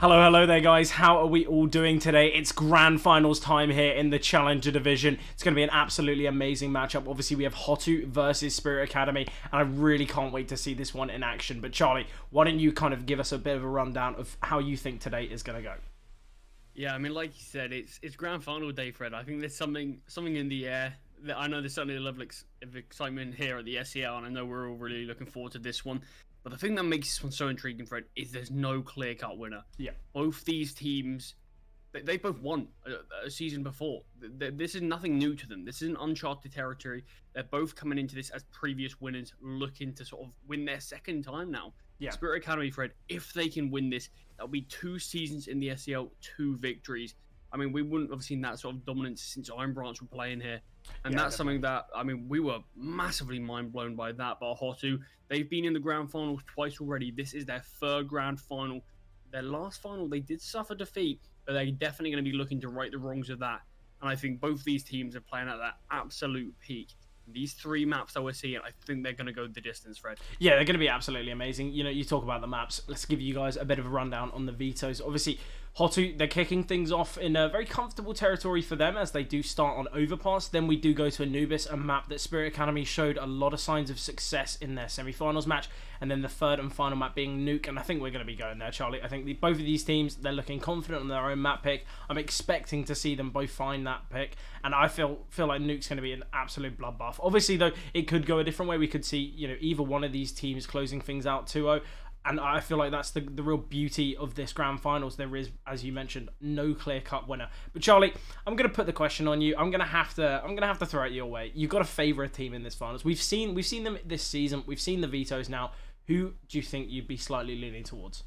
Hello there guys, how are we all doing today? It's grand finals time here in the Challenger division. It's going to be an absolutely amazing matchup. Obviously we have HOTU versus Spirit Academy, and I really can't wait to see this one in action. But Charlie, why don't you kind of give us a bit of a rundown of how you think today is going to go? Yeah, I mean, like you said, it's grand final day, Fred. I think there's something in the air. I know there's certainly a level of excitement here at the SCL, and I know we're all really looking forward to this one. But the thing that makes this one so intriguing, Fred, is there's no clear-cut winner. Yeah. Both these teams, they both won a season before. This is nothing new to them. This isn't uncharted territory. They're both coming into this as previous winners, looking to sort of win their second time now. Yeah. Spirit Academy, Fred, if they can win this, that'll be 2 seasons in the SCL, 2 victories. I mean, we wouldn't have seen that sort of dominance since Iron Branch were playing here. And yeah, that's something that, I mean, we were massively mind-blown by that. But HOTU, they've been in the grand finals twice already. This is their 3rd grand final. Their last final, they did suffer defeat, but they're definitely going to be looking to right the wrongs of that. And I think both these teams are playing at that absolute peak. These 3 maps that we're seeing, I think they're going to go the distance, Fred. Yeah, they're going to be absolutely amazing. You know, you talk about the maps. Let's give you guys a bit of a rundown on the vetoes. Obviously, HOTU, they're kicking things off in a very comfortable territory for them as they do start on Overpass. Then we do go to Anubis, a map that Spirit Academy showed a lot of signs of success in their semi-finals match. And then the 3rd and final map being Nuke. And I think we're going to be going there, Charlie. I think both of these teams, they're looking confident on their own map pick. I'm expecting to see them both find that pick. And I feel like Nuke's going to be an absolute bloodbath. Obviously, though, it could go a different way. We could see, you know, either one of these teams closing things out 2-0. And I feel like that's the real beauty of this grand finals. There is, as you mentioned, no clear-cut winner. But Charlie, I'm gonna put the question on you. I'm gonna have to throw it your way. You've got to favour a team in this finals. We've seen them this season. We've seen the vetoes now. Who do you think you'd be slightly leaning towards?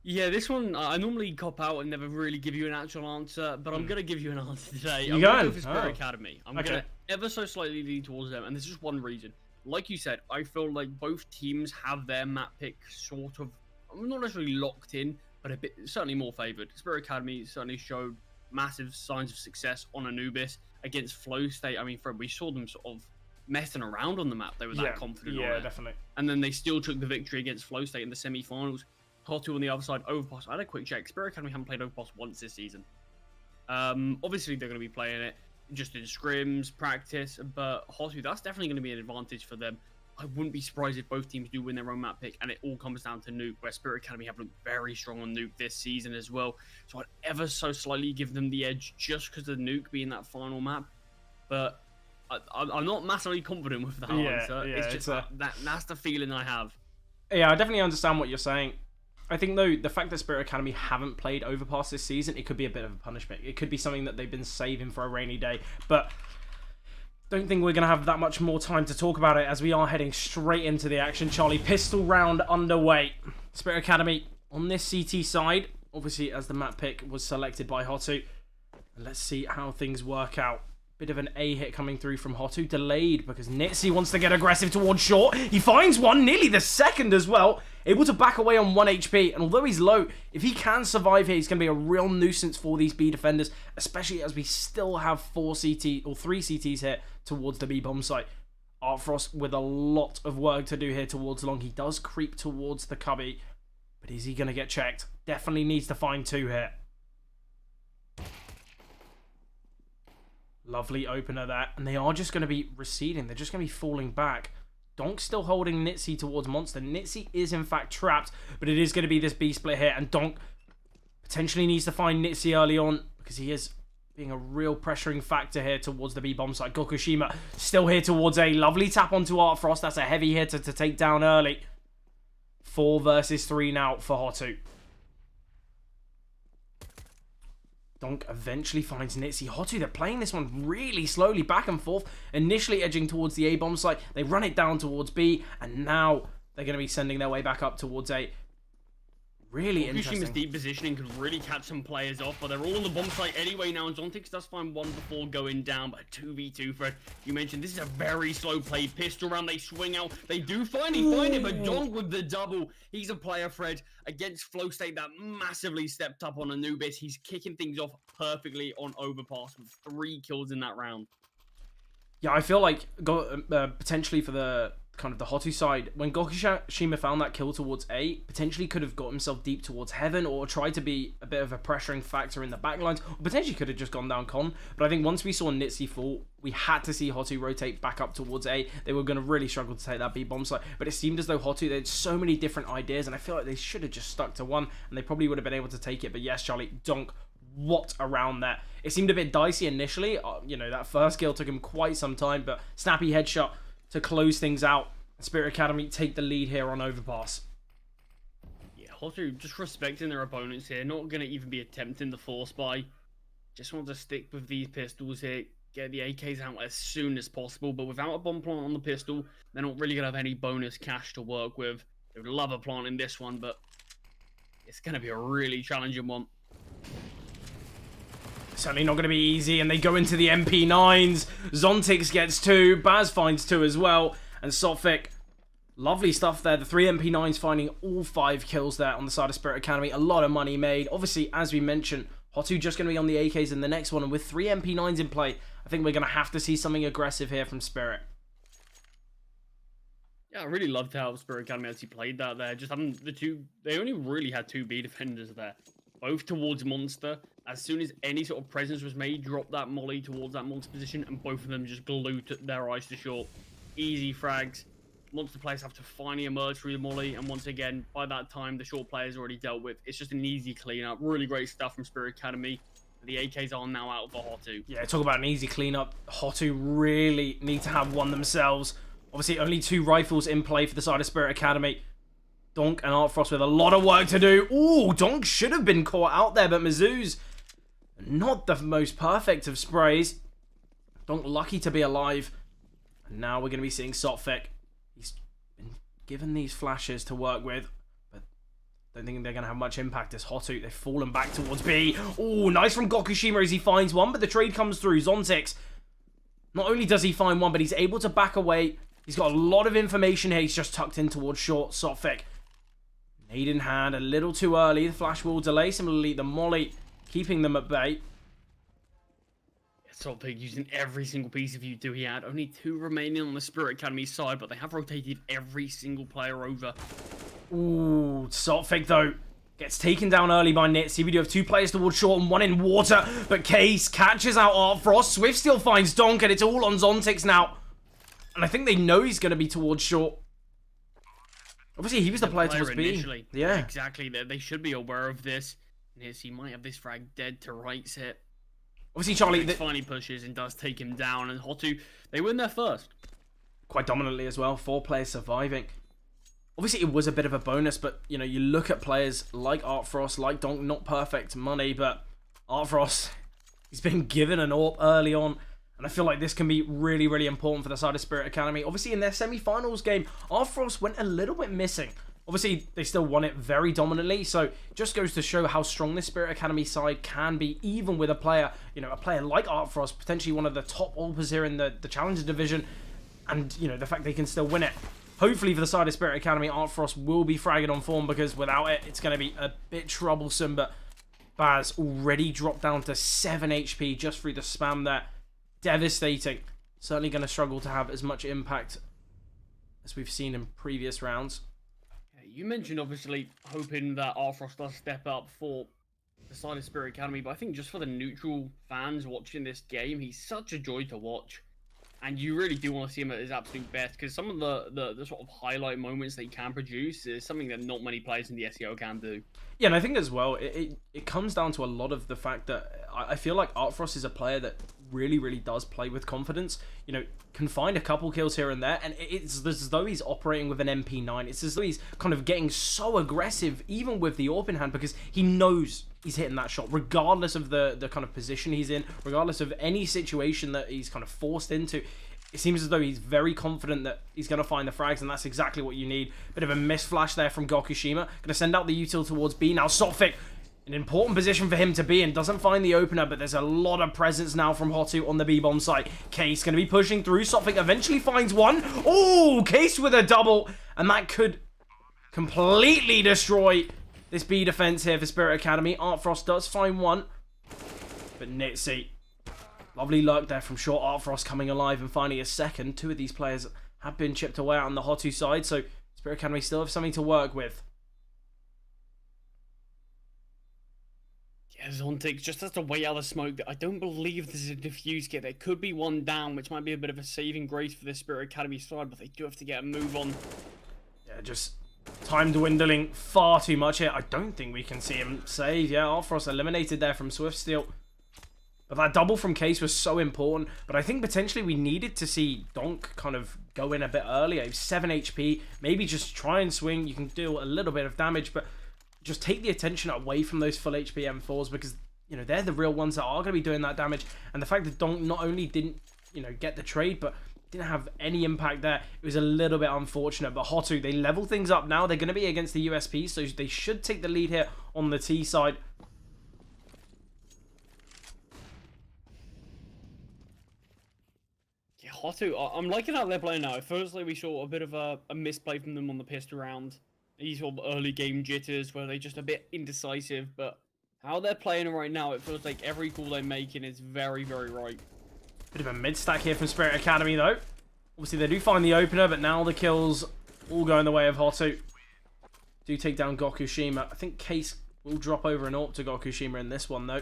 Yeah, this one, I normally cop out and never really give you an actual answer, but I'm going to give you an answer today. You I'm going? Go for Spirit Academy. I'm going to ever so slightly lean towards them, and there's just one reason. Like you said, I feel like both teams have their map pick sort of, not necessarily locked in, but a bit certainly more favoured. Spirit Academy certainly showed massive signs of success on Anubis against Flow State. I mean, Fred, we saw them sort of messing around on the map. They were that confident on it. Yeah, definitely. And then they still took the victory against Flow State in the semi-finals. HOTU on the other side, Overpass. I had a quick check. Spirit Academy haven't played Overpass once this season. Obviously, they're going to be playing it just in scrims, practice, but HOTU, that's definitely going to be an advantage for them. I wouldn't be surprised if both teams do win their own map pick, and it all comes down to Nuke, where Spirit Academy have looked very strong on Nuke this season as well. So I'd ever so slightly give them the edge just because of Nuke being that final map. But I'm not massively confident with that answer. Yeah, it's just that's the feeling I have. Yeah, I definitely understand what you're saying. I think, though, the fact that Spirit Academy haven't played Overpass this season, it could be a bit of a punishment. It could be something that they've been saving for a rainy day. But don't think we're going to have that much more time to talk about it as we are heading straight into the action. Charlie, pistol round underway. Spirit Academy on this CT side, obviously as the map pick was selected by HOTU. Let's see how things work out. Bit of an A hit coming through from HOTU. Delayed because Nitzy wants to get aggressive towards short. He finds one, nearly the second as well. Able to back away on 1 HP. And although he's low, if he can survive here, he's going to be a real nuisance for these B defenders. Especially as we still have 3 CTs here towards the B bomb site. Artfrost with a lot of work to do here towards long. He does creep towards the cubby. But is he going to get checked? Definitely needs to find 2 here. Lovely opener there. And they are just going to be receding. They're just going to be falling back. Donk still holding Nitzy towards Monster. Nitzy is in fact trapped. But it is going to be this B split here. And Donk potentially needs to find Nitzy early on. Because he is being a real pressuring factor here towards the B bomb site. Gokushima still here towards A. Lovely tap onto Artfrost. That's a heavy hitter to take down early. 4 versus 3 now for HOTU. Donk eventually finds Nitzy. HOTU, they're playing this one really slowly, back and forth. Initially edging towards the A-bomb site. They run it down towards B. And now they're going to be sending their way back up towards A. Really interesting. Kushima's deep positioning could really catch some players off, but they're all on the bomb site anyway now. And Zontix does find one before going down, but 2v2, Fred. You mentioned this is a very slow play. Pistol round, they swing out. They do finally find it, but Donk with the double. He's a player, Fred, against Flow State that massively stepped up on Anubis. He's kicking things off perfectly on Overpass with 3 kills in that round. Yeah, I feel like potentially for the kind of the HOTU side, when Gokushima found that kill towards A, potentially could have got himself deep towards heaven or tried to be a bit of a pressuring factor in the backlines, or potentially could have just gone down con. But I think once we saw Nitzy fall, we had to see HOTU rotate back up towards A. They were going to really struggle to take that B bomb site, but it seemed as though HOTU, they had so many different ideas, and I feel like they should have just stuck to one, and they probably would have been able to take it. But yes, Charlie, Donk, what around there? It seemed a bit dicey initially. You know, that first kill took him quite some time, but snappy headshot to close things out. Spirit Academy take the lead here on Overpass. Yeah, HOTU just respecting their opponents here, not going to even be attempting the force buy. Just want to stick with these pistols here, get the AKs out as soon as possible, but without a bomb plant on the pistol, they're not really going to have any bonus cash to work with. They would love a plant in this one, but it's going to be a really challenging one. Certainly not going to be easy, and they go into the MP9s. Zontix gets 2, Baz finds 2 as well, and Sotfik, lovely stuff there. The 3 MP9s finding all 5 kills there on the side of Spirit Academy. A lot of money made. Obviously, as we mentioned, HOTU just going to be on the AKs in the next one, and with 3 MP9s in play, I think we're going to have to see something aggressive here from Spirit. Yeah, I really loved how Spirit Academy actually played that there. Just having the two, they only really had 2 B defenders there, both towards Monster. As soon as any sort of presence was made, drop that molly towards that Monster position, and both of them just glued their eyes to short. Easy frags. Monster players have to finally emerge through the molly, and once again, by that time, the short players already dealt with. It's just an easy cleanup. Really great stuff from Spirit Academy. The AKs are now out for HOTU. Yeah, talk about an easy cleanup. HOTU really need to have one themselves. Obviously, only 2 rifles in play for the side of Spirit Academy. Donk and Artfrost with a lot of work to do. Ooh, Donk should have been caught out there, but Mizzou's not the most perfect of sprays. Donk lucky to be alive. And now we're going to be seeing Sotfik. He's been given these flashes to work with, but don't think they're going to have much impact as HOTU. They've fallen back towards B. Ooh, nice from Gokushima as he finds one, but the trade comes through. Zontix, not only does he find one, but he's able to back away. He's got a lot of information here. He's just tucked in towards short. Sotfik, nade in hand, a little too early. The flash will delay. Similarly, the molly keeping them at bay. Sotfik using every single piece of HOTU he had. Only 2 remaining on the Spirit Academy side, but they have rotated every single player over. Ooh, Sotfik though gets taken down early by Nitzy. We do have 2 players towards short and 1 in water, but Case catches out Artfrost. Swift still finds Donk, and it's all on Zontix now. And I think they know he's going to be towards short. Obviously, he was the player towards initially. B. Yeah. Exactly. They should be aware of this. Nitzy might have this frag dead to Right's hit. Obviously, Charlie finally pushes and does take him down, and HOTU, they win there first. Quite dominantly as well. 4 players surviving. Obviously, it was a bit of a bonus, but, you know, you look at players like Artfrost, like Donk, not perfect money, but Artfrost, he's been given an AWP early on, and I feel like this can be really, really important for the side of Spirit Academy. Obviously, in their semi-finals game, Artfrost went a little bit missing. Obviously, they still won it very dominantly, so just goes to show how strong this Spirit Academy side can be, even with a player, you know, a player like Artfrost, potentially one of the top AWPers here in the Challenger division, and, you know, the fact they can still win it. Hopefully, for the side of Spirit Academy, Artfrost will be fragging on form, because without it, it's going to be a bit troublesome, but Baz already dropped down to 7 HP just through the spam there. Devastating. Certainly going to struggle to have as much impact as we've seen in previous rounds. You mentioned, obviously, hoping that Artfrost does step up for the side of Spirit Academy, but I think just for the neutral fans watching this game, he's such a joy to watch. And you really do want to see him at his absolute best, because some of the sort of highlight moments that he can produce is something that not many players in the SCL can do. Yeah, and I think as well, it comes down to a lot of the fact that I feel like Artfrost is a player that really, really does play with confidence. You know, can find a couple kills here and there, and it's as though he's operating with an MP9. It's as though he's kind of getting so aggressive, even with the AWP in hand, because he knows he's hitting that shot, regardless of the kind of position he's in, regardless of any situation that he's kind of forced into. It seems as though he's very confident that he's going to find the frags, and that's exactly what you need. Bit of a miss flash there from Gokushima. Going to send out the util towards B. Now Sotfik, an important position for him to be in. Doesn't find the opener, but there's a lot of presence now from HOTU on the B-bomb site. Case going to be pushing through. Sotfik eventually finds one. Oh, Case with a double. And that could completely destroy this B defense here for Spirit Academy. Artfrost does find one. But Nitzy, lovely luck there from short. Artfrost coming alive and finding a second. 2 of these players have been chipped away on the HOTU side, so Spirit Academy still have something to work with. Yeah, Zontic just has to wait out the smoke. I don't believe there's a diffuse kit. There could be one down, which might be a bit of a saving grace for the Spirit Academy side, but they do have to get a move on. Yeah, just time dwindling far too much here. I don't think we can see him save. Yeah, Artfrost eliminated there from Swiftsteel. But that double from Case was so important. But I think potentially we needed to see Donk kind of go in a bit earlier. He was 7 HP. Maybe just try and swing. You can do a little bit of damage, but just take the attention away from those full HP M4s, because, you know, they're the real ones that are going to be doing that damage. And the fact that Donk not only didn't, you know, get the trade, but didn't have any impact there, it was a little bit unfortunate. But HOTU, they level things up now. They're going to be against the USP, so they should take the lead here on the T side. Yeah, HOTU, I'm liking how they're playing now. It feels like we saw a bit of a misplay from them on the pistol round. These sort of early game jitters where they're just a bit indecisive, but how they're playing right now, it feels like every call they're making is very, very right. Bit of a mid-stack here from Spirit Academy, though. Obviously, they do find the opener, but now the kills all go in the way of HOTU. Do take down Gokushima. I think Case will drop over an AWP to Gokushima in this one, though.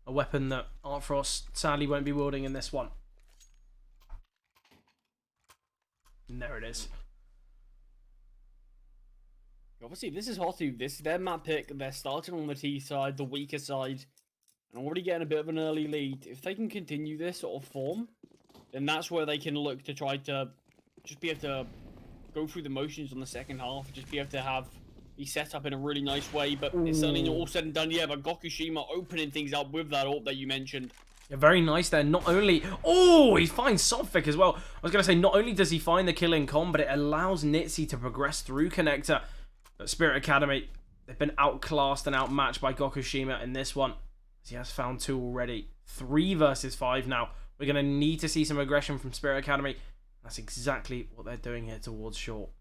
A weapon that Artfrost sadly won't be wielding in this one. And there it is. Obviously, this is HOTU. This is their map pick. They're starting on the T side, the weaker side, and already getting a bit of an early lead. If they can continue this sort of form, then that's where they can look to try to just be able to go through the motions on the second half, just be able to be set up in a really nice way. But it's certainly not all said and done yet. But Gokushima opening things up with that AWP that you mentioned. Yeah, very nice there. Not only... Oh, he finds Sophic as well. I was going to say, not only does he find the kill in com, but it allows Nitzy to progress through Connector. But Spirit Academy, they've been outclassed and outmatched by Gokushima in this one. He has found 2 already. 3 versus 5 now. We're going to need to see some aggression from Spirit Academy. That's exactly what they're doing here towards short.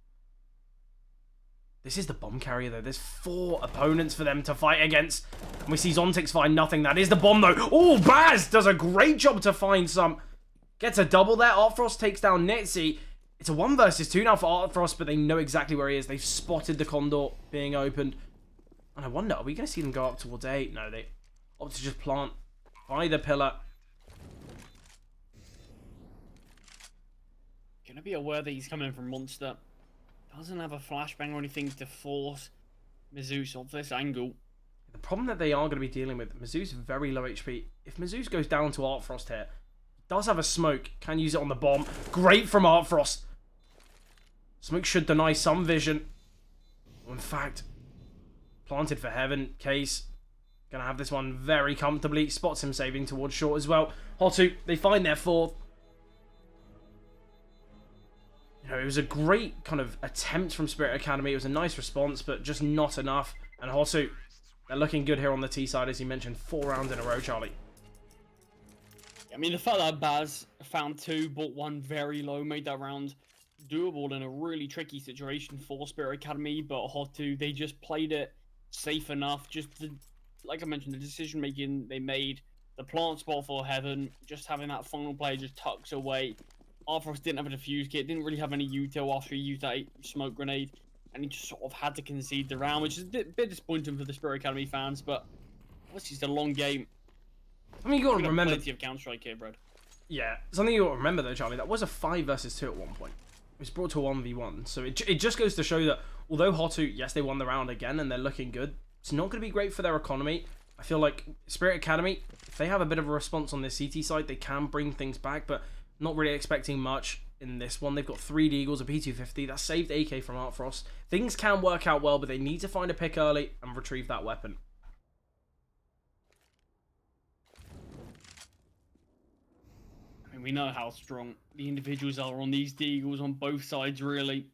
This is the bomb carrier, though. There's 4 opponents for them to fight against. And we see Zontix find nothing. That is the bomb, though. Oh, Baz does a great job to find some. Gets a double there. Artfrost takes down Nitzy. It's a 1 versus 2 now for Artfrost, but they know exactly where he is. They've spotted the Condor being opened. And I wonder, are we going to see them go up towards 8? No, they opt to just plant by the pillar. Gonna be aware that he's coming from Monster. Doesn't have a flashbang or anything to force Mizus off this angle. The problem that they are going to be dealing with, Mizu's very low HP. If Mizu's goes down to Artfrost here, does have a smoke, can use it on the bomb. Great from Artfrost. Smoke should deny some vision. In fact, planted for heaven. Case gonna have this one very comfortably. Spots him saving towards short as well. HOTU, they find their 4th. You know, it was a great kind of attempt from Spirit Academy. It was a nice response, but just not enough. And HOTU, they're looking good here on the T side, as you mentioned. 4 rounds in a row, Charlie. I mean, the fact that Baz found 2, bought 1 very low, made that round doable in a really tricky situation for Spirit Academy, but HOTU, they just played it safe enough. Just like I mentioned, the decision making they made, the plant spot for heaven, just having that final play just tucks away. Artfrost didn't have a defuse kit, didn't really have any util after he used that smoke grenade, and he just sort of had to concede the round, which is a bit disappointing for the Spirit Academy fans, but obviously it's a long game. I mean, you got to remember... Plenty of Counter-Strike here, bro. Yeah, something you got to remember, though, Charlie, that was a 5 versus 2 at one point. It was brought to a 1v1, so it just goes to show that although HOTU, yes, they won the round again and they're looking good, it's not going to be great for their economy. I feel like Spirit Academy, if they have a bit of a response on this CT side, they can bring things back, but not really expecting much in this one. They've got 3 Deagles, a P250, that saved AK from Artfrost. Things can work out well, but they need to find a pick early and retrieve that weapon. I mean, we know how strong the individuals are on these Deagles on both sides, really.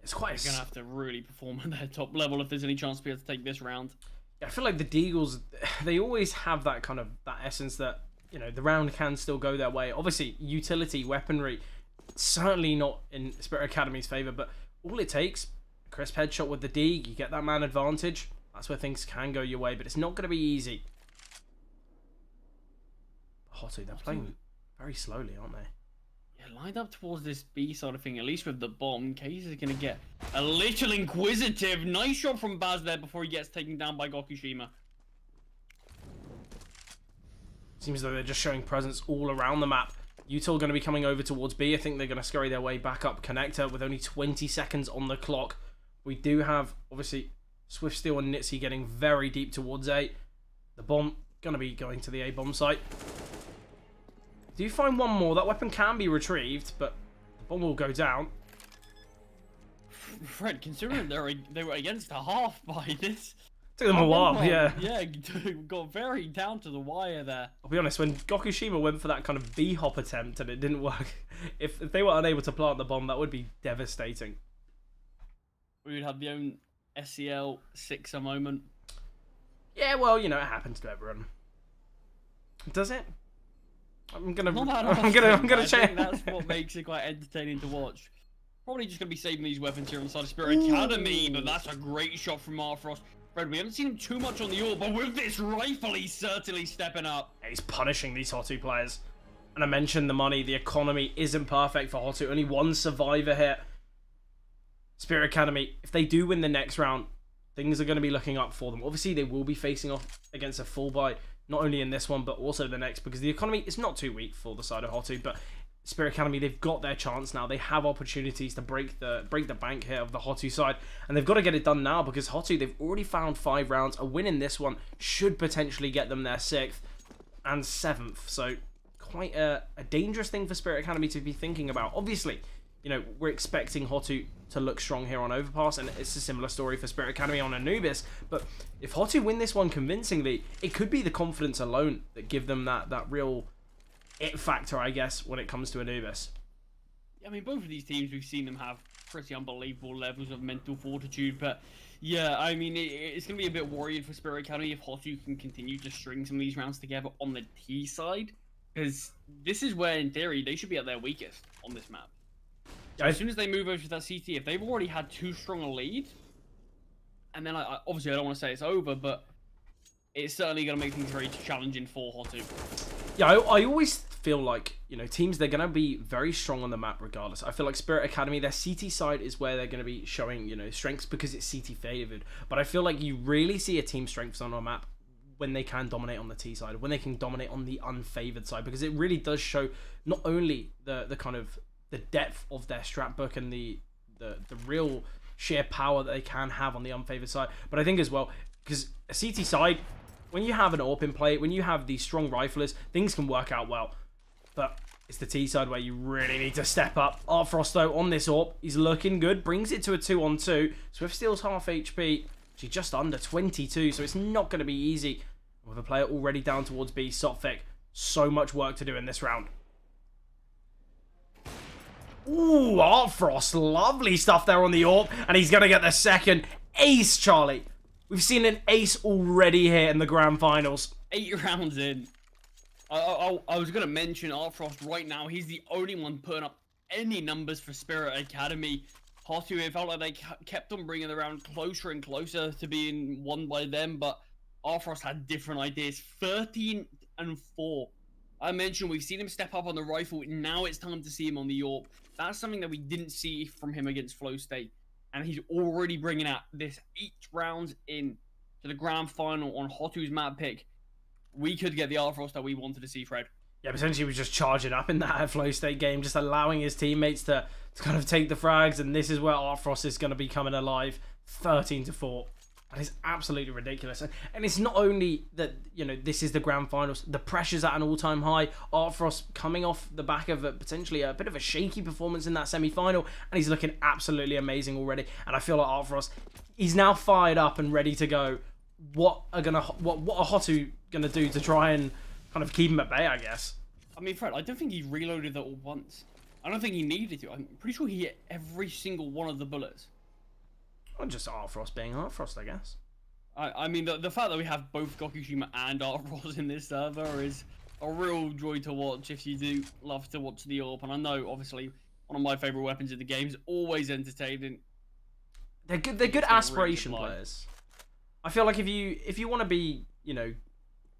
It's quite... They're going to have to really perform at their top level if there's any chance to be able to take this round. Yeah, I feel like the Deagles, they always have that kind of, that essence that, you know, the round can still go their way. Obviously, utility, weaponry, certainly not in Spirit Academy's favour, but all it takes, a crisp headshot with the Deag, you get that man advantage, that's where things can go your way, but it's not going to be easy. HOTU, they're playing very slowly, aren't they? Yeah, lined up towards this B side of thing, at least with the bomb. Case is going to get a little inquisitive. Nice shot from Baz there before he gets taken down by Gokushima. Seems like they're just showing presence all around the map. HOTU are going to be coming over towards B. I think they're going to scurry their way back up connector with only 20 seconds on the clock. We do have, obviously, Swiftsteel and Nitzy getting very deep towards A. The bomb going to be going to the A bomb site. Do you find one more? That weapon can be retrieved, but the bomb will go down. Fred, considering they were against a half by this. Took them a while, yeah. Yeah, got very down to the wire there. I'll be honest, when Gokushima went for that kind of B-hop attempt and it didn't work, if they were unable to plant the bomb, that would be devastating. We would have the own SCL 6er moment. Yeah, well, you know, it happens to everyone. Does it? I'm gonna check. That's what makes it quite entertaining to watch. Probably just gonna be saving these weapons here on the side of Spirit Academy, but that's a great shot from Arfrost. Fred, we haven't seen him too much on the orb, but with this rifle, he's certainly stepping up. He's punishing these HOTU players. And I mentioned the money, the economy isn't perfect for HOTU. Only one survivor here. Spirit Academy, if they do win the next round, things are going to be looking up for them. Obviously, they will be facing off against a full buy, not only in this one, but also the next, because the economy is not too weak for the side of HOTU, but Spirit Academy, they've got their chance now. They have opportunities to break the bank here of the HOTU side, and they've got to get it done now because HOTU, they've already found 5 rounds. A win in this one should potentially get them their 6th and 7th, so quite a dangerous thing for Spirit Academy to be thinking about. Obviously, you know, we're expecting HOTU to look strong here on Overpass, and it's a similar story for Spirit Academy on Anubis, but if HOTU win this one convincingly, it could be the confidence alone that give them that real it factor, I guess, when it comes to Anubis. I mean, both of these teams, we've seen them have pretty unbelievable levels of mental fortitude, but yeah, I mean, it's going to be a bit worrying for Spirit Academy if HOTU can continue to string some of these rounds together on the T side, because this is where, in theory, they should be at their weakest on this map. So as soon as they move over to that CT, if they've already had too strong a lead, and then obviously I don't want to say it's over, but it's certainly going to make things very challenging for HOTU. Yeah, I always feel like, you know, teams, they're going to be very strong on the map regardless. I feel like Spirit Academy, their CT side is where they're going to be showing, you know, strengths because it's CT favored. But I feel like you really see a team strengths on a map when they can dominate on the T side, when they can dominate on the unfavored side, because it really does show not only the kind of the depth of their strat book and the real sheer power that they can have on the unfavored side, but I think as well, because a CT side, when you have an AWP in play, when you have these strong riflers, things can work out well. But it's the T side where you really need to step up. Arfrost, though, on this AWP, he's looking good. Brings it to a 2-on-2. Swiftsteel's half HP. She's just under 22, so it's not going to be easy. With a player already down towards B, Sotfik, so much work to do in this round. Ooh, Arfrost, lovely stuff there on the AWP. And he's going to get the second ace, Charlie. We've seen an ace already here in the grand finals. 8 rounds in. I was going to mention Arfrost right now. He's the only one putting up any numbers for Spirit Academy. HOTU, it felt like they kept on bringing the round closer and closer to being won by them, but Arfrost had different ideas. 13 and 4. I mentioned we've seen him step up on the rifle. Now it's time to see him on the AWP. That's something that we didn't see from him against Flow State. And he's already bringing out this 8 rounds in to the grand final on HOTU's map pick. We could get the Arfrost that we wanted to see, Fred. Yeah, potentially he was just charging up in that Flow State game, just allowing his teammates to kind of take the frags, and this is where Arfrost is going to be coming alive. 13-4. That is absolutely ridiculous. And it's not only that, you know, this is the grand finals, the pressure's at an all-time high. Arfrost coming off the back of potentially a bit of a shaky performance in that semi-final, and he's looking absolutely amazing already. And I feel like Arfrost, he's now fired up and ready to go. What are HOTU gonna do to try and kind of keep him at bay, I guess? I mean, Fred, I don't think he reloaded that all once. I don't think he needed to. I'm pretty sure he hit every single one of the bullets. Well, just Arfrost being Arfrost, I guess. I mean, the fact that we have both Gokushima and Arfrost in this server is a real joy to watch if you do love to watch the AWP. And I know, obviously, one of my favourite weapons in the game is always entertaining. They're good aspiration players. I feel like if you want to be, you know,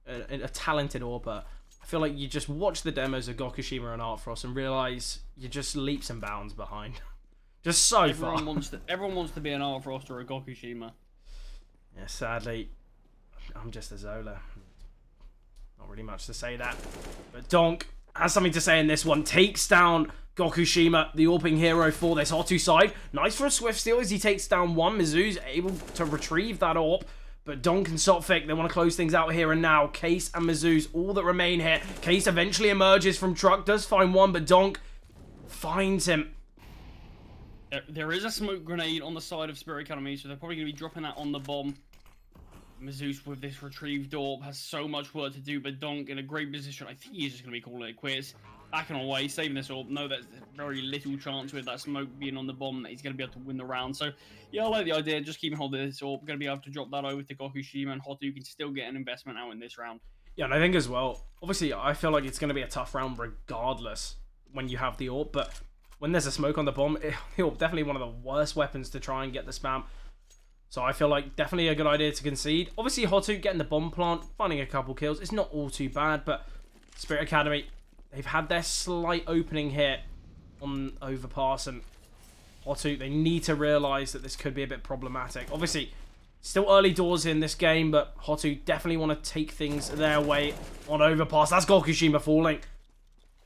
a talented AWPer, I feel like you just watch the demos of Gokushima and Artfrost and realize you're just leaps and bounds behind. Just so far. Everyone wants to be an Artfrost or a Gokushima. Yeah, sadly, I'm just a Zola. Not really much to say that. But Donk has something to say in this one. Takes down Gokushima, the AWPing hero for this HOTU side. Nice for a swift steal as he takes down one. Mizu's able to retrieve that AWP. But Donk and Sotfik, they want to close things out here and now. Case and Mizu's all that remain here. Case eventually emerges from truck, does find one, but Donk finds him. There is a smoke grenade on the side of Spirit Academy, so they're probably going to be dropping that on the bomb. Mizu's with this retrieved AWP has so much work to do, but Donk in a great position. I think he's just going to be calling it quits. Backing away, saving this AWP. No, there's very little chance with that smoke being on the bomb that he's going to be able to win the round. So, yeah, I like the idea. Just keeping hold of this AWP. Going to be able to drop that over to Gokushima, and HOTU can still get an investment out in this round. Yeah, and I think as well, obviously, I feel like it's going to be a tough round regardless when you have the AWP, but when there's a smoke on the bomb, the AWP definitely one of the worst weapons to try and get the spam. So I feel like definitely a good idea to concede. Obviously, HOTU getting the bomb plant, finding a couple kills. It's not all too bad, but Spirit Academy, they've had their slight opening here on overpass, and HOTU, they need to realise that this could be a bit problematic. Obviously, still early doors in this game, but HOTU definitely want to take things their way on overpass. That's Gokushima falling.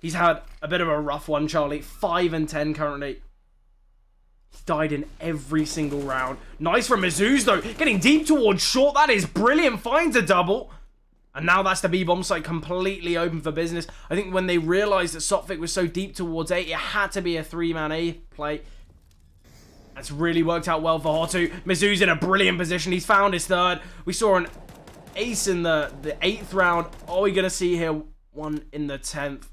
He's had a bit of a rough one, Charlie. 5 and 10 currently. He's died in every single round. Nice from Mizu's, though. Getting deep towards short. That is brilliant. Finds a double. And now that's the B-bomb site completely open for business. I think when they realized that Sotfik was so deep towards A, it had to be a 3-man A play. That's really worked out well for HOTU. Mizu's in a brilliant position. He's found his third. We saw an ace in the 8th round. Are we going to see here one in the 10th?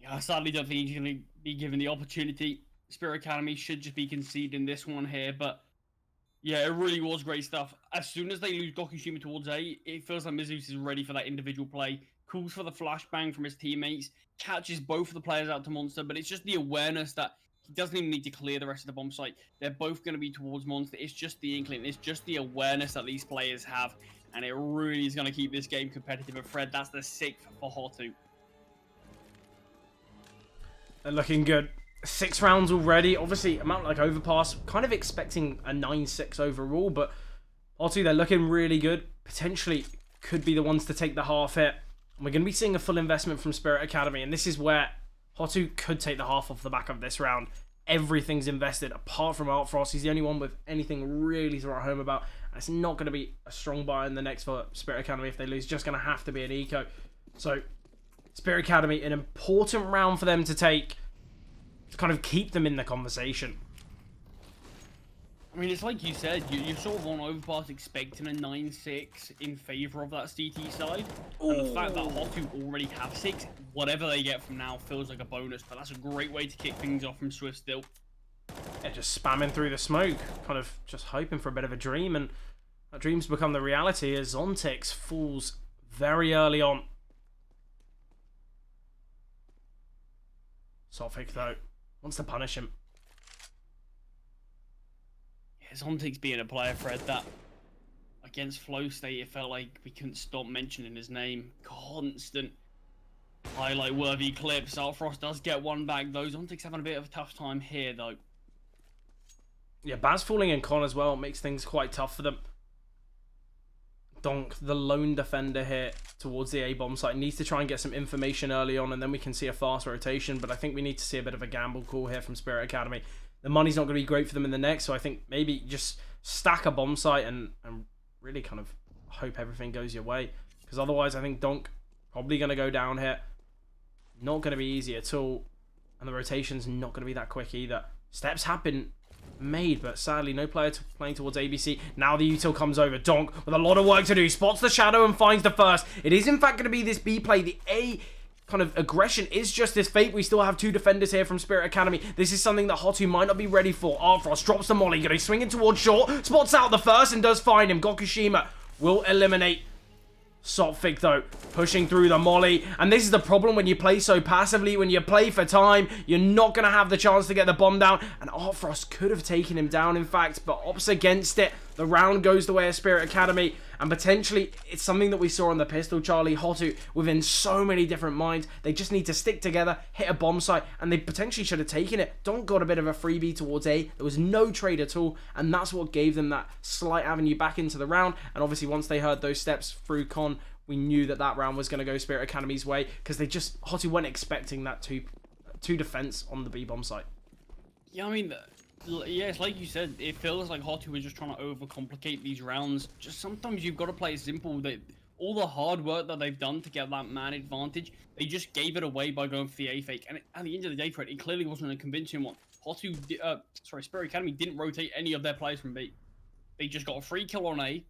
Yeah, I sadly don't think he's going to be given the opportunity. Spirit Academy should just be conceding this one here, but yeah, it really was great stuff. As soon as they lose Gokushima towards A, it feels like Mizu's is ready for that individual play. Calls for the flashbang from his teammates, catches both of the players out to Monster, but it's just the awareness that he doesn't even need to clear the rest of the bomb site. They're both going to be towards Monster. It's just the inkling. It's just the awareness that these players have, and it really is going to keep this game competitive. And Fred, that's the 6th for HOTU. They're looking good. 6 rounds already. Obviously, amount like overpass. Kind of expecting a 9-6 overall, but HOTU, they're looking really good. Potentially could be the ones to take the half hit. And we're going to be seeing a full investment from Spirit Academy, and this is where HOTU could take the half off the back of this round. Everything's invested, apart from Artfrost. He's the only one with anything really to write home about. And it's not going to be a strong buy in the next for Spirit Academy if they lose. Just going to have to be an eco. So, Spirit Academy, an important round for them to take, to kind of keep them in the conversation. I mean, it's like you said, you're sort of on overpass expecting a 9-6 in favour of that CT side. Ooh. And the fact that HOTU already have 6, whatever they get from now feels like a bonus, but that's a great way to kick things off from Swift still. Yeah, just spamming through the smoke, kind of just hoping for a bit of a dream, and that dream's become the reality as Zontix falls very early on. Sotfik, though, wants to punish him. Yeah, Zontix being a player, Fred, that against Flow State, it felt like we couldn't stop mentioning his name. Constant highlight-worthy clips. Artfrost does get one back, though. Zontix having a bit of a tough time here, though. Yeah, Baz falling in con as well makes things quite tough for them. Donk, the lone defender here towards the A-bomb site, needs to try and get some information early on, and then we can see a fast rotation, but I think we need to see a bit of a gamble call here from Spirit Academy. The money's not going to be great for them in the next, so I think maybe just stack a bomb site and really kind of hope everything goes your way, because otherwise I think Donk probably going to go down here. Not going to be easy at all, and the rotation's not going to be that quick either. Steps have been made, but sadly no player playing towards ABC. Now the util comes over. Donk with a lot of work to do, spots the shadow and finds the first. It is in fact going to be this B play. The A kind of aggression is just this fate. We still have 2 defenders here from Spirit Academy. This is something that HOTU might not be ready for. Artfrost drops the molly, going to swing it towards short, spots out the first and does find him. Gokushima will eliminate Sotfik, though, pushing through the molly. And this is the problem when you play so passively. When you play for time, you're not going to have the chance to get the bomb down. And Artfrost could have taken him down, in fact, but opts against it. The round goes the way of Spirit Academy, and potentially it's something that we saw on the pistol, Charlie. HOTU within so many different minds. They just need to stick together, hit a bomb site, and they potentially should have taken it. Donk got a bit of a freebie towards A. There was no trade at all, and that's what gave them that slight avenue back into the round. And obviously once they heard those steps through Con, we knew that that round was going to go Spirit Academy's way, because HOTU weren't expecting that two defense on the B bomb site. Yeah, I mean, yeah, it's like you said, it feels like HOTU was just trying to overcomplicate these rounds. Just sometimes you've got to play it simple. That all the hard work that they've done to get that man advantage, they just gave it away by going for the A fake. And at the end of the day, Fred, it clearly wasn't a convincing one. Spirit Academy didn't rotate any of their players from B. They just got a free kill on A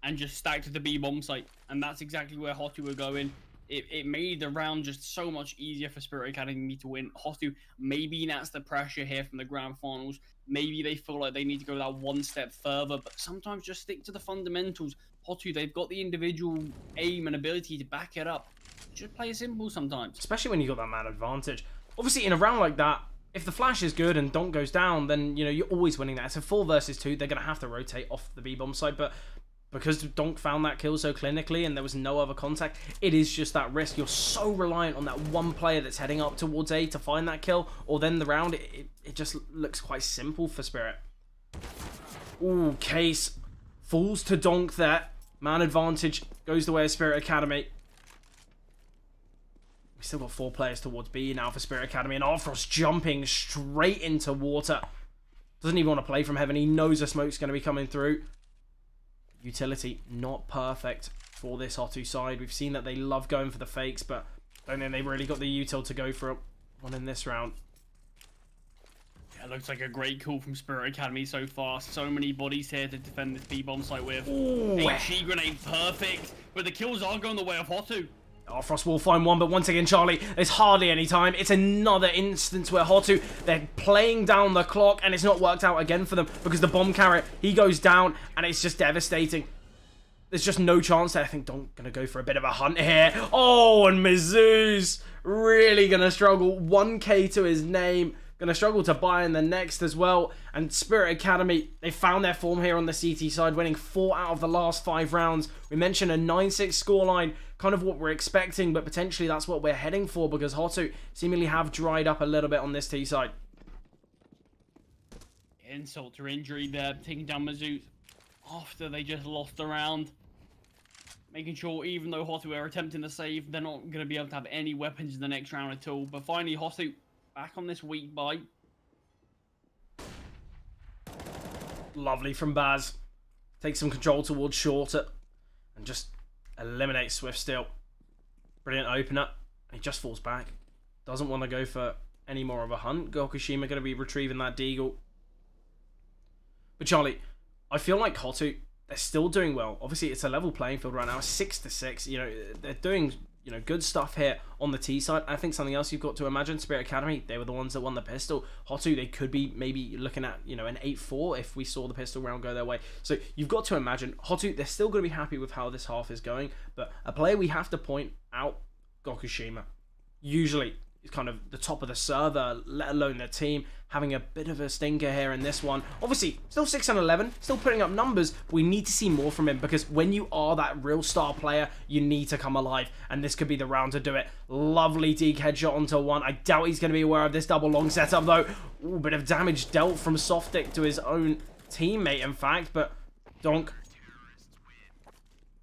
and just stacked the B bomb site. And that's exactly where HOTU were going. It made the round just so much easier for Spirit Academy to win. HOTU, maybe that's the pressure here from the grand finals. Maybe they feel like they need to go that one step further, but sometimes just stick to the fundamentals. HOTU, they've got the individual aim and ability to back it up. Just play it simple sometimes. Especially when you got that man advantage. Obviously, in a round like that, if the flash is good and Donk goes down, then, you're always winning that. It's a 4 versus 2. They're going to have to rotate off the B-bomb side, but because Donk found that kill so clinically and there was no other contact, it is just that risk. You're so reliant on that one player that's heading up towards A to find that kill, or then the round, it just looks quite simple for Spirit. Ooh, Case falls to Donk there. Man advantage goes the way of Spirit Academy. We still got 4 players towards B now for Spirit Academy, and Arthros jumping straight into water. Doesn't even want to play from heaven. He knows the smoke's going to be coming through. Utility not perfect for this HOTU side. We've seen that they love going for the fakes, but I don't think they really got the util to go for one in this round. Yeah, looks like a great call from Spirit Academy so far. So many bodies here to defend this B-bomb site with. HE grenade perfect, but the kills are going the way of HOTU. Arthros will find one, but once again, Charlie, there's hardly any time. It's another instance where HOTU, they're playing down the clock, and it's not worked out again for them because the bomb carrot, he goes down, and it's just devastating. There's just no chance there. I think Donk going to go for a bit of a hunt here. Oh, and Mizzou's really going to struggle. 1k to his name. Going to struggle to buy in the next as well. And Spirit Academy, they found their form here on the CT side, winning 4 out of the last 5 rounds. We mentioned a 9-6 scoreline, kind of what we're expecting, but potentially that's what we're heading for because HOTU seemingly have dried up a little bit on this T side. Insult to injury there, taking down Mizzou after they just lost the round. Making sure even though HOTU are attempting to save, they're not going to be able to have any weapons in the next round at all. But finally, HOTU back on this weak bite. Lovely from Baz. Takes some control towards Shorter and just eliminates Swift Steel. Brilliant opener. He just falls back. Doesn't want to go for any more of a hunt. Gokushima going to be retrieving that Deagle. But Charlie, I feel like HOTU, they're still doing well. Obviously, it's a level playing field right now. 6-6. They're doing good stuff here on the T side. I think something else you've got to imagine, Spirit Academy, they were the ones that won the pistol. HOTU, they could be maybe looking at, an 8-4 if we saw the pistol round go their way. So you've got to imagine, HOTU, they're still going to be happy with how this half is going. But a player we have to point out, Gokushima, usually is kind of the top of the server, let alone their team, having a bit of a stinker here in this one. Obviously, still 6-11, still putting up numbers, but we need to see more from him because when you are that real star player, you need to come alive, and this could be the round to do it. Lovely deke headshot onto one. I doubt he's going to be aware of this double long setup, though. Ooh, bit of damage dealt from Softic to his own teammate, in fact, but Donk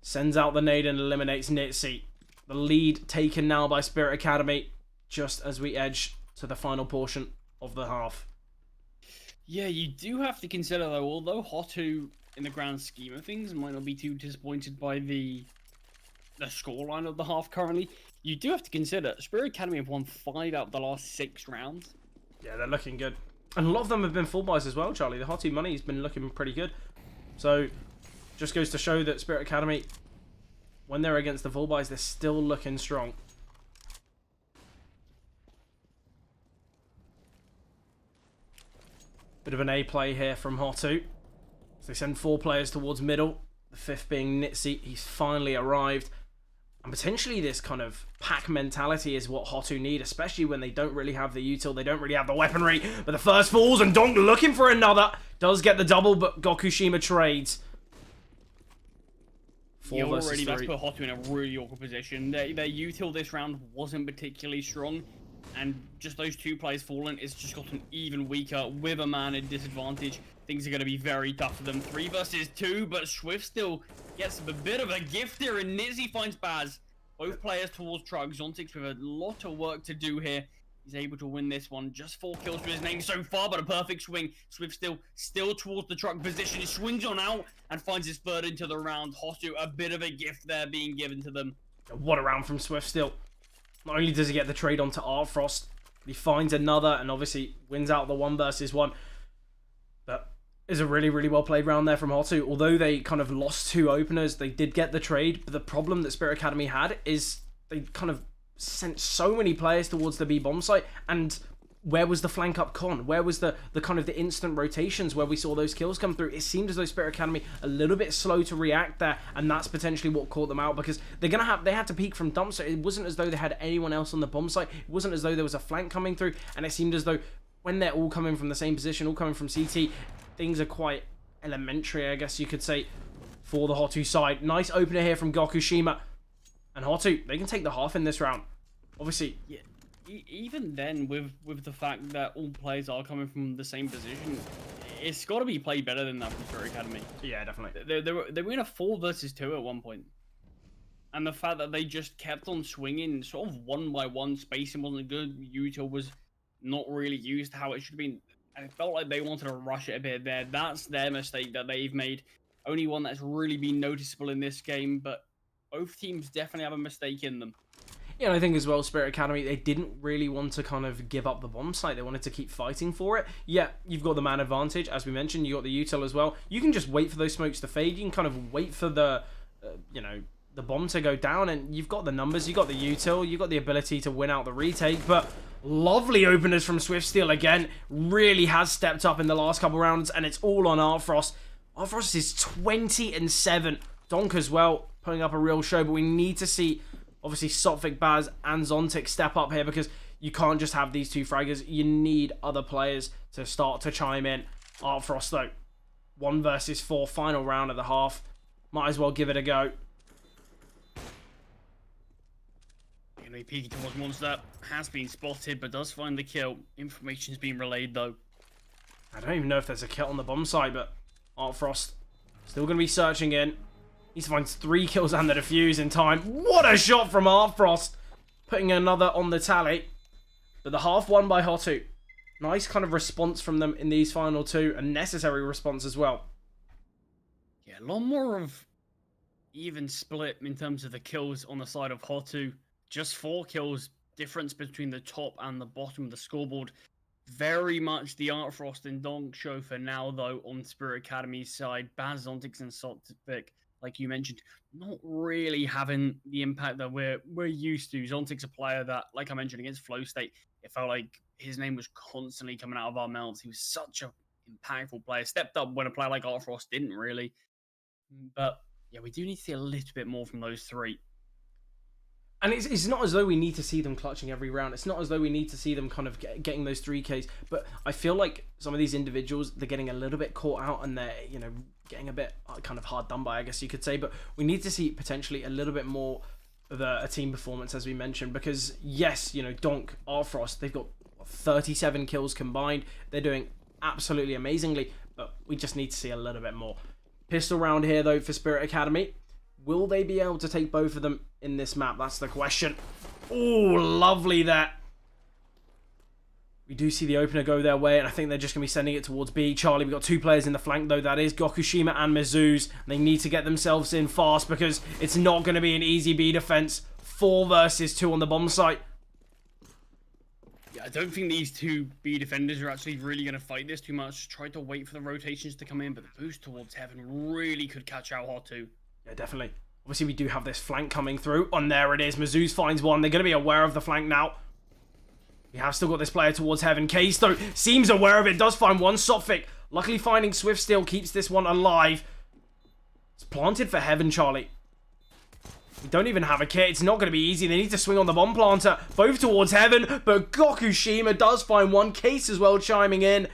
sends out the nade and eliminates Nitsi. The lead taken now by Spirit Academy, just as we edge to the final portion of the half. Yeah, you do have to consider though, although HOTU in the grand scheme of things might not be too disappointed by the scoreline of the half currently, you do have to consider Spirit Academy have won 5 out of the last 6 rounds. Yeah, they're looking good. And a lot of them have been full buys as well, Charlie. The HOTU money's been looking pretty good. So, just goes to show that Spirit Academy, when they're against the full buys, they're still looking strong. Bit of an A play here from HOTU. So they send 4 players towards middle. The 5th being Nitsi. He's finally arrived. And potentially this kind of pack mentality is what HOTU need, especially when they don't really have the util, they don't really have the weaponry. But the first falls, and Donk looking for another. Does get the double, but Gokushima trades. Yeah, already that's put HOTU in a really awkward position. Their util this round wasn't particularly strong. And just those two players falling, it's just gotten even weaker with a man at disadvantage. Things are going to be very tough for them. 3 versus 2, but Swift still gets a bit of a gift here, and Nizzy finds Baz. Both players towards truck. Zontix with a lot of work to do here. He's able to win this one. Just 4 kills to his name so far, but a perfect swing. Swift still towards the truck position. He swings on out and finds his third into the round. HOTU, a bit of a gift there being given to them. What a round from Swift still. Not only does he get the trade onto Artfrost, he finds another and obviously wins out the 1 versus 1. But it's a really, really well played round there from HOTU. Although they kind of lost 2 openers, they did get the trade. But the problem that Spirit Academy had is they kind of sent so many players towards the B bomb site, and where was the flank up con? Where was the kind of the instant rotations where we saw those kills come through? It seemed as though Spirit Academy a little bit slow to react there, and that's potentially what caught them out, because they had to peek from dump, so it wasn't as though they had anyone else on the bomb site. It wasn't as though there was a flank coming through, and it seemed as though when they're all coming from the same position, all coming from CT, things are quite elementary, I guess you could say, for the HOTU side. Nice opener here from Gokushima, and HOTU, they can take the half in this round. Obviously, yeah. Even then, with the fact that all players are coming from the same position, it's got to be played better than that from Spirit Academy. Yeah, definitely. They were in a 4 versus 2 at one point. And the fact that they just kept on swinging, sort of 1 by 1, spacing wasn't good, util was not really used how it should have been. And it felt like they wanted to rush it a bit there. That's their mistake that they've made. Only one that's really been noticeable in this game, but both teams definitely have a mistake in them. Yeah, and I think as well, Spirit Academy, they didn't really want to kind of give up the bomb site. They wanted to keep fighting for it. Yeah, you've got the man advantage. As we mentioned, you got the util as well. You can just wait for those smokes to fade. You can kind of wait for the, the bomb to go down, and you've got the numbers. You've got the util. You've got the ability to win out the retake, but lovely openers from Swift Steel again. Really has stepped up in the last couple rounds, and it's all on Artfrost. Artfrost is 20-7. Donk as well, putting up a real show, but we need to see obviously Sophic, Baz, and Zontic step up here, because you can't just have these 2 fraggers. You need other players to start to chime in. Artfrost, though, 1 versus 4, final round of the half. Might as well give it a go. Going to be peeking towards Monster. Has been spotted, but does find the kill. Information's been relayed, though. I don't even know if there's a kill on the bomb side, but Artfrost still going to be searching in. He finds 3 kills and the defuse in time. What a shot from Artfrost! Putting another on the tally. But the half won by HOTU. Nice kind of response from them in these final 2. A necessary response as well. Yeah, a lot more of even split in terms of the kills on the side of HOTU. Just 4 kills difference between the top and the bottom of the scoreboard. Very much the Artfrost and Donk show for now, though, on Spirit Academy's side. Baz, Zontix, and Sophic, like you mentioned, not really having the impact that we're used to. Zontic's a player that, like I mentioned, against Flow State, it felt like his name was constantly coming out of our mouths. He was such an impactful player. Stepped up when a player like Artfrost didn't really. But, yeah, we do need to see a little bit more from those 3. And it's not as though we need to see them clutching every round. It's not as though we need to see them kind of getting those 3Ks. But I feel like some of these individuals, they're getting a little bit caught out, and they're, getting a bit kind of hard done by, I guess you could say. But we need to see potentially a little bit more of a team performance, as we mentioned. Because, yes, Donk, Artfrost, they've got 37 kills combined. They're doing absolutely amazingly. But we just need to see a little bit more. Pistol round here, though, for Spirit Academy. Will they be able to take both of them in this map? That's the question. Oh, lovely there. We do see the opener go their way, and I think they're just going to be sending it towards B. Charlie, we've got 2 players in the flank, though. That is Gokushima and Mizu's. They need to get themselves in fast, because it's not going to be an easy B defense. 4 versus 2 on the bomb site. Yeah, I don't think these 2 B defenders are actually really going to fight this too much. Tried to wait for the rotations to come in, but the boost towards Heaven really could catch out HOTU. Yeah, definitely. Obviously, we do have this flank coming through. And there it is. Mizu's finds 1. They're going to be aware of the flank now. We have still got this player towards Heaven. Case, though, seems aware of it. Does find 1. Sophic, luckily finding Swift Steel, keeps this one alive. It's planted for Heaven, Charlie. We don't even have a kit. It's not going to be easy. They need to swing on the bomb planter. Both towards heaven. But Gokushima does find one. Case as well chiming in.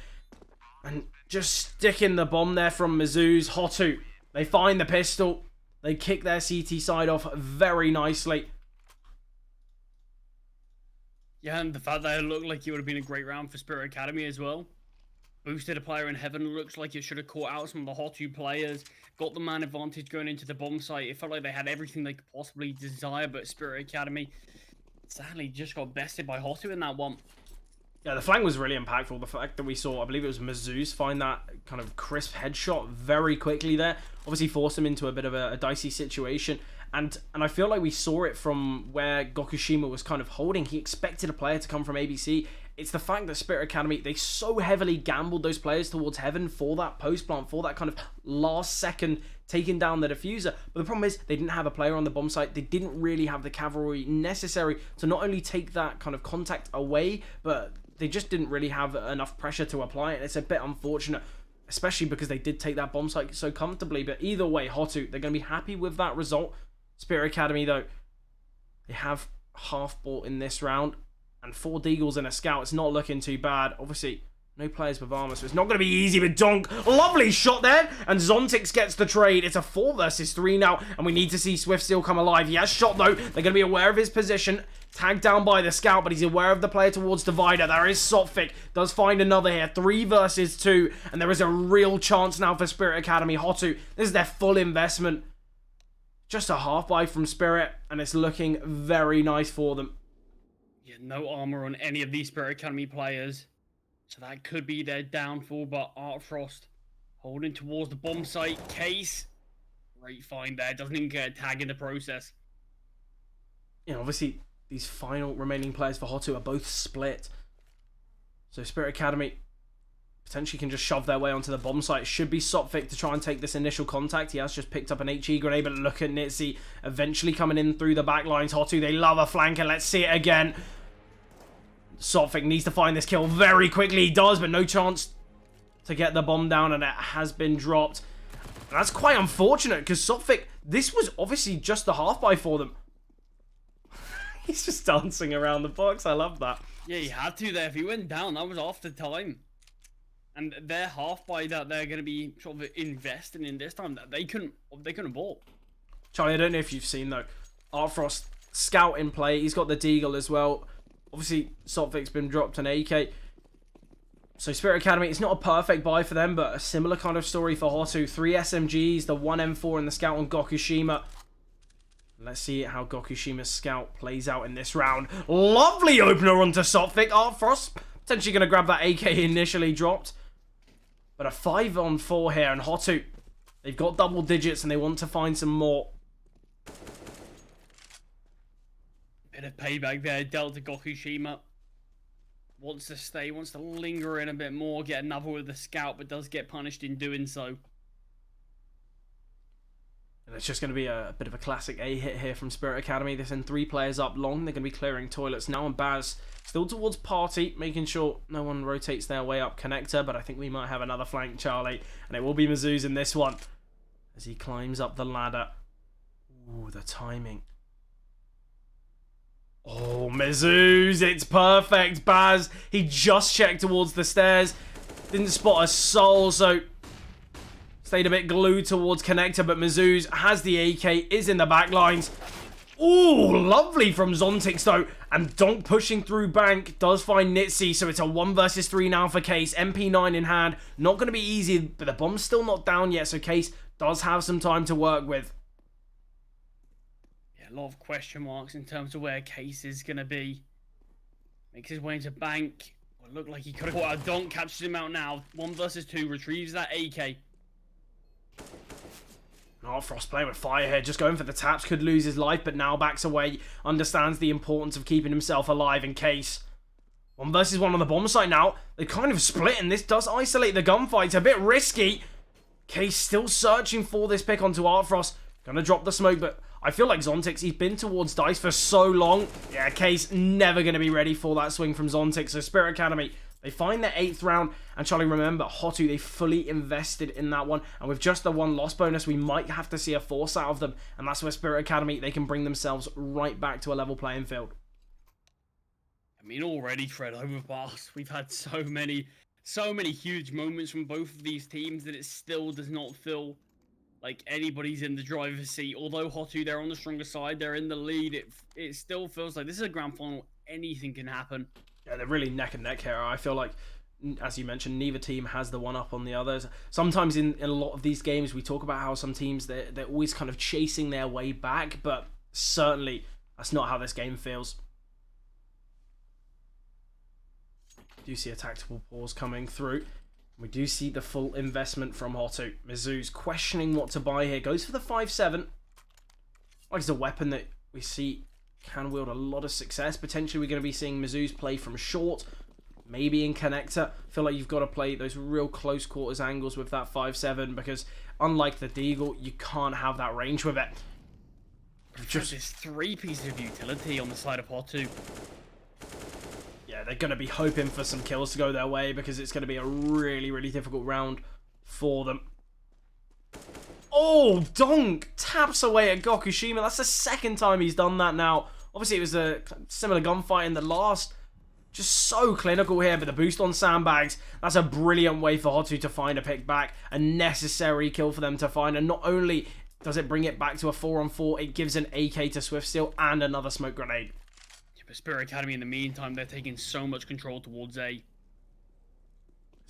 And just sticking the bomb there from Mizzou's. HOTU. They find the pistol. They kick their CT side off very nicely. Yeah, and the fact that it looked like it would have been a great round for Spirit Academy as well. Boosted a player in heaven. Looks like it should have caught out some of the HOTU players. Got the man advantage going into the bomb site. It felt like they had everything they could possibly desire, but Spirit Academy sadly just got bested by HOTU in that one. Yeah, the flank was really impactful. The fact that we saw, I believe it was Mizzou's, find that kind of crisp headshot very quickly there. Obviously forced him into a bit of a dicey situation. And I feel like we saw it from where Gokushima was kind of holding. He expected a player to come from ABC. It's the fact that Spirit Academy, they so heavily gambled those players towards heaven for that post plant, for that kind of last second taking down the diffuser. But the problem is they didn't have a player on the bomb site. They didn't really have the cavalry necessary to not only take that kind of contact away, but they just didn't really have enough pressure to apply it. It's a bit unfortunate, especially because they did take that bomb site so comfortably. But either way, HOTU, they're going to be happy with that result. Spirit Academy, though, they have half bought in this round. And 4 Deagles and a Scout. It's not looking too bad. Obviously, no players with armor, so it's not going to be easy with Donk. Lovely shot there. And Zontix gets the trade. It's a 4 versus 3 now. And we need to see Swift still come alive. He has shot, though. They're going to be aware of his position. Tagged down by the Scout, but he's aware of the player towards Divider. There is Sotfik. Does find another here. 3 versus 2. And there is a real chance now for Spirit Academy. HOTU, this is their full investment. Just a half buy from Spirit. And it's looking very nice for them. Yeah, no armor on any of these Spirit Academy players. So that could be their downfall, but Art Frost holding towards the bomb site. Case, great find there. Doesn't even get a tag in the process. Yeah, obviously, these final remaining players for HOTU are both split. So Spirit Academy potentially can just shove their way onto the bomb site. It should be Sotfik to try and take this initial contact. He has just picked up an HE grenade, but look at Nitzy eventually coming in through the back lines. HOTU, they love a flanker. Let's see it again. Sotfik needs to find this kill very quickly. He does, but no chance to get the bomb down, and it has been dropped. And that's quite unfortunate, because Sotfik, this was obviously just the half buy for them. He's just dancing around the box. I love that. Yeah, he had to there. If he went down, that was off the time. And their half buy that they're going to be sort of investing in this time, that they couldn't bought. Charlie, I don't know if you've seen, though. Art Frost, Scout in play. He's got the Deagle as well. Obviously, Sotfik's been dropped an AK. So Spirit Academy, it's not a perfect buy for them, but a similar kind of story for HOTU. 3 SMGs, the 1 M4 and the Scout on Gokushima. Let's see how Gokushima's Scout plays out in this round. Lovely opener onto Sotfik. Art Frost potentially going to grab that AK initially dropped. But a 5-on-4 here, and HOTU, they've got double digits and they want to find some more. Bit of payback there, Delta Gokushima. Wants to stay, wants to linger in a bit more, get another with the Scout, but does get punished in doing so. And it's just going to be a bit of a classic A hit here from Spirit Academy. They send 3 players up long. They're going to be clearing toilets now, and Baz still towards Party, making sure no one rotates their way up connector, but I think we might have another flank, Charlie, and it will be Mizzou's in this one as he climbs up the ladder. Ooh, the timing. Oh, Mizzou's, it's perfect. Baz, he just checked towards the stairs, didn't spot a soul, so stayed a bit glued towards connector, but Mizzou's has the AK, is in the back lines. Ooh, lovely from Zontix, though. And Donk pushing through bank does find Nitzy, so it's a 1 versus 3 now for Case. MP9 in hand. Not going to be easy, but the bomb's still not down yet, so Case does have some time to work with. Yeah, a lot of question marks in terms of where Case is going to be. Makes his way into bank. Well, it looked like he could have caught out. Donk catches him out now. 1 versus 2, retrieves that AK. Oh, Frost playing with fire here, just going for the taps, could lose his life, but now backs away, understands the importance of keeping himself alive in Case. 1 versus 1 on the bomb site now. They kind of split, and this does isolate the gunfight. It's a bit risky. Case still searching for this pick onto Art Frost. Gonna drop the smoke, but I feel like Zontix, he's been towards Dice for so long. Yeah, Case never gonna be ready for that swing from Zontix. So Spirit Academy, They find their 8th round, and Charlie, remember, HOTU, they fully invested in that one, and with just the 1 loss bonus, we might have to see a force out of them, and that's where Spirit Academy, they can bring themselves right back to a level playing field. I mean, already, Fred, overpass. We've had so many huge moments from both of these teams that it still does not feel like anybody's in the driver's seat. Although HOTU, they're on the stronger side, they're in the lead, it still feels like this is a grand final. Anything can happen. Yeah, they're really neck and neck here. I feel like, as you mentioned, neither team has the one up on the others. Sometimes in a lot of these games, we talk about how some teams, they're always kind of chasing their way back, but certainly that's not how this game feels. We do see a tactical pause coming through. We do see the full investment from HOTU. Mizzou's questioning what to buy here. Goes for the 5-7. Like it's a weapon that we see can wield a lot of success. Potentially we're going to be seeing Mizzou's play from short, maybe in connector. I feel like you've got to play those real close quarters angles with that 5-7 because unlike the Deagle, you can't have that range with it. Just this 3 pieces of utility on the side of HOTU. Yeah, they're going to be hoping for some kills to go their way because it's going to be a really, really difficult round for them. Oh, Donk taps away at Gokushima. That's the 2nd time he's done that now. Obviously, it was a similar gunfight in the last. Just so clinical here, but the boost on sandbags, that's a brilliant way for HOTU to find a pick back. A necessary kill for them to find. And not only does it bring it back to a 4-on-4, it gives an AK to Swift Steel and another smoke grenade. Yeah, but Spirit Academy, in the meantime, they're taking so much control towards A.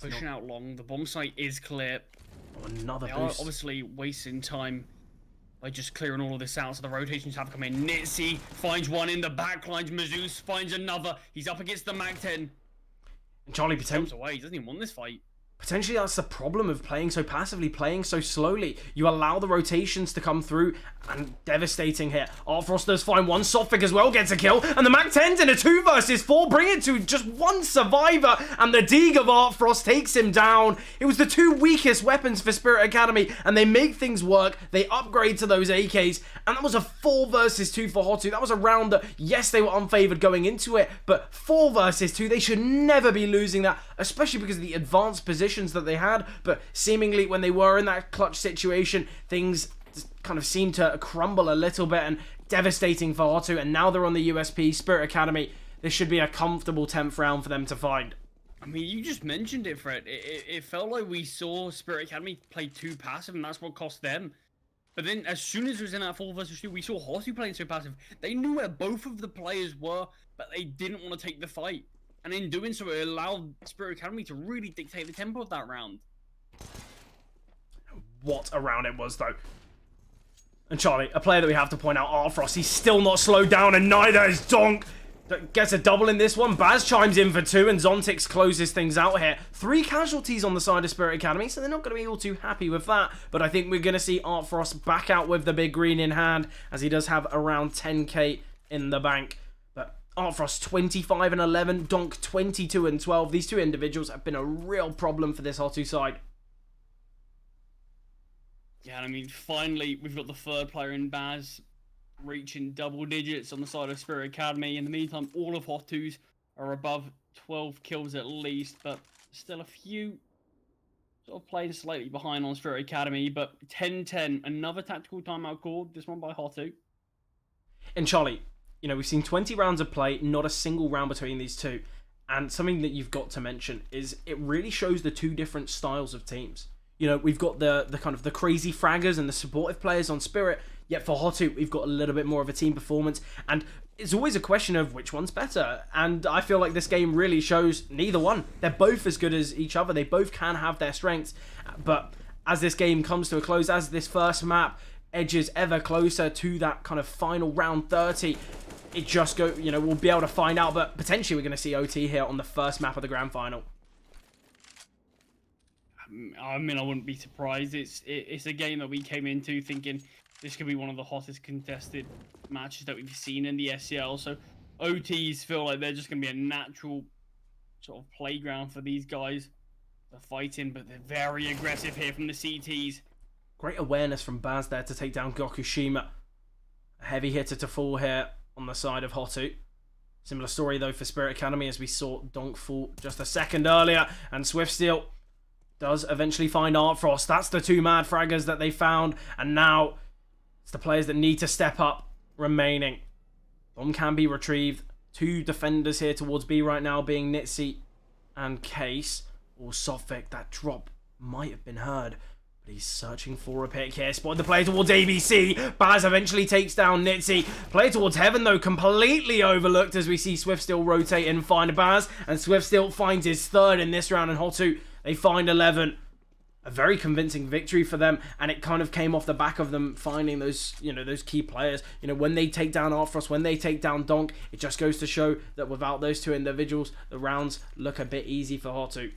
Pushing out long. The bomb site is clear. Oh, another they boost. Are obviously wasting time by just clearing all of this out, so the rotations have come in. Nitzy finds one in the backlines. Mizzou finds another. He's up against the Mag-10. And Charlie Jumps away. He doesn't even want this fight. Potentially that's the problem of playing so passively, playing so slowly. You allow the rotations to come through, and devastating here. Artfrost does find one, Softfig as well gets a kill, and the Mag-10's in a 2 versus 4, bring it to just 1 survivor, and the Deeg of Artfrost takes him down. It was the 2 weakest weapons for Spirit Academy, and they make things work. They upgrade to those AKs, and that was a 4 versus 2 for HOTU. That was a round that, yes, they were unfavored going into it, but 4 versus 2, they should never be losing that, especially because of the advanced positions that they had, but seemingly when they were in that clutch situation, things kind of seemed to crumble a little bit, and devastating for HOTU, and now they're on the USP. Spirit Academy, this should be a comfortable 10th round for them to find. I mean, you just mentioned it, Fred. It felt like we saw Spirit Academy play too passive, and that's what cost them. But then, as soon as it was in that 4 versus 2, we saw HOTU playing so passive. They knew where both of the players were, but they didn't want to take the fight. And in doing so, it allowed Spirit Academy to really dictate the tempo of that round. What a round it was, though. And Charlie, a player that we have to point out, Artfrost, he's still not slowed down, and neither is Donk. Gets a double in this one. Baz chimes in for 2, and Zontix closes things out here. 3 casualties on the side of Spirit Academy, so they're not going to be all too happy with that. But I think we're going to see Artfrost back out with the big green in hand, as he does have around 10k in the bank. Artfrost 25 and 11, Donk 22 and 12. These 2 individuals have been a real problem for this HOTU side. Yeah, I mean, finally, we've got the 3rd player in Baz reaching double digits on the side of Spirit Academy. In the meantime, all of HOTU's are above 12 kills at least, but still a few sort of playing slightly behind on Spirit Academy. But 10-10, another tactical timeout called, this one by HOTU. And Charlie, you know, we've seen 20 rounds of play, not a single round between these 2. And something that you've got to mention is it really shows the 2 different styles of teams. You know, we've got the kind of the crazy fraggers and the supportive players on Spirit, yet for HOTU, we've got a little bit more of a team performance. And it's always a question of which one's better. And I feel like this game really shows neither one. They're both as good as each other. They both can have their strengths. But as this game comes to a close, as this first map edges ever closer to that kind of final round 30, it just we'll be able to find out, but potentially we're going to see OT here on the first map of the grand final. I mean, I wouldn't be surprised. It's a game that we came into thinking this could be one of the hottest contested matches that we've seen in the SCL. So OTs feel like they're just going to be a natural sort of playground for these guys. They're fighting, but they're very aggressive here from the CTs. Great awareness from Baz there to take down Gokushima. A heavy hitter to fall here on the side of HOTU. Similar story, though, for Spirit Academy, as we saw Donk fall just a second earlier. And Swiftsteel does eventually find Artfrost. That's the 2 mad fraggers that they found. And now it's the players that need to step up remaining. Bomb can be retrieved. 2 defenders here towards B right now, being Nitzy and Case. Or Sophic. That drop might have been heard. He's searching for a pick here. Spotted the play towards ABC. Baz eventually takes down Nitzy. Play towards Heaven, though, completely overlooked as we see Swiftsteel rotate and find Baz. And Swiftsteel finds his 3rd in this round. And HOTU, they find 11. A very convincing victory for them. And it kind of came off the back of them finding those, those key players. When they take down Artfrost, when they take down Donk, it just goes to show that without those 2 individuals, the rounds look a bit easy for HOTU.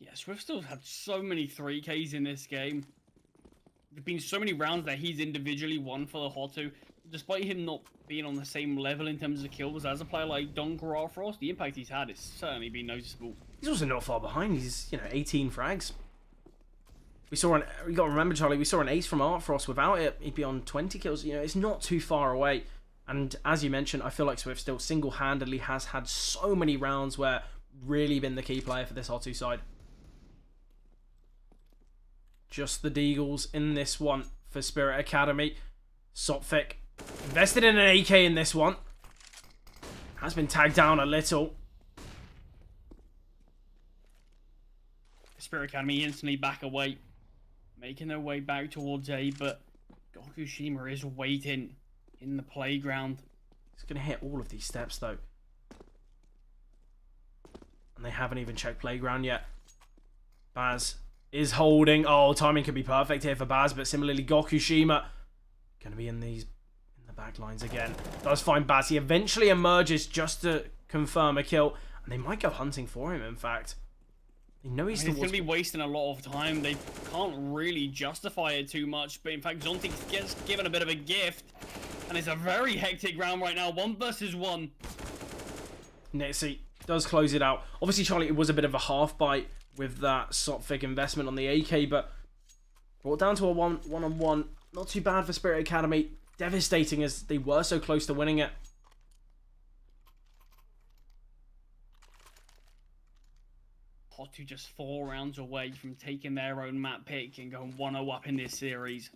Yeah, Swiftstill's had so many 3Ks in this game. There've been so many rounds that he's individually won for the HOTU. Despite him not being on the same level in terms of kills as a player like Donk or Artfrost, the impact he's had has certainly been noticeable. He's also not far behind. He's, 18 frags. You got to remember, Charlie, we saw an ace from Artfrost. Without it, he'd be on 20 kills. It's not too far away. And as you mentioned, I feel like Swiftsteel single-handedly has had so many rounds where really been the key player for this HOTU side. Just the Deagles in this one for Spirit Academy. Sophic invested in an AK in this one. Has been tagged down a little. Spirit Academy instantly back away. Making their way back towards A, but Gokushima is waiting in the playground. He's going to hit all of these steps, though. And they haven't even checked playground yet. Baz is holding. Oh, timing could be perfect here for Baz, but similarly Gokushima going to be in the back lines again. Does find Baz. He eventually emerges just to confirm a kill, and they might go hunting for him, in fact. They know he's going to be wasting a lot of time. They can't really justify it too much, but in fact Zontic gets given a bit of a gift, and it's a very hectic round right now. 1 versus 1. Nitzy does close it out. Obviously, Charlie, it was a bit of a half bite with that Sophic investment on the AK, but brought down to a one-on-one. Not too bad for Spirit Academy. Devastating as they were so close to winning it. HOTU just 4 rounds away from taking their own map pick and going 1-0 up in this series.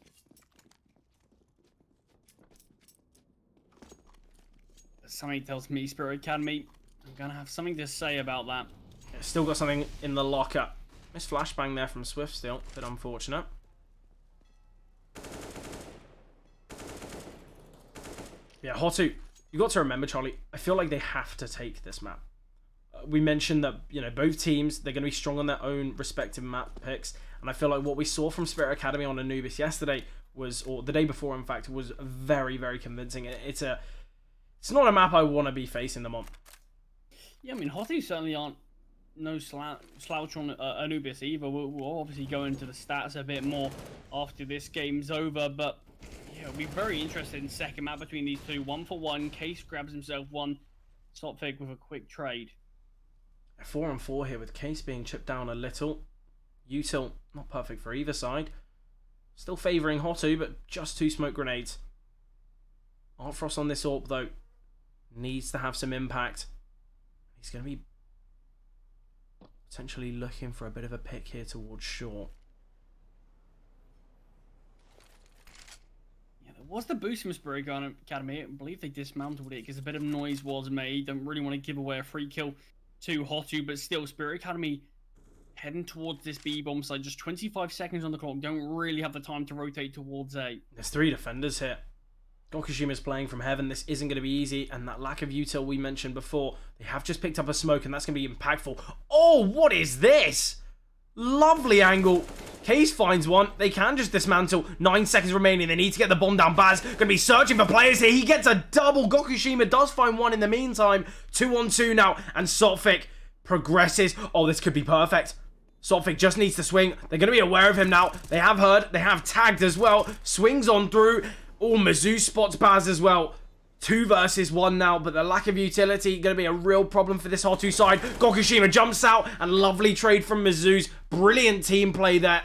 Something tells me Spirit Academy, I'm going to have something to say about that. Still got something in the locker. Missed flashbang there from Swiftsteel. Bit unfortunate. Yeah, HOTU, you got to remember, Charlie, I feel like they have to take this map. We mentioned that, both teams, they're going to be strong on their own respective map picks. And I feel like what we saw from Spirit Academy on Anubis yesterday was, or the day before, in fact, was very, very convincing. It's not a map I want to be facing them on. Yeah, I mean, HOTU certainly aren't no slouch on Anubis either. We'll obviously go into the stats a bit more after this game's over, but yeah, it'll be very interested in second map between these two. 1-for-1. Case grabs himself one. Sophic with a quick trade. 4-on-4 here with Case being chipped down a little. Util not perfect for either side. Still favouring HOTU, but just 2 smoke grenades. Artfrost on this AWP though needs to have some impact. He's going to be potentially looking for a bit of a pick here towards shore. Yeah, there was the boost from Spirit Academy. I believe they dismantled it because a bit of noise was made. Don't really want to give away a free kill to HOTU, but still, Spirit Academy heading towards this B bomb side. Just 25 seconds on the clock. Don't really have the time to rotate towards A. There's 3 defenders here. Gokushima's playing from heaven. This isn't going to be easy, and that lack of util we mentioned before, they have just picked up a smoke, and that's going to be impactful. Oh, what is this? Lovely angle. Case finds one. They can just dismantle. 9 seconds remaining. They need to get the bomb down. Baz going to be searching for players here. He gets a double. Gokushima does find one in the meantime. 2-on-2 now, and Sophic progresses. Oh, this could be perfect. Sophic just needs to swing. They're going to be aware of him now. They have heard. They have tagged as well. Swings on through. Oh, Mizzou spots Baz as well. 2 versus 1 now, but the lack of utility going to be a real problem for this HOTU side. Gokushima jumps out, and lovely trade from Mizzou's. Brilliant team play there.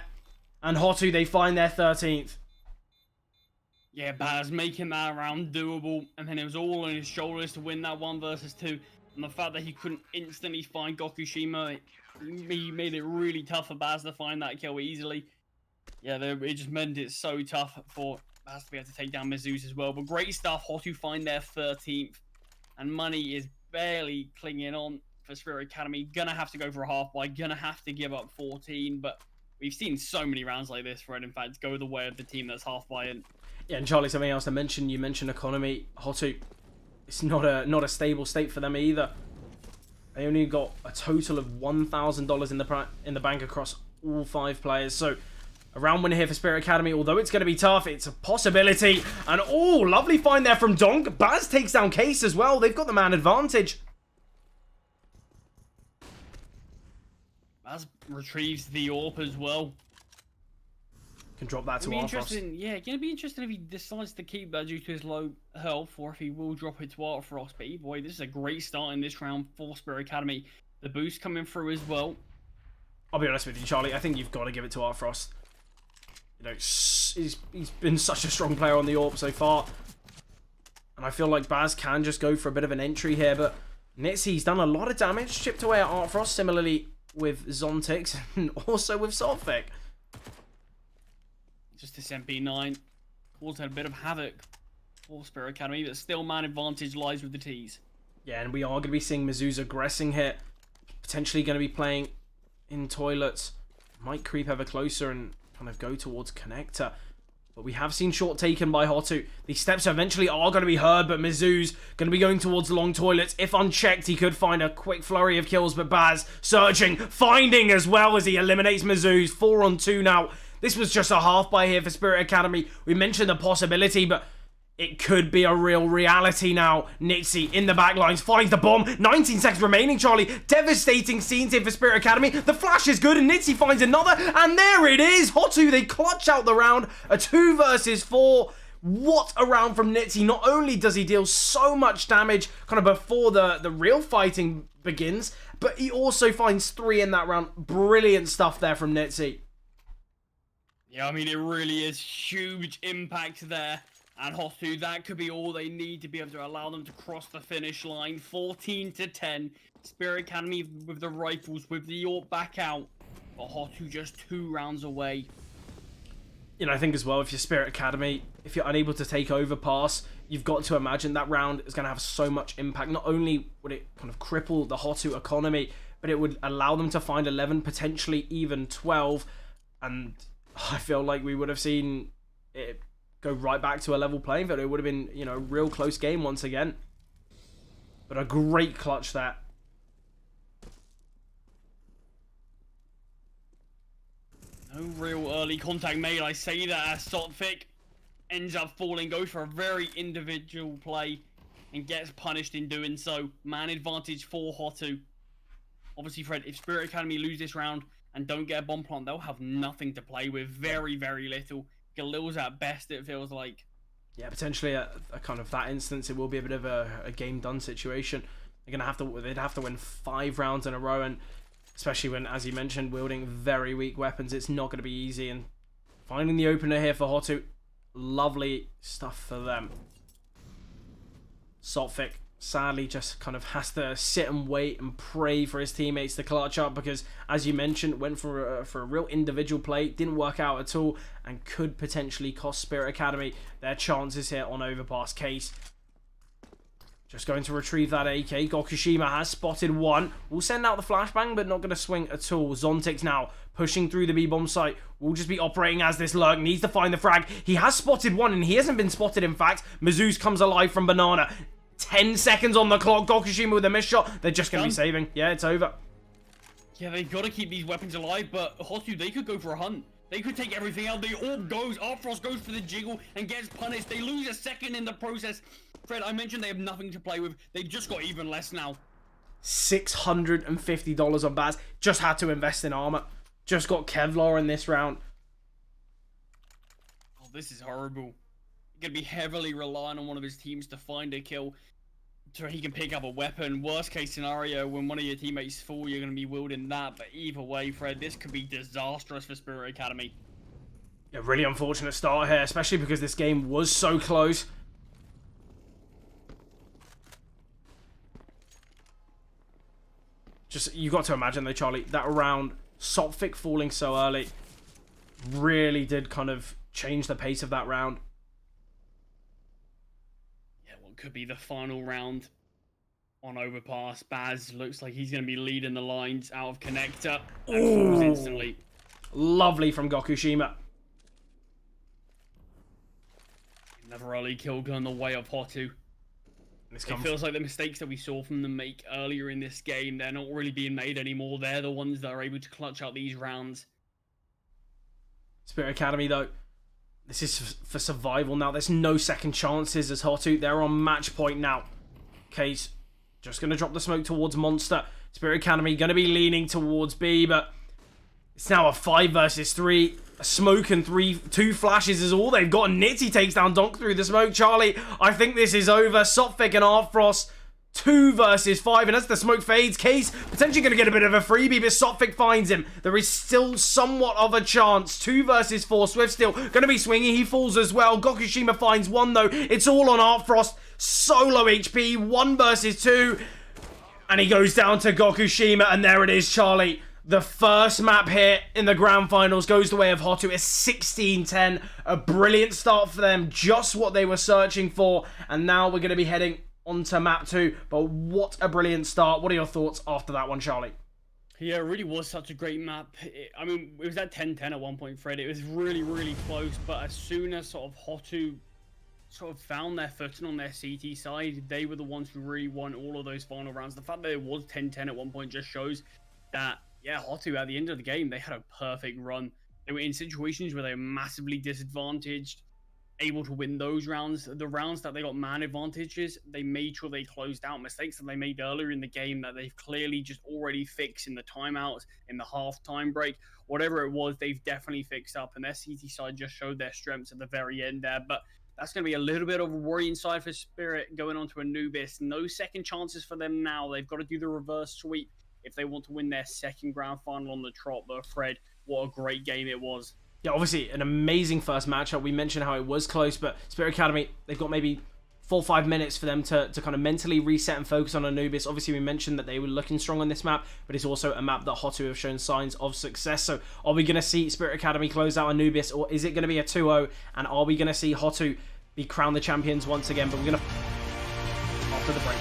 And HOTU, they find their 13th. Yeah, Baz making that round doable, and then it was all on his shoulders to win that 1 versus 2. And the fact that he couldn't instantly find Gokushima, he made it really tough for Baz to find that kill easily. Yeah, it just meant it so tough for Baz to be able to take down Mizzou's as well. But great stuff, HOTU find their 13th, and money is barely clinging on for Spirit Academy. Gonna have to go for a half buy, gonna have to give up 14, but we've seen so many rounds like this, Fred, in fact, go the way of the team that's half buy in. Yeah, and Charlie, something else to mention. You mentioned economy. HOTU, it's not a stable state for them either. They only got a total of $1,000 in the bank across all 5 players. So a round winner here for Spirit Academy. Although it's going to be tough, it's a possibility. And oh, lovely find there from Donk. Baz takes down Case as well. They've got the man advantage. Baz retrieves the AWP as well. Can drop that to Artfrost. Yeah, gonna be interesting if he decides to keep that due to his low health, or if he will drop it to Artfrost. But either way, this is a great start in this round for Spirit Academy. The boost coming through as well. I'll be honest with you, Charlie. I think you've got to give it to Artfrost. You know, he's been such a strong player on the AWP so far, and I feel like Baz can just go for a bit of an entry here. But Nitsy's done a lot of damage, chipped away at Artfrost. Similarly with Zontix and also with Solfic. Just this MP9 caused a bit of havoc for Spirit Academy, but still man advantage lies with the T's. Yeah, and we are going to be seeing Mizzou's aggressing here. Potentially going to be playing in toilets. Might creep ever closer and kind of go towards connector. But we have seen short taken by HOTU. These steps eventually are going to be heard, but Mizzou's going to be going towards long toilets. If unchecked, he could find a quick flurry of kills, but Baz searching, finding as well as he eliminates Mizzou's. 4-on-2 now. This was just a half buy here for Spirit Academy. We mentioned the possibility, but it could be a real reality now. Nitsy in the backlines finds the bomb. 19 seconds remaining, Charlie. Devastating scenes here for Spirit Academy. The flash is good, and Nitsy finds another. And there it is. HOTU, they clutch out the round. A 2 versus 4. What a round from Nitsy. Not only does he deal so much damage kind of before the real fighting begins, but he also finds 3 in that round. Brilliant stuff there from Nitsy. Yeah, I mean, it really is huge impact there. And HOTU, that could be all they need to be able to allow them to cross the finish line. 14-10. Spirit Academy with the rifles, with the AWP back out. But HOTU just 2 rounds away. You know, I think as well, if you're Spirit Academy, if you're unable to take overpass, you've got to imagine that round is going to have so much impact. Not only would it kind of cripple the HOTU economy, but it would allow them to find 11, potentially even 12. And I feel like we would have seen it go right back to a level playing field. It would have been, you know, a real close game once again. But a great clutch there. No real early contact made. I say that as Sotfik ends up falling, goes for a very individual play and gets punished in doing so. Man advantage for HOTU. Obviously, Fred, if Spirit Academy lose this round and don't get a bomb plant, they'll have nothing to play with. Very, very little. Galil's at best, it feels like. Yeah, potentially a kind of that instance, it will be a bit of a game done situation. They'd have to win 5 rounds in a row, and especially when, as you mentioned, wielding very weak weapons, it's not going to be easy. And finding the opener here for HOTU, lovely stuff for them. Sotfik sadly just kind of has to sit and wait and pray for his teammates to clutch up, because, as you mentioned, went for a real individual play, didn't work out at all, and could potentially cost Spirit Academy their chances here on overpass. Case just going to retrieve that AK. Gokushima has spotted one. Will send out the flashbang, but not going to swing at all. Zontix now pushing through the B-bomb site. Will just be operating as this lurk. Needs to find the frag. He has spotted one, and he hasn't been spotted, in fact. Mizzou's comes alive from Banana. 10 seconds on the clock. Gokushima with a missed shot. They're just going to be saving. Yeah, it's over. Yeah, they've got to keep these weapons alive, but HOTU, they could go for a hunt. They could take everything out. The AWP goes. Artfrost goes for the jiggle and gets punished. They lose a second in the process. Fred, I mentioned they have nothing to play with. They've just got even less now. $650 on Baz. Just had to invest in armor. Just got Kevlar in this round. Oh, this is horrible. Going to be heavily relying on one of his teams to find a kill so he can pick up a weapon. Worst case scenario, when one of your teammates fall, you're going to be wielding that. But either way, Fred, this could be disastrous for Spirit Academy. A really unfortunate start here, especially because this game was so close. Just, you got to imagine though, Charlie, that round, Sophic falling so early really did kind of change the pace of that round. Yeah, what could be the final round on Overpass. Baz looks like he's going to be leading the lines out of Connector. And falls instantly. Lovely from Gokushima. Another early kill going the way of HOTU. It feels like the mistakes that we saw from them make earlier in this game, they're not really being made anymore. They're the ones that are able to clutch out these rounds. Spirit Academy, though, this is for survival now. There's no second chances as HOTU. They're on match point now. Case just going to drop the smoke towards Monster. Spirit Academy going to be leaning towards B, but it's now a 5 versus 3. A smoke and 2 flashes is all they've got. Nitty takes down Donk through the smoke. Charlie, I think this is over. Sophic and Artfrost, 2 versus 5. And as the smoke fades, Case potentially going to get a bit of a freebie, but Sophic finds him. There is still somewhat of a chance. 2 versus 4. Swift still going to be swinging. He falls as well. Gokushima finds 1, though. It's all on Artfrost. Solo HP. 1 versus 2. And he goes down to Gokushima. And there it is, Charlie. The first map here in the grand finals goes the way of HOTU. It's 16-10. A brilliant start for them. Just what they were searching for. And now we're going to be heading onto map 2. But what a brilliant start. What are your thoughts after that one, Charlie? Yeah, it really was such a great map. I mean, it was at 10-10 at one point, Fred. It was really, really close. But as soon as sort of HOTU sort of found their footing on their CT side, they were the ones who really won all of those final rounds. The fact that it was 10-10 at one point just shows that, yeah, HOTU, at the end of the game, they had a perfect run. They were in situations where they were massively disadvantaged, able to win those rounds. The rounds that they got man advantages, they made sure they closed out mistakes that they made earlier in the game that they've clearly just already fixed in the timeouts, in the half-time break. Whatever it was, they've definitely fixed up, and their CT side just showed their strengths at the very end there. But that's going to be a little bit of a worrying side for Spirit going on to Anubis. No second chances for them now. They've got to do the reverse sweep if they want to win their second grand final on the trot. But Fred, what a great game it was. Yeah, obviously an amazing first matchup. We mentioned how it was close, but Spirit Academy, they've got maybe 4 or 5 minutes for them to kind of mentally reset and focus on Anubis. Obviously, we mentioned that they were looking strong on this map, but it's also a map that HOTU have shown signs of success. So are we going to see Spirit Academy close out Anubis, or is it going to be a 2-0? And are we going to see HOTU be crowned the champions once again? But we're going to... after the break.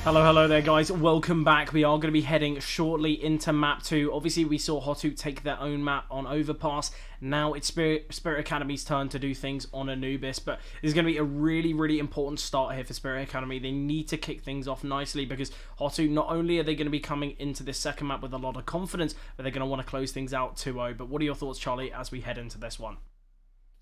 Hello there, guys. Welcome back. We are going to be heading shortly into map 2. Obviously, we saw HOTU take their own map on Overpass. Now it's Spirit Academy's turn to do things on Anubis, but this is going to be a really important start here for Spirit Academy. They need to kick things off nicely because HOTU, not only are they going to be coming into this second map with a lot of confidence, but they're going to want to close things out 2-0. But what are your thoughts, Charlie, as we head into this one?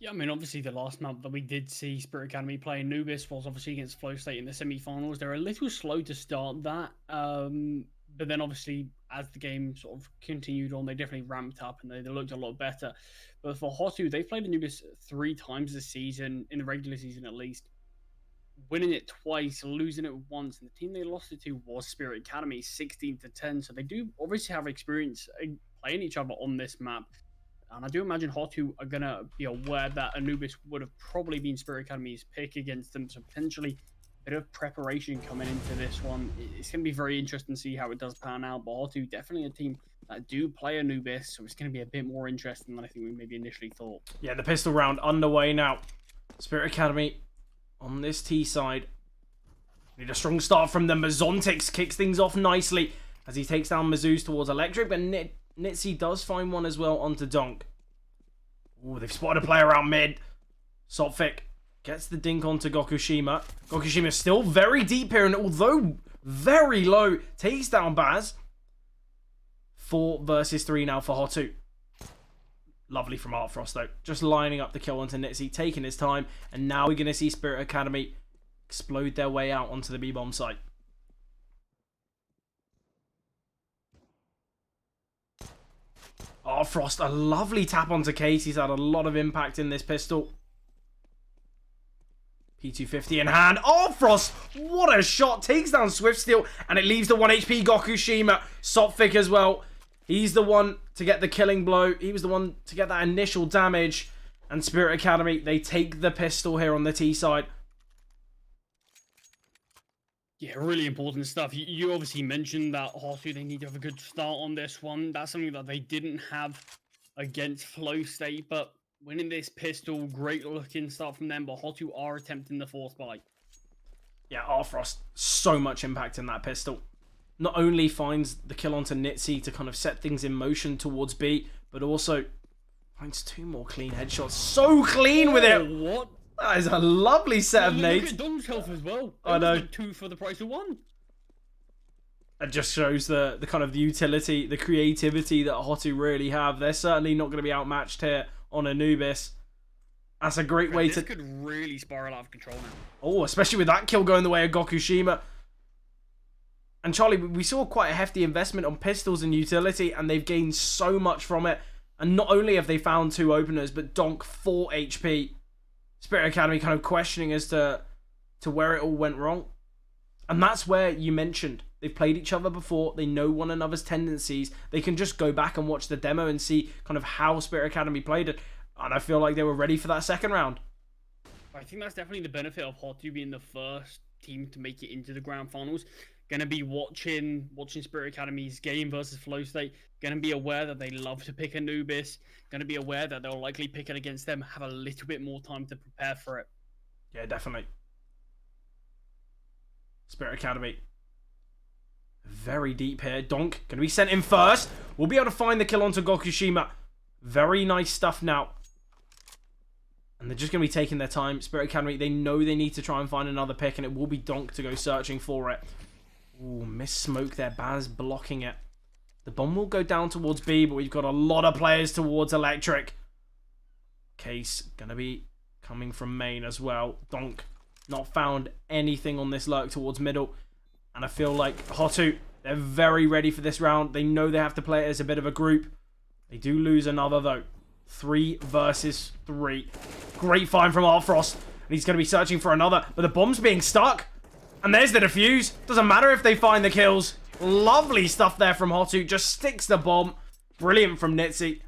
Yeah, I mean, obviously the last map that we did see Spirit Academy play Anubis was obviously against Flow State in the semi-finals. They're a little slow to start that, but then obviously as the game sort of continued on, they definitely ramped up and they looked a lot better. But for HOTU, they've played Anubis 3 times this season, in the regular season at least, winning it twice, losing it once, and the team they lost it to was Spirit Academy, 16-10. So they do obviously have experience playing each other on this map. And I do imagine HOTU are going to be aware that Anubis would have probably been Spirit Academy's pick against them. So potentially a bit of preparation coming into this one. It's going to be very interesting to see how it does pan out. But HOTU, definitely a team that do play Anubis. So it's going to be a bit more interesting than I think we maybe initially thought. Yeah, the pistol round underway now. Spirit Academy on this T side. Need a strong start from them. Zontix kicks things off nicely as he takes down Mizzou's towards Electric. But Nitzy does find one as well onto Donk. Ooh, they've spotted a player around mid. Sophic gets the dink onto Gokushima. Gokushima's still very deep here, and although very low, takes down Baz. 4 versus 3 now for HOTU. Lovely from Artfrost, though. Just lining up the kill onto Nitzy, taking his time. And now we're going to see Spirit Academy explode their way out onto the B-bomb site. Oh, Frost, a lovely tap onto Case. He's had a lot of impact in this pistol. P250 in hand. Oh, Frost, what a shot. Takes down Swift Steel, and it leaves the 1 HP Gokushima. Sophic as well. He's the one to get the killing blow. He was the one to get that initial damage. And Spirit Academy, they take the pistol here on the T side. Yeah, really important stuff. You obviously mentioned that HOTU, they need to have a good start on this one. That's something that they didn't have against Flow State, but winning this pistol, great looking start from them, but HOTU are attempting the 4th bite. Yeah, Artfrost, so much impact in that pistol. Not only finds the kill onto Nitzy to kind of set things in motion towards B, but also finds 2 more clean headshots. So clean with it! What? That is a lovely set of nades. Look at Don's health as well. I know. Like 2 for the price of 1. It just shows the kind of the utility, the creativity that HOTU really have. They're certainly not going to be outmatched here on Anubis. That's a great way to... This could really spiral out of control now. Oh, especially with that kill going the way of Gokushima. And Charlie, we saw quite a hefty investment on pistols and utility, and they've gained so much from it. And not only have they found 2 openers, but Donk 4 HP. Spirit Academy kind of questioning as to where it all went wrong. And that's where you mentioned they've played each other before. They know one another's tendencies. They can just go back and watch the demo and see kind of how Spirit Academy played it. And I feel like they were ready for that second round. I think that's definitely the benefit of HOTU being the first team to make it into the grand finals. Going to be watching Spirit Academy's game versus Flow State. Going to be aware that they love to pick Anubis. Going to be aware that they'll likely pick it against them. Have a little bit more time to prepare for it. Yeah, definitely. Spirit Academy. Very deep here. Donk going to be sent in first. We'll be able to find the kill onto Gokushima. Very nice stuff now. And they're just going to be taking their time. Spirit Academy, they know they need to try and find another pick, and it will be Donk to go searching for it. Ooh, miss smoke there. Baz blocking it. The bomb will go down towards B, but we've got a lot of players towards Electric. Case going to be coming from main as well. Donk not found anything on this lurk towards middle. And I feel like HOTU, they're very ready for this round. They know they have to play it as a bit of a group. They do lose another, though. 3 versus 3. Great find from Artfrost. And he's going to be searching for another. But the bomb's being stuck. And there's the defuse. Doesn't matter if they find the kills. Lovely stuff there from HOTU. Just sticks the bomb. Brilliant from Nitzy.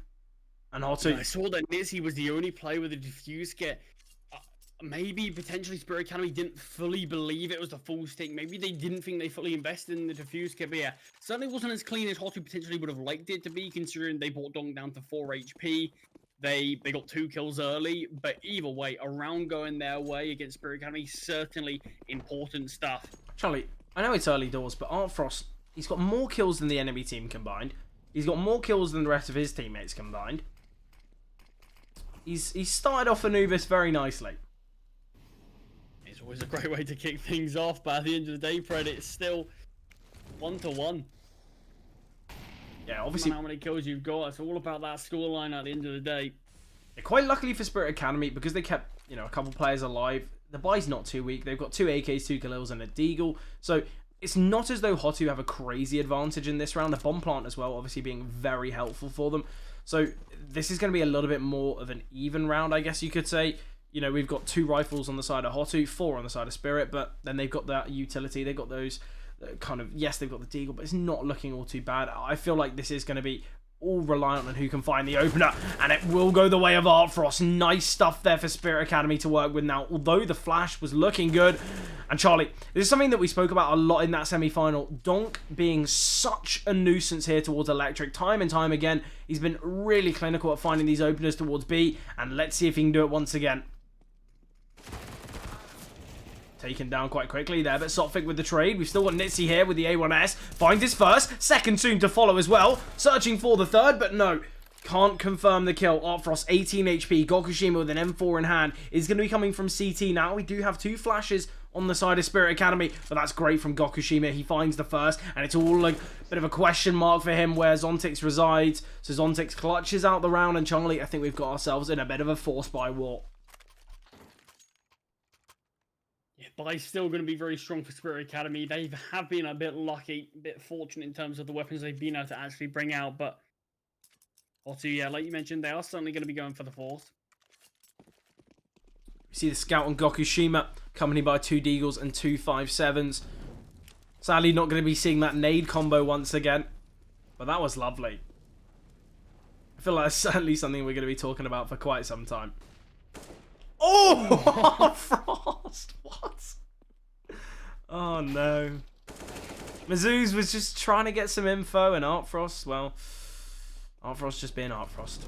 And HOTU. I saw that Nitzy was the only player with a defuse kit. Maybe potentially Spirit Academy didn't fully believe it was the full stick. Maybe they didn't think they fully invested in the defuse kit. But yeah, certainly wasn't as clean as HOTU potentially would have liked it to be, considering they brought Donk down to 4 HP. They got 2 kills early, but either way, a round going their way against Spirit Academy, certainly important stuff. Charlie, I know it's early doors, but Art Frost, he's got more kills than the enemy team combined. He's got more kills than the rest of his teammates combined. He's started off Anubis very nicely. It's always a great way to kick things off, but at the end of the day, Fred, it's still 1-1. Yeah, obviously. How many kills you've got, it's all about that scoreline at the end of the day. Yeah, quite luckily for Spirit Academy, because they kept, a couple players alive, the buy's not too weak. They've got 2 AKs, 2 Galils, and a Deagle. So it's not as though HOTU have a crazy advantage in this round. The bomb plant as well, obviously being very helpful for them. So this is going to be a little bit more of an even round, I guess you could say. We've got 2 rifles on the side of HOTU, 4 on the side of Spirit, but then they've got that utility. They've got those yes, they've got the Deagle, but it's not looking all too bad. I feel like this is going to be all reliant on who can find the opener, and it will go the way of Art Frost. Nice stuff there for Spirit Academy to work with now, although the flash was looking good. And Charlie, this is something that we spoke about a lot in that semi-final. Donk being such a nuisance here towards Electric. Time and time again, he's been really clinical at finding these openers towards B, and let's see if he can do it once again. Taken down quite quickly there, but Sophic with the trade. We've still got Nitzy here with the A1S. Finds his first, second soon to follow as well. Searching for the third, but no. Can't confirm the kill. Art Frost, 18 HP. Gokushima with an M4 in hand is going to be coming from CT now. We do have 2 flashes on the side of Spirit Academy, but that's great from Gokushima. He finds the first, and it's all like a bit of a question mark for him where Zontix resides. So Zontix clutches out the round, and Charlie, I think we've got ourselves in a bit of a force by war. But it's still going to be very strong for Spirit Academy. They have been a bit lucky, a bit fortunate in terms of the weapons they've been able to actually bring out. But HOTU, yeah, like you mentioned, they are certainly going to be going for the fourth. We see the scout on Gokushima, accompanied by 2 Deagles and 2 5.7s. Sadly, not going to be seeing that nade combo once again. But that was lovely. I feel like that's certainly something we're going to be talking about for quite some time. Oh, Frost! What? Oh no. Mizzou's was just trying to get some info, and Art Frost, well, Art Frost just being Art Frost.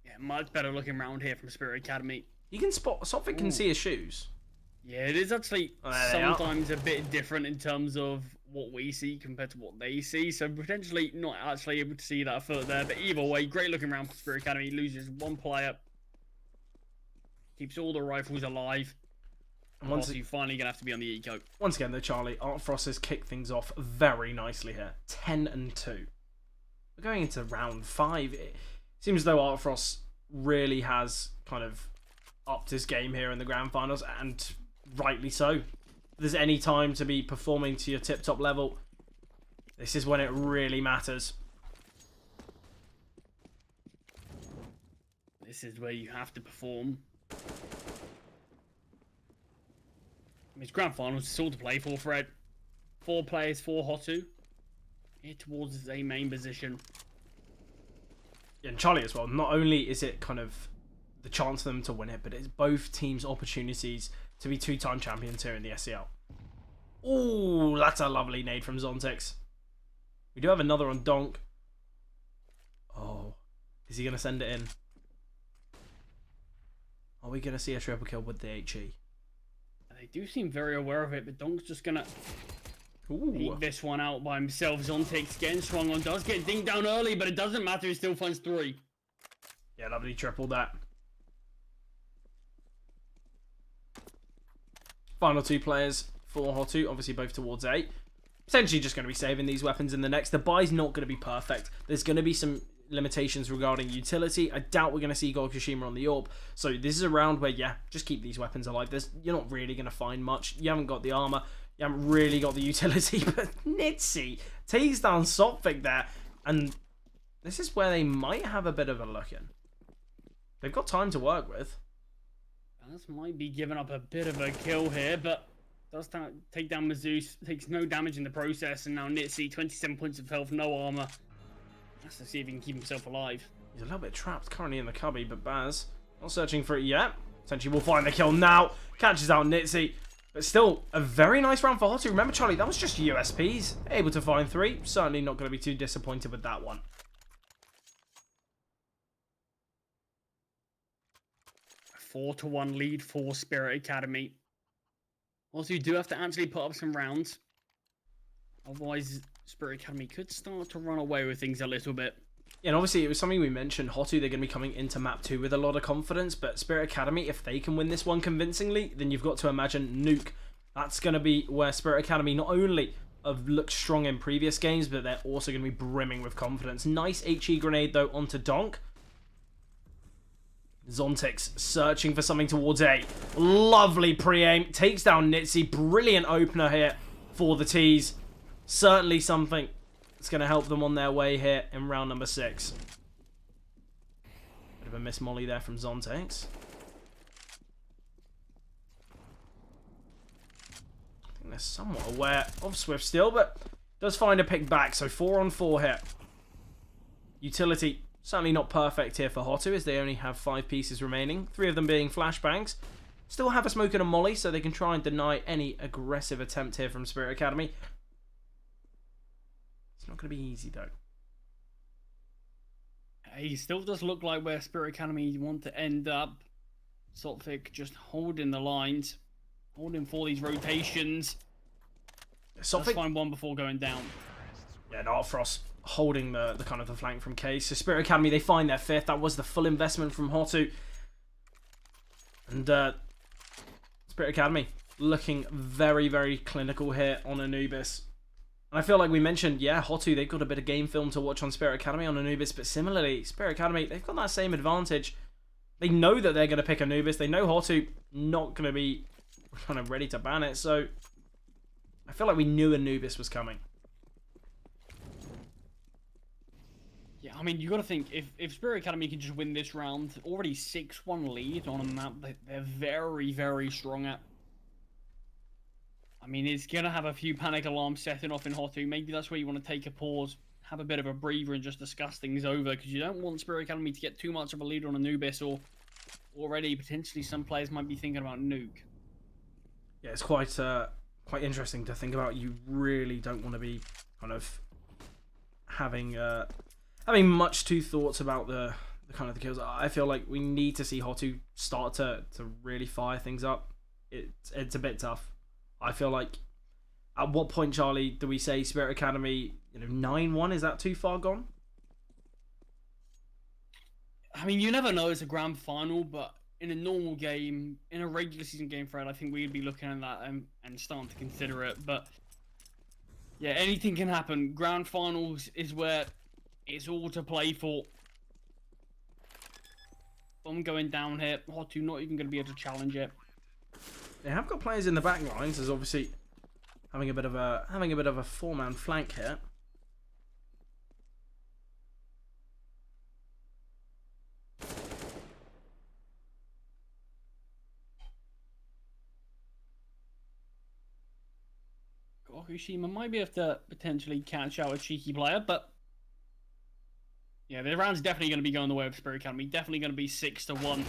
Yeah, much better looking round here from Spirit Academy. You can spot, Sophic can see his shoes. Yeah, it is actually sometimes a bit different in terms of what we see compared to what they see. So potentially not actually able to see that foot there. But either way, great looking round for Spirit Academy. Loses 1 player. Keeps all the rifles alive. And once you're finally going to have to be on the eco. Once again, though, Charlie, Art Frost has kicked things off very nicely here. 10-2. We're going into round 5. It seems as though Art Frost really has kind of upped his game here in the grand finals, and rightly so. If there's any time to be performing to your tip-top level, this is when it really matters. This is where you have to perform. It's grand finals, it's all to play for, Fred. 4 players, 4 HOTU. Here towards a main position. Yeah, and Charlie as well. Not only is it kind of the chance for them to win it, but it's both teams' opportunities to be 2-time champions here in the SCL. Ooh, that's a lovely nade from Zontix. We do have another on Donk. Oh, is he going to send it in? Are we going to see a triple kill with the HE? They do seem very aware of it, but Donk's just going to take this one out by himself. Zontix getting swung on, does get dinged down early, but it doesn't matter, he still finds 3. Yeah, lovely triple that. Final 2 players for HOTU, obviously both towards A. Potentially just going to be saving these weapons in the next. The buy's not going to be perfect. There's going to be some limitations regarding utility. I doubt we're going to see Gokushima on the orb. So this is a round where, yeah, just keep these weapons alive. You're not really going to find much. You haven't got the armor. You haven't really got the utility. But Nitzy takes down Sophic there. And this is where they might have a bit of a look in. They've got time to work with. This might be giving up a bit of a kill here, but does take down Mizzou. Takes no damage in the process. And now Nitzy, 27 points of health, no armor. Has to see if he can keep himself alive. He's a little bit trapped currently in the cubby, but Baz not searching for it yet. Essentially, we'll find the kill now. Catches out Nitzy. But still, a very nice round for HOTU. Remember, Charlie, that was just USPs. Able to find 3. Certainly not going to be too disappointed with that one. 4-1 lead for Spirit Academy. Also, you do have to actually put up some rounds. Otherwise, Spirit Academy could start to run away with things a little bit. Yeah, and obviously it was something we mentioned. HOTU, they're going to be coming into map 2 with a lot of confidence, but Spirit Academy, if they can win this one convincingly, then you've got to imagine Nuke. That's going to be where Spirit Academy not only have looked strong in previous games, but they're also going to be brimming with confidence. Nice HE grenade, though, onto Donk. Zontix searching for something towards A. Lovely pre-aim. Takes down Nitzy. Brilliant opener here for the T's. Certainly something that's going to help them on their way here in round number 6. Bit of a miss molly there from Zontix. I think they're somewhat aware of Swift still, but does find a pick back. So 4 on 4 here. Utility certainly not perfect here for HOTU, as they only have 5 pieces remaining, 3 of them being flashbangs. Still have a smoke and a molly, so they can try and deny any aggressive attempt here from Spirit Academy. It's not going to be easy, though. He still does look like where Spirit Academy want to end up. Soltfic just holding the lines, holding for these rotations. Let's find one before going down. Yeah, no, Frost holding the kind of the flank from Case. So Spirit Academy, they find their 5th. That was the full investment from HOTU. And Spirit Academy looking very, very clinical here on Anubis. And I feel like we mentioned, yeah, HOTU, they've got a bit of game film to watch on Spirit Academy on Anubis, but similarly, Spirit Academy, they've got that same advantage. They know that they're going to pick Anubis. They know HOTU not going to be kind of ready to ban it, so I feel like we knew Anubis was coming. Yeah, I mean, you got to think, if Spirit Academy can just win this round, already 6-1 lead on a map that they're very, very strong at. I mean, it's going to have a few panic alarms setting off in HOTU. Maybe that's where you want to take a pause, have a bit of a breather, and just discuss things over, because you don't want Spirit Academy to get too much of a lead on Anubis, or already potentially some players might be thinking about Nuke. Yeah, it's quite interesting to think about. You really don't want to be kind of having much too thoughts about the kind of the kills. I feel like we need to see HOTU start to really fire things up. It's a bit tough. I feel like, at what point, Charlie, do we say Spirit Academy, 9-1? Is that too far gone? I mean, you never know. It's a grand final, but in a normal game, in a regular season game, Fred, I think we'd be looking at that and starting to consider it. But yeah, anything can happen. Grand finals is where it's all to play for. I'm going down here. HOTU not even going to be able to challenge it. They have got players in the back lines. There's obviously having a bit of a 4-man flank here. Gokushima might be able to potentially catch out a cheeky player, but yeah, the round's definitely going to be going the way of Spirit Academy. Definitely going to be 6-1.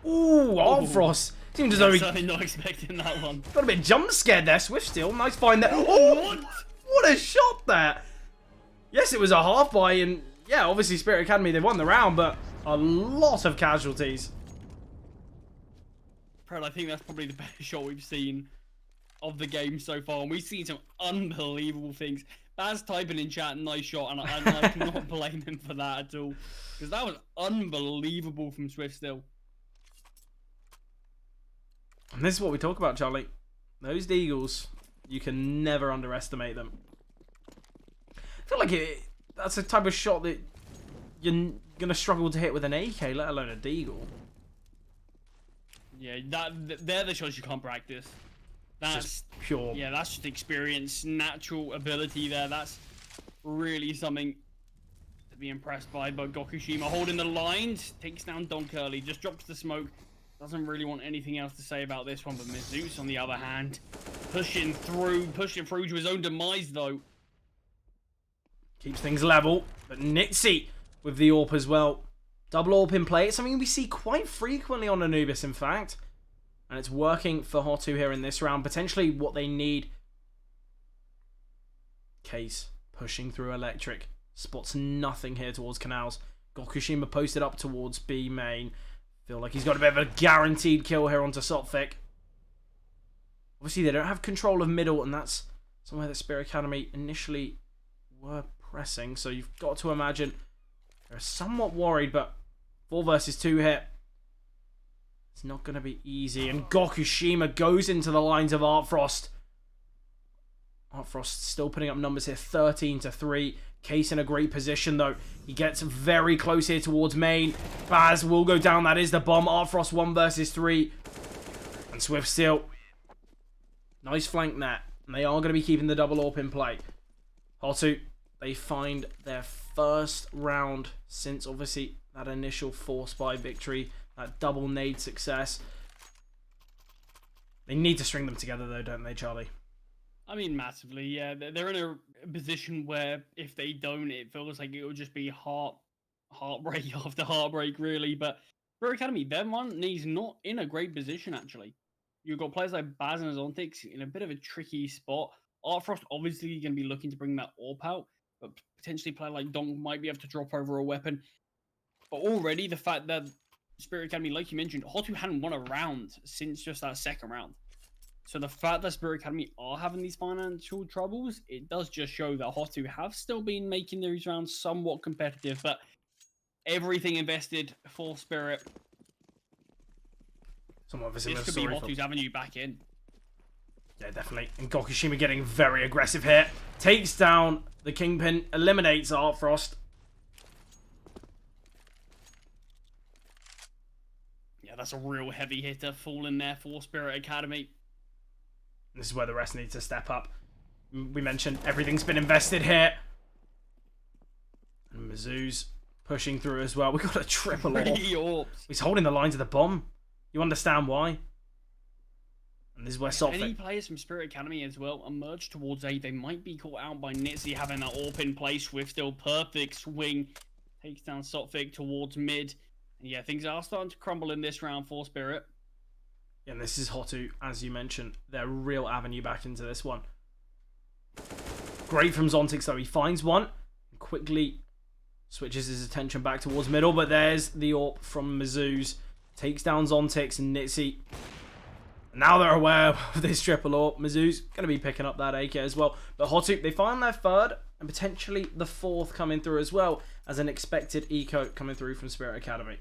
Ooh, Frost. Seems as though he certainly not expecting that one. Got a bit jump scared there. Swift steal. Nice find there. Oh, what a shot there. Yes, it was a half buy, and yeah, obviously Spirit Academy, they won the round, but a lot of casualties. Fred, I think that's probably the best shot we've seen of the game so far, and we've seen some unbelievable things. Baz typing in chat, nice shot, and I cannot blame him for that at all, because that was unbelievable from Swift still. And this is what we talk about, Charlie. Those Deagles, you can never underestimate them. I feel like that's a type of shot that you're going to struggle to hit with an AK, let alone a Deagle. Yeah, they're the shots you can't practice. That's just pure. Yeah, that's just experience, natural ability there. That's really something to be impressed by. But Gokushima holding the lines, takes down Donk early, just drops the smoke. Doesn't really want anything else to say about this one, but Mizus, on the other hand, pushing through to his own demise, though. Keeps things level, but Nitzy with the AWP as well. Double AWP in play. It's something we see quite frequently on Anubis, in fact. And it's working for HOTU here in this round. Potentially what they need. Case pushing through Electric. Spots nothing here towards Canals. Gokushima posted up towards B main. Feel like he's got a bit of a guaranteed kill here onto Sotfik. Obviously Obviously, they don't have control of middle, and that's somewhere that Spirit Academy initially were pressing. So you've got to imagine they're somewhat worried, but 4 versus 2 here. It's not going to be easy. And Gokushima goes into the lines of Artfrost. Artfrost still putting up numbers here, 13-3. Case in a great position, though. He gets very close here towards main. Baz will go down. That is the bomb. Artfrost 1 versus 3. And Swift Steel. Nice flank there. And they are going to be keeping the double AWP in play. HOTU, they find their first round since, obviously, that initial Force Buy victory. That double nade success. They need to string them together, though, don't they, Charlie? I mean, massively, yeah. They're in a position where if they don't, it feels like it will just be heartbreak after heartbreak, really. But Spirit Academy, their one is not in a great position, actually. You've got players like Baz and Zontics in a bit of a tricky spot. Artfrost obviously going to be looking to bring that AWP out, but potentially a player like Donk might be able to drop over a weapon. But already, the fact that Spirit Academy, like you mentioned, HOTU hadn't won a round since just that second round. So the fact that Spirit Academy are having these financial troubles, it does just show that HOTU have still been making these rounds somewhat competitive, but everything invested for Spirit. This could be HOTU's avenue back in. Yeah, definitely. And Gokushima getting very aggressive here. Takes down the Kingpin, eliminates Artfrost. Yeah, that's a real heavy hitter falling there for Spirit Academy. This is where the rest need to step up. We mentioned everything's been invested here. And Mizzou's pushing through as well. We got a triple AWP. He's holding the lines of the bomb. You understand why? And this is where Any players from Spirit Academy as well emerge towards A. They might be caught out by Nitzy having that AWP in place. Swift still perfect swing. Takes down Sotfig towards mid. And yeah, things are starting to crumble in this round for Spirit. And this is HOTU, as you mentioned, their real avenue back into this one. Great from Zontix, though. He finds one and quickly switches his attention back towards middle, but there's the AWP from Mizzou's. Takes down Zontix and Nitzy. Now they're aware of this triple AWP. Mizzou's going to be picking up that AK as well. But HOTU, they find their third and potentially the fourth coming through as well as an expected eco coming through from Spirit Academy.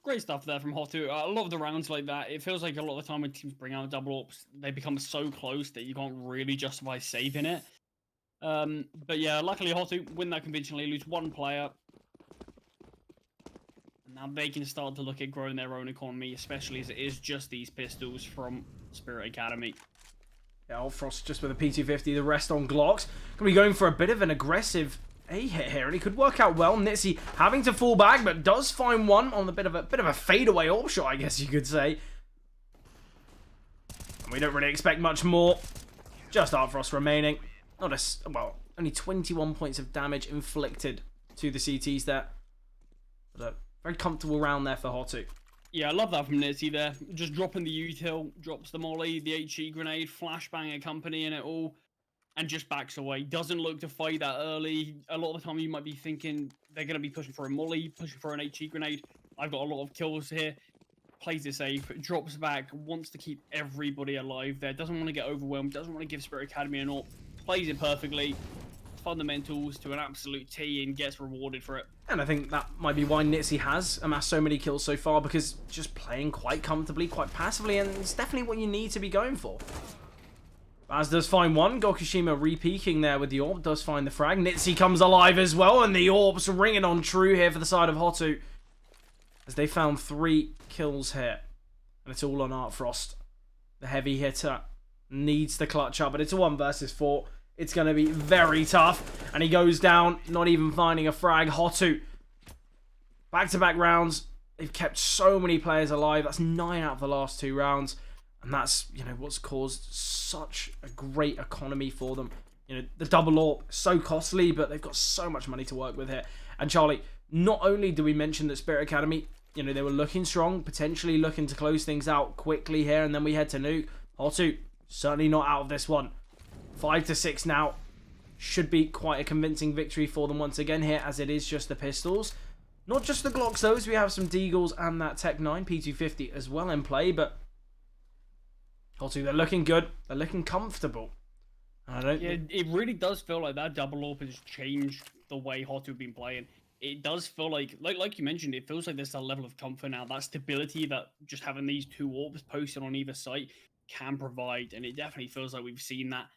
Great stuff there from HOTU. A lot of the rounds like that, it feels like a lot of the time when teams bring out double AWPs, they become so close that you can't really justify saving it. But yeah, luckily HOTU win that conventionally, lose one player. And now they can start to look at growing their own economy, especially as it is just these pistols from Spirit Academy. Yeah, Artfrost just with a P250, the rest on Glocks. Gonna be going for a bit of an aggressive A hit here, and he could work out well. Nitzy having to fall back, but does find one on a bit of a fadeaway AWP shot, I guess you could say. And we don't really expect much more. Just Artfrost remaining. Well, only 21 points of damage inflicted to the CTs there. But a very comfortable round there for HOTU. Yeah, I love that from Nitzy there. Just dropping the util, drops the molly, the HE grenade, flashbang accompanying it all. And just backs away. Doesn't look to fight that early. A lot of the time you might be thinking they're going to be pushing for a molly, pushing for an HE grenade. I've got a lot of kills here. Plays it safe, drops back, wants to keep everybody alive there. Doesn't want to get overwhelmed, doesn't want to give Spirit Academy an AWP. Plays it perfectly. Fundamentals to an absolute T and gets rewarded for it. And I think that might be why Nitzy has amassed so many kills so far, because just playing quite comfortably, quite passively, and it's definitely what you need to be going for. Baz does find one. Gokushima re-peeking there with the AWP. Does find the frag. Nitzy comes alive as well. And the AWP's ringing on true here for the side of HOTU. As they found 3 kills here. And it's all on Artfrost. The heavy hitter needs to clutch up. But it's a 1 versus 4. It's going to be very tough. And he goes down. Not even finding a frag. HOTU. Back-to-back rounds. They've kept so many players alive. That's 9 out of the last 2 rounds. And that's, you know, what's caused such a great economy for them. You know, the double AWP, so costly, but they've got so much money to work with here. And Charlie, not only do we mention that Spirit Academy, you know, they were looking strong, potentially looking to close things out quickly here, and then we head to Nuke. HOTU, certainly not out of this one. 5-6 now. Should be quite a convincing victory for them once again here, as it is just the pistols. Not just the Glocks, though, as we have some Deagles and that Tech 9 P250 as well in play, but HOTU, they're looking good. They're looking comfortable. I don't Yeah, it really does feel like that double AWP has changed the way HOTU have been playing. It does feel like you mentioned, it feels like there's a level of comfort now. That stability that just having these two AWPs posted on either site can provide, and it definitely feels like we've seen that.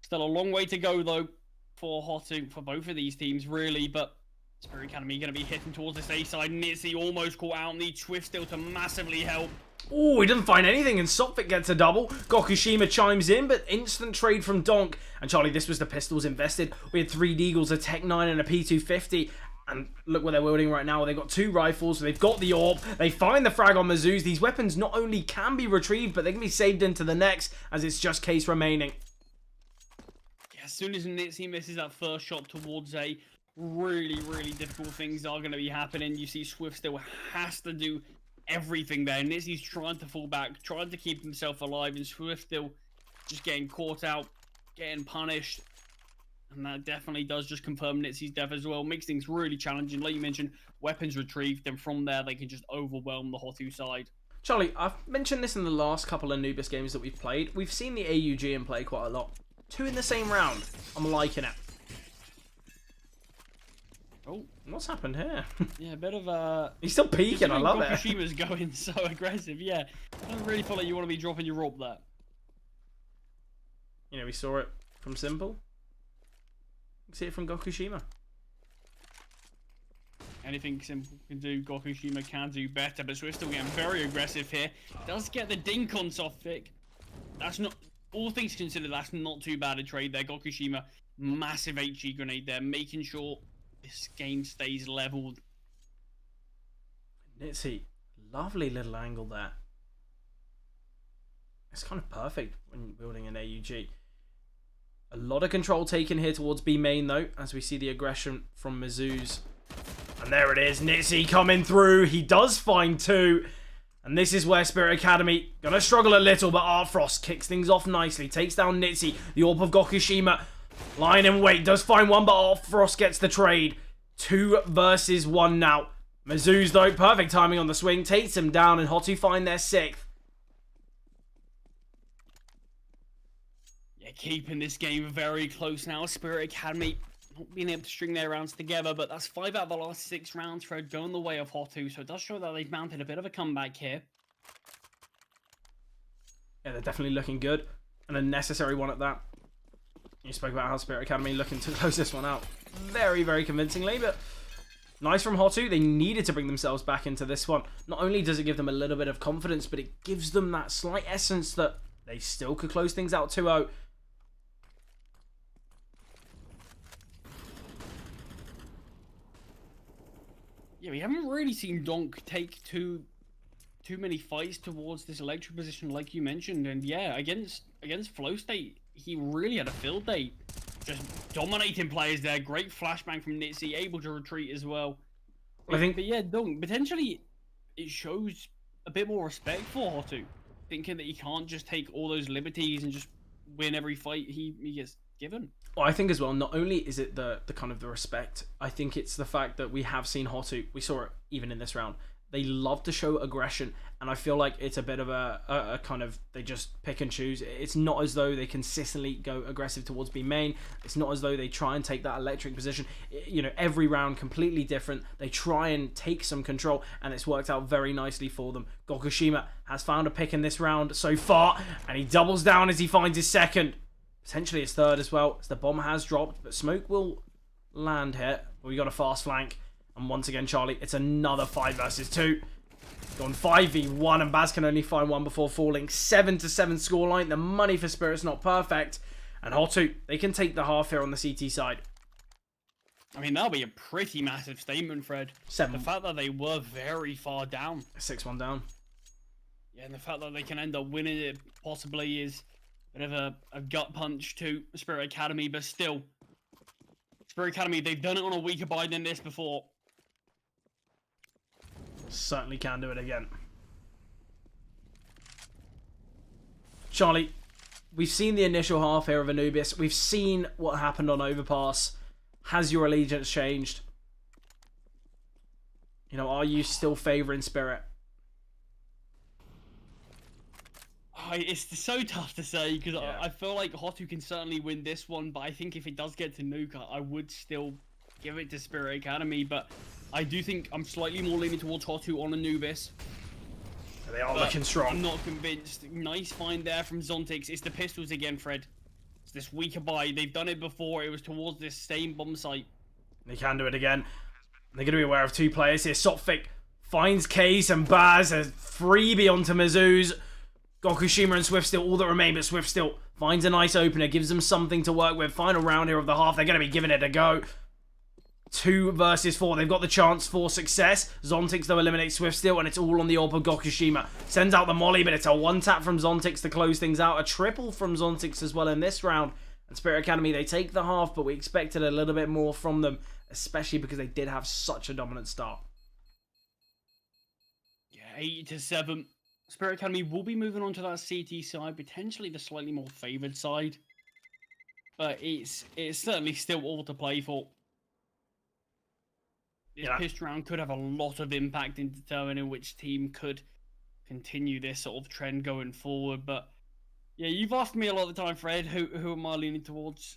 Still a long way to go, though, for HOTU, for both of these teams, really, but Spirit Academy going to be hitting towards this A side. Nitzy almost caught out, needs Swift still to massively help. Oh, he doesn't find anything, and Sophic gets a double. Gokushima chimes in, but instant trade from Donk. And Charlie, this was the pistols invested. We had 3 Deagles, a Tech 9, and a P250. And look what they're wielding right now. They've got 2 rifles, they've got the AWP, they find the frag on Mizzou's. These weapons not only can be retrieved, but they can be saved into the next, as it's just case remaining. Yeah, as soon as Nitzy misses that first shot towards A, really difficult things are going to be happening. You see Swift still has to do everything there. Nitzy's trying to fall back, trying to keep himself alive, and Swift still just getting caught out, getting punished. And that definitely does just confirm Nitzy's death as well. Makes things really challenging. Like you mentioned, weapons retrieved, then from there they can just overwhelm the HOTU side. Charlie, I've mentioned this in the last couple of Anubis games that we've played. We've seen the AUG in play quite a lot. 2 in the same round. I'm liking it. Oh, what's happened here? Yeah, a bit of a... He's still peeking, I love it. Gokushima's going so aggressive, yeah. I don't really feel like you want to be dropping your rope there. You know, we saw it from Simple. You can see it from Gokushima. Anything Simple can do, Gokushima can do better, but Swift still getting very aggressive here. Does get the dink on Sophic. That's not... All things considered, that's not too bad a trade there. Gokushima, massive HE grenade there, making sure this game stays leveled. Nitzy, lovely little angle there. It's kind of perfect when building an AUG. A lot of control taken here towards B main though, as we see the aggression from Mizzou's. And there it is, Nitzy coming through. He does find 2. And this is where Spirit Academy gonna struggle a little, but Artfrost kicks things off nicely. Takes down Nitzy. The AWP of Gokushima lying in wait. Does find 1, but Artfrost gets the trade. 2 versus 1 now. Mizzou's though, perfect timing on the swing. Takes him down, and HOTU find their 6th. Yeah, keeping this game very close now. Spirit Academy not being able to string their rounds together, but that's 5 out of the last 6 rounds for going the way of HOTU, so it does show that they've mounted a bit of a comeback here. Yeah, they're definitely looking good, and a necessary one at that. You spoke about how Spirit Academy looking to close this one out very convincingly, but nice from HOTU. They needed to bring themselves back into this one. Not only does it give them a little bit of confidence, but it gives them that slight essence that they still could close things out 2-0. Yeah, we haven't really seen Donk take too many fights towards this electric position, like you mentioned. And yeah, against Flow State, he really had a field day, just dominating players there. Great flashbang from Nitzy, able to retreat as well. But yeah, Donk, potentially it shows a bit more respect for HOTU, thinking that he can't just take all those liberties and just win every fight he gets given. Well, I think as well, not only is it the kind of the respect, I think it's the fact that we have seen HOTU, we saw it even in this round, they love to show aggression, and I feel like it's a bit of a kind of, they just pick and choose. It's not as though they consistently go aggressive towards B main. It's not as though they try and take that electric position. You know, every round completely different. They try and take some control, and it's worked out very nicely for them. Gokushima has found a pick in this round so far, and he doubles down as he finds his 2nd. Potentially his 3rd as well, as the bomb has dropped, but smoke will land here. We got a fast flank, and once again, Charlie, it's another 5 versus 2. Gone 5v1, and Baz can only find 1 before falling. 7-7 scoreline. The money for Spirit's not perfect, and HOTU, they can take the half here on the CT side. I mean, that'll be a pretty massive statement, Fred. 7. The fact that they were very far down. 6-1 down. Yeah, and the fact that they can end up winning it possibly is a bit of a gut punch to Spirit Academy, but still, Spirit Academy, they've done it on a weaker buy than this before. Certainly can do it again. Charlie, we've seen the initial half here of Anubis. We've seen what happened on Overpass. Has your allegiance changed? You know, are you still favouring Spirit? It's so tough to say because Yeah. I feel like HOTU can certainly win this one, but I think if it does get to Nuka, I would still give it to Spirit Academy. But I do think I'm slightly more leaning towards HOTU on Anubis. They are looking strong. I'm not convinced. Nice find there from Zontix. It's the pistols again, Fred. It's this weaker buy. They've done it before. It was towards this same bomb site. They can do it again. They're going to be aware of 2 players here. Sophic finds Case and Baz. A freebie onto Mizzou's. Gokushima and Swift still all that remain, but Swift still finds a nice opener, gives them something to work with. Final round here of the half. They're going to be giving it a go. 2 versus 4. They've got the chance for success. Zontix, though, eliminates Swift still, and it's all on the AWP of Gokushima. Sends out the molly, but it's a 1-tap from Zontix to close things out. A triple from Zontix as well in this round. And Spirit Academy, they take the half, but we expected a little bit more from them, especially because they did have such a dominant start. Yeah, 8-7. Spirit Academy will be moving on to that CT side, potentially the slightly more favoured side. But it's certainly still all to play for. This pissed round could have a lot of impact in determining which team could continue this sort of trend going forward. But yeah, you've asked me a lot of the time, Fred. Who am I leaning towards?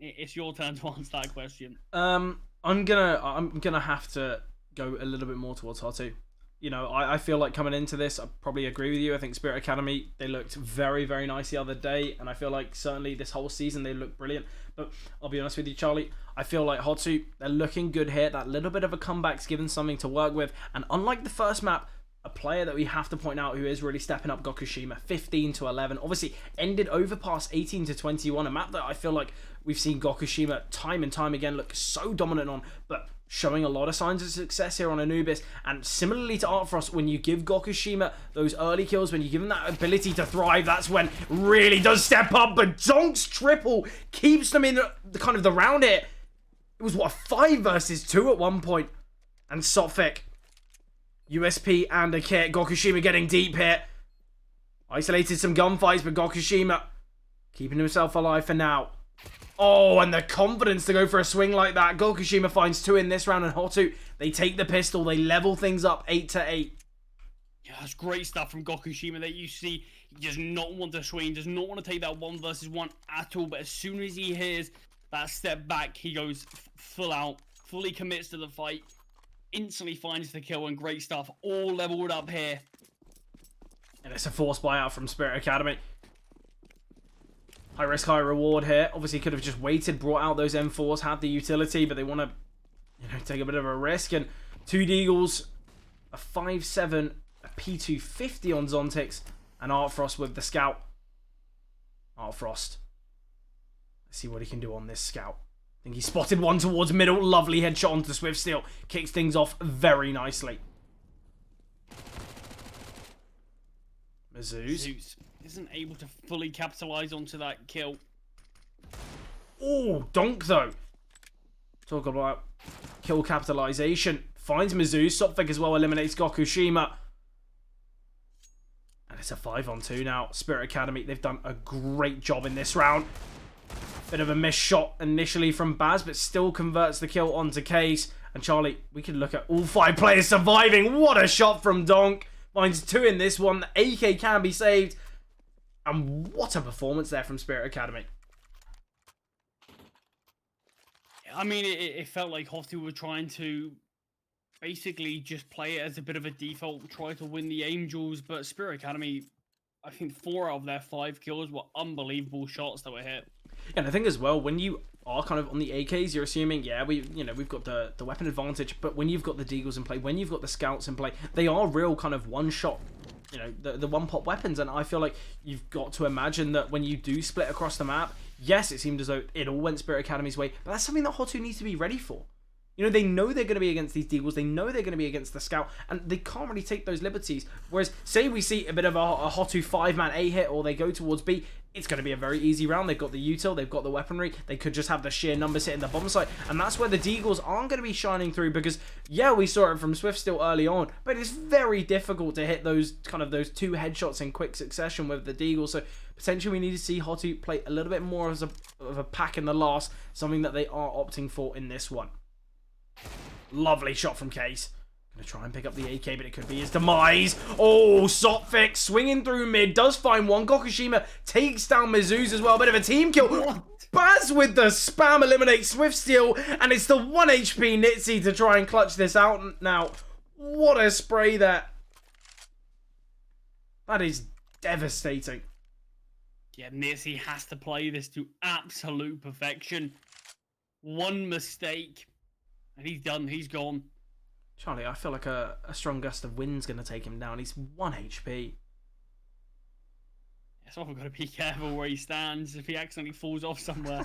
It's your turn to answer that question. I'm gonna have to go a little bit more towards HOTU. You know, I feel like coming into this, I probably agree with you. I think Spirit Academy, they looked very, very nice the other day, and I feel like certainly this whole season they look brilliant. But I'll be honest with you, Charlie, I feel like HOTU, they're looking good here. That little bit of a comeback's given something to work with, and unlike the first map, a player that we have to point out who is really stepping up, Gokushima, 15-11. Obviously, ended Overpass 18-21, a map that I feel like we've seen Gokushima time and time again look so dominant on, but showing a lot of signs of success here on Anubis. And similarly to Artfrost, when you give Gokushima those early kills, when you give him that ability to thrive, that's when really does step up. But Donk's triple keeps them in the kind of the round here. It was, what, 5 versus 2 at one point. And Sophic, USP and a kit. Gokushima getting deep here. Isolated some gunfights, but Gokushima keeping himself alive for now. Oh, and the confidence to go for a swing like that. Gokushima finds 2 in this round, and HOTU, they take the pistol. They level things up 8-8. Yeah, that's great stuff from Gokushima that you see. He does not want to swing, does not want to take that 1 versus 1 at all. But as soon as he hears that step back, he goes full out, fully commits to the fight, instantly finds the kill, and great stuff. All leveled up here. And it's a forced buyout from Spirit Academy. High risk, high reward here. Obviously, could have just waited, brought out those M4s, had the utility, but they want to, take a bit of a risk. And 2 Deagles, a 5-7, a P250 on Zontix, and Artfrost with the scout. Artfrost. Let's see what he can do on this scout. I think he spotted one towards middle. Lovely headshot onto Swift Steel. Kicks things off very nicely. Mizzou's isn't able to fully capitalize onto that kill. Oh, Donk though. Talk about kill capitalization. Finds Mizzou. Sophic as well eliminates Gokushima. And it's a 5-on-2 now. Spirit Academy, they've done a great job in this round. Bit of a missed shot initially from Baz, but still converts the kill onto Case. And Charlie, we can look at all 5 players surviving. What a shot from Donk. Finds 2 in this one. The AK can be saved. And what a performance there from Spirit Academy. I mean, it felt like HOTU were trying to basically just play it as a bit of a default, try to win the Angels, but Spirit Academy, I think 4 out of their 5 kills were unbelievable shots that were hit. And I think as well, when you are kind of on the AKs, you're assuming, yeah, we've got the weapon advantage, but when you've got the Deagles in play, when you've got the Scouts in play, they are real kind of one-shot, the one-pop weapons, and I feel like you've got to imagine that when you do split across the map, yes, it seemed as though it all went Spirit Academy's way, but that's something that HOTU needs to be ready for. They know they're going to be against these Deagles, they know they're going to be against the Scout, and they can't really take those liberties. Whereas, say we see a bit of a HOTU 5-man A hit, or they go towards B, it's going to be a very easy round. They've got the util, they've got the weaponry, they could just have the sheer numbers hitting the bomb site, and that's where the Deagles aren't going to be shining through, because, yeah, we saw it from Swift still early on, but it's very difficult to hit those 2 headshots in quick succession with the Deagles, so potentially we need to see HOTU play a little bit more of a pack in the last, something that they are opting for in this one. Lovely shot from Case. Gonna try and pick up the AK, but it could be his demise. Oh, Sotfik swinging through mid, does find one. Gokushima takes down Mizu's as well. Bit of a team kill. What? Baz with the spam eliminate Swift Steal, and it's the 1 HP Nitzy to try and clutch this out now. What a spray there. That is devastating. Yeah, Nitzy has to play this to absolute perfection. One mistake, and he's done. He's gone. Charlie, I feel like a strong gust of wind's going to take him down. He's 1 HP. So I've got to be careful where he stands if he accidentally falls off somewhere.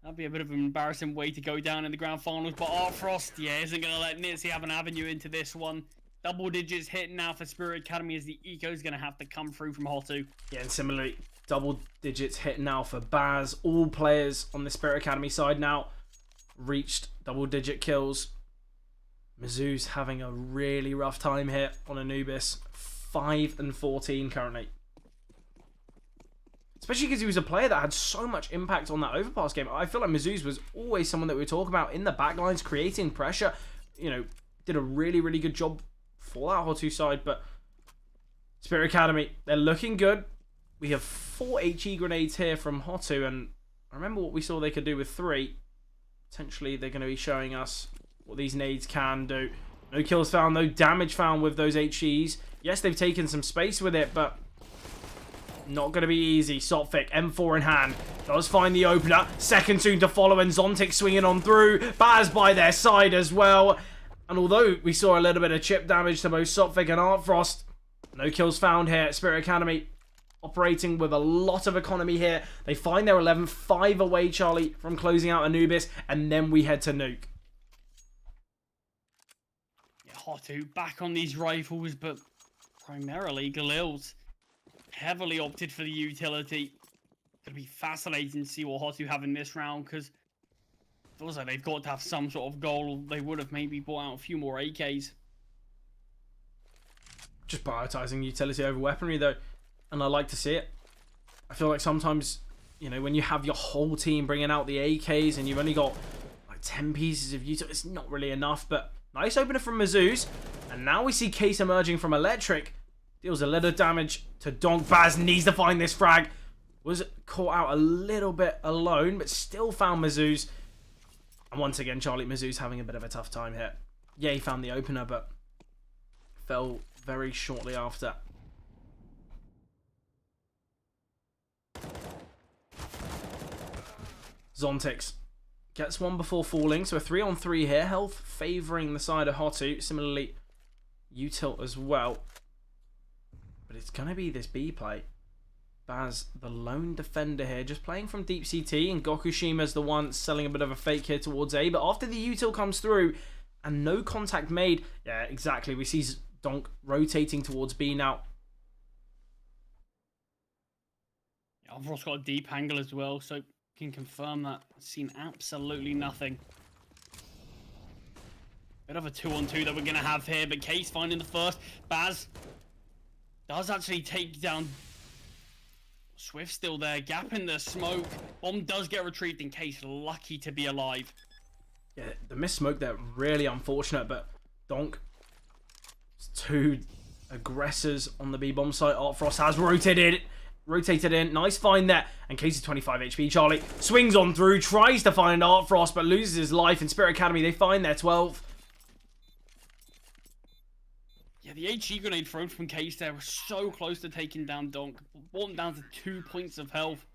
That'd be a bit of an embarrassing way to go down in the grand finals. But Frost, yeah, isn't going to let Nitzy have an avenue into this one. Double digits hit now for Spirit Academy as the eco is going to have to come through from HOTU. Yeah, and similarly, double digits hit now for Baz. All players on the Spirit Academy side now reached double digit kills. Mizu's having a really rough time here on Anubis. 5 and 14 currently. Especially because he was a player that had so much impact on that overpass game. I feel like Mizu's was always someone that we talk about in the backlines, creating pressure. You know, did a really, really good job for that HOTU side. But Spirit Academy, they're looking good. We have 4 HE grenades here from HOTU. And I remember what we saw they could do with 3. Potentially, they're going to be showing us what these nades can do. No kills found, no damage found with those HEs. Yes, they've taken some space with it, but not going to be easy. Sotfik, M4 in hand, does find the opener. Second soon to follow, and Zontic swinging on through. Baz by their side as well. And although we saw a little bit of chip damage to both Sotfik and Artfrost, no kills found here. Spirit Academy operating with a lot of economy here. They find their 11, 5 away, Charlie, from closing out Anubis, and then we head to Nuke. HOTU back on these rifles, but primarily Galil's heavily opted for the utility. It'll be fascinating to see what HOTU have in this round, because it feels like they've got to have some sort of goal. They would have maybe bought out a few more AKs. Just prioritizing utility over weaponry, though, and I like to see it. I feel like sometimes, you know, when you have your whole team bringing out the AKs and you've only got like 10 pieces of utility, it's not really enough. But nice opener from Mizu's, and now we see Case emerging from Electric. Deals a little damage to Donk. Baz needs to find this frag. Was caught out a little bit alone, but still found Mizu's. And once again, Charlie, Mizu's having a bit of a tough time here. Yeah, he found the opener, but fell very shortly after. Zontix gets one before falling, so a 3-on-3 here. Health favouring the side of HOTU. Similarly, Util as well. But it's going to be this B play. Baz, the lone defender here, just playing from deep CT, and Gokushima's the one selling a bit of a fake here towards A. But after the Util comes through and no contact made, yeah, exactly. We see Donk rotating towards B now. Yeah, I've also got a deep angle as well, so can confirm that. I've seen absolutely nothing. Bit of a 2-on-2 that we're going to have here, but Case finding the first. Baz does actually take down Swift still there, gap in the smoke. Bomb does get retrieved in Case, lucky to be alive. Yeah, the missed smoke there, really unfortunate, but Donk, 2 aggressors on the B-bomb site. Artfrost has rotated in. Nice find there. And Case is 25 HP. Charlie swings on through, tries to find Artfrost, but loses his life. In Spirit Academy, they find their 12. Yeah, the HE grenade thrown from Case there was so close to taking down Donk. Brought him down to 2 points of health.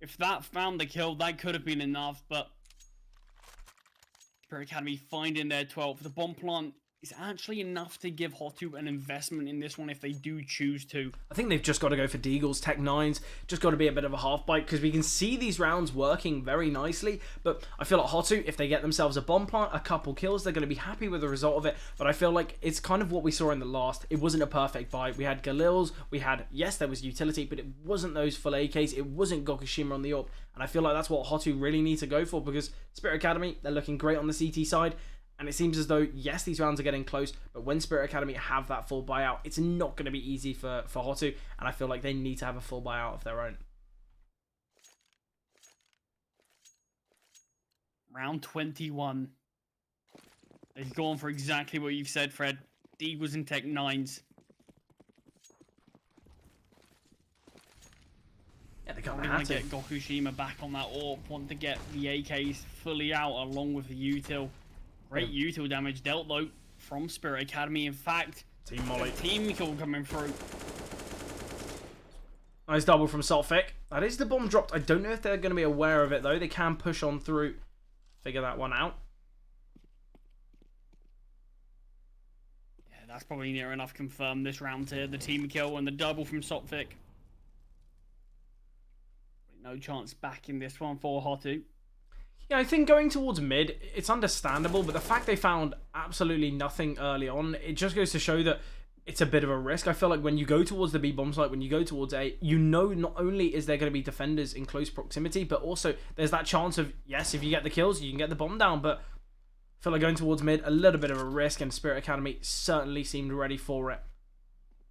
If that found the kill, that could have been enough, but Spirit Academy finding their 12. The bomb plant is actually enough to give HOTU an investment in this one if they do choose to. I think they've just got to go for Deagles, Tech 9s, just got to be a bit of a half bite, because we can see these rounds working very nicely, but I feel like HOTU, if they get themselves a bomb plant, a couple kills, they're going to be happy with the result of it. But I feel like it's kind of what we saw in the last. It wasn't a perfect bite. We had Galils, we had, yes, there was utility, but it wasn't those full AKs, it wasn't Gokushima on the AWP, and I feel like that's what HOTU really need to go for, because Spirit Academy, they're looking great on the CT side. And it seems as though, yes, these rounds are getting close, but when Spirit Academy have that full buyout, it's not going to be easy for HOTU, and I feel like they need to have a full buyout of their own. Round 21. They've gone for exactly what you've said, Fred. Deagles and Tech 9s. Yeah, they got Want to get Gokushima back on that AWP. Want to get the AKs fully out along with the util. Great util damage dealt though from Spirit Academy. In fact, Team Molly. Team kill coming through. Nice double from Solfic. That is the bomb dropped. I don't know if they're going to be aware of it though. They can push on through. Figure that one out. Yeah, that's probably near enough confirmed this round here. The team kill and the double from Solfic. No chance back in this one for HOTU. Yeah, I think going towards mid, it's understandable, but the fact they found absolutely nothing early on, it just goes to show that it's a bit of a risk. I feel like when you go towards the B bomb site, when you go towards A, you know not only is there going to be defenders in close proximity, but also there's that chance of, yes, if you get the kills, you can get the bomb down, but I feel like going towards mid, a little bit of a risk, and Spirit Academy certainly seemed ready for it.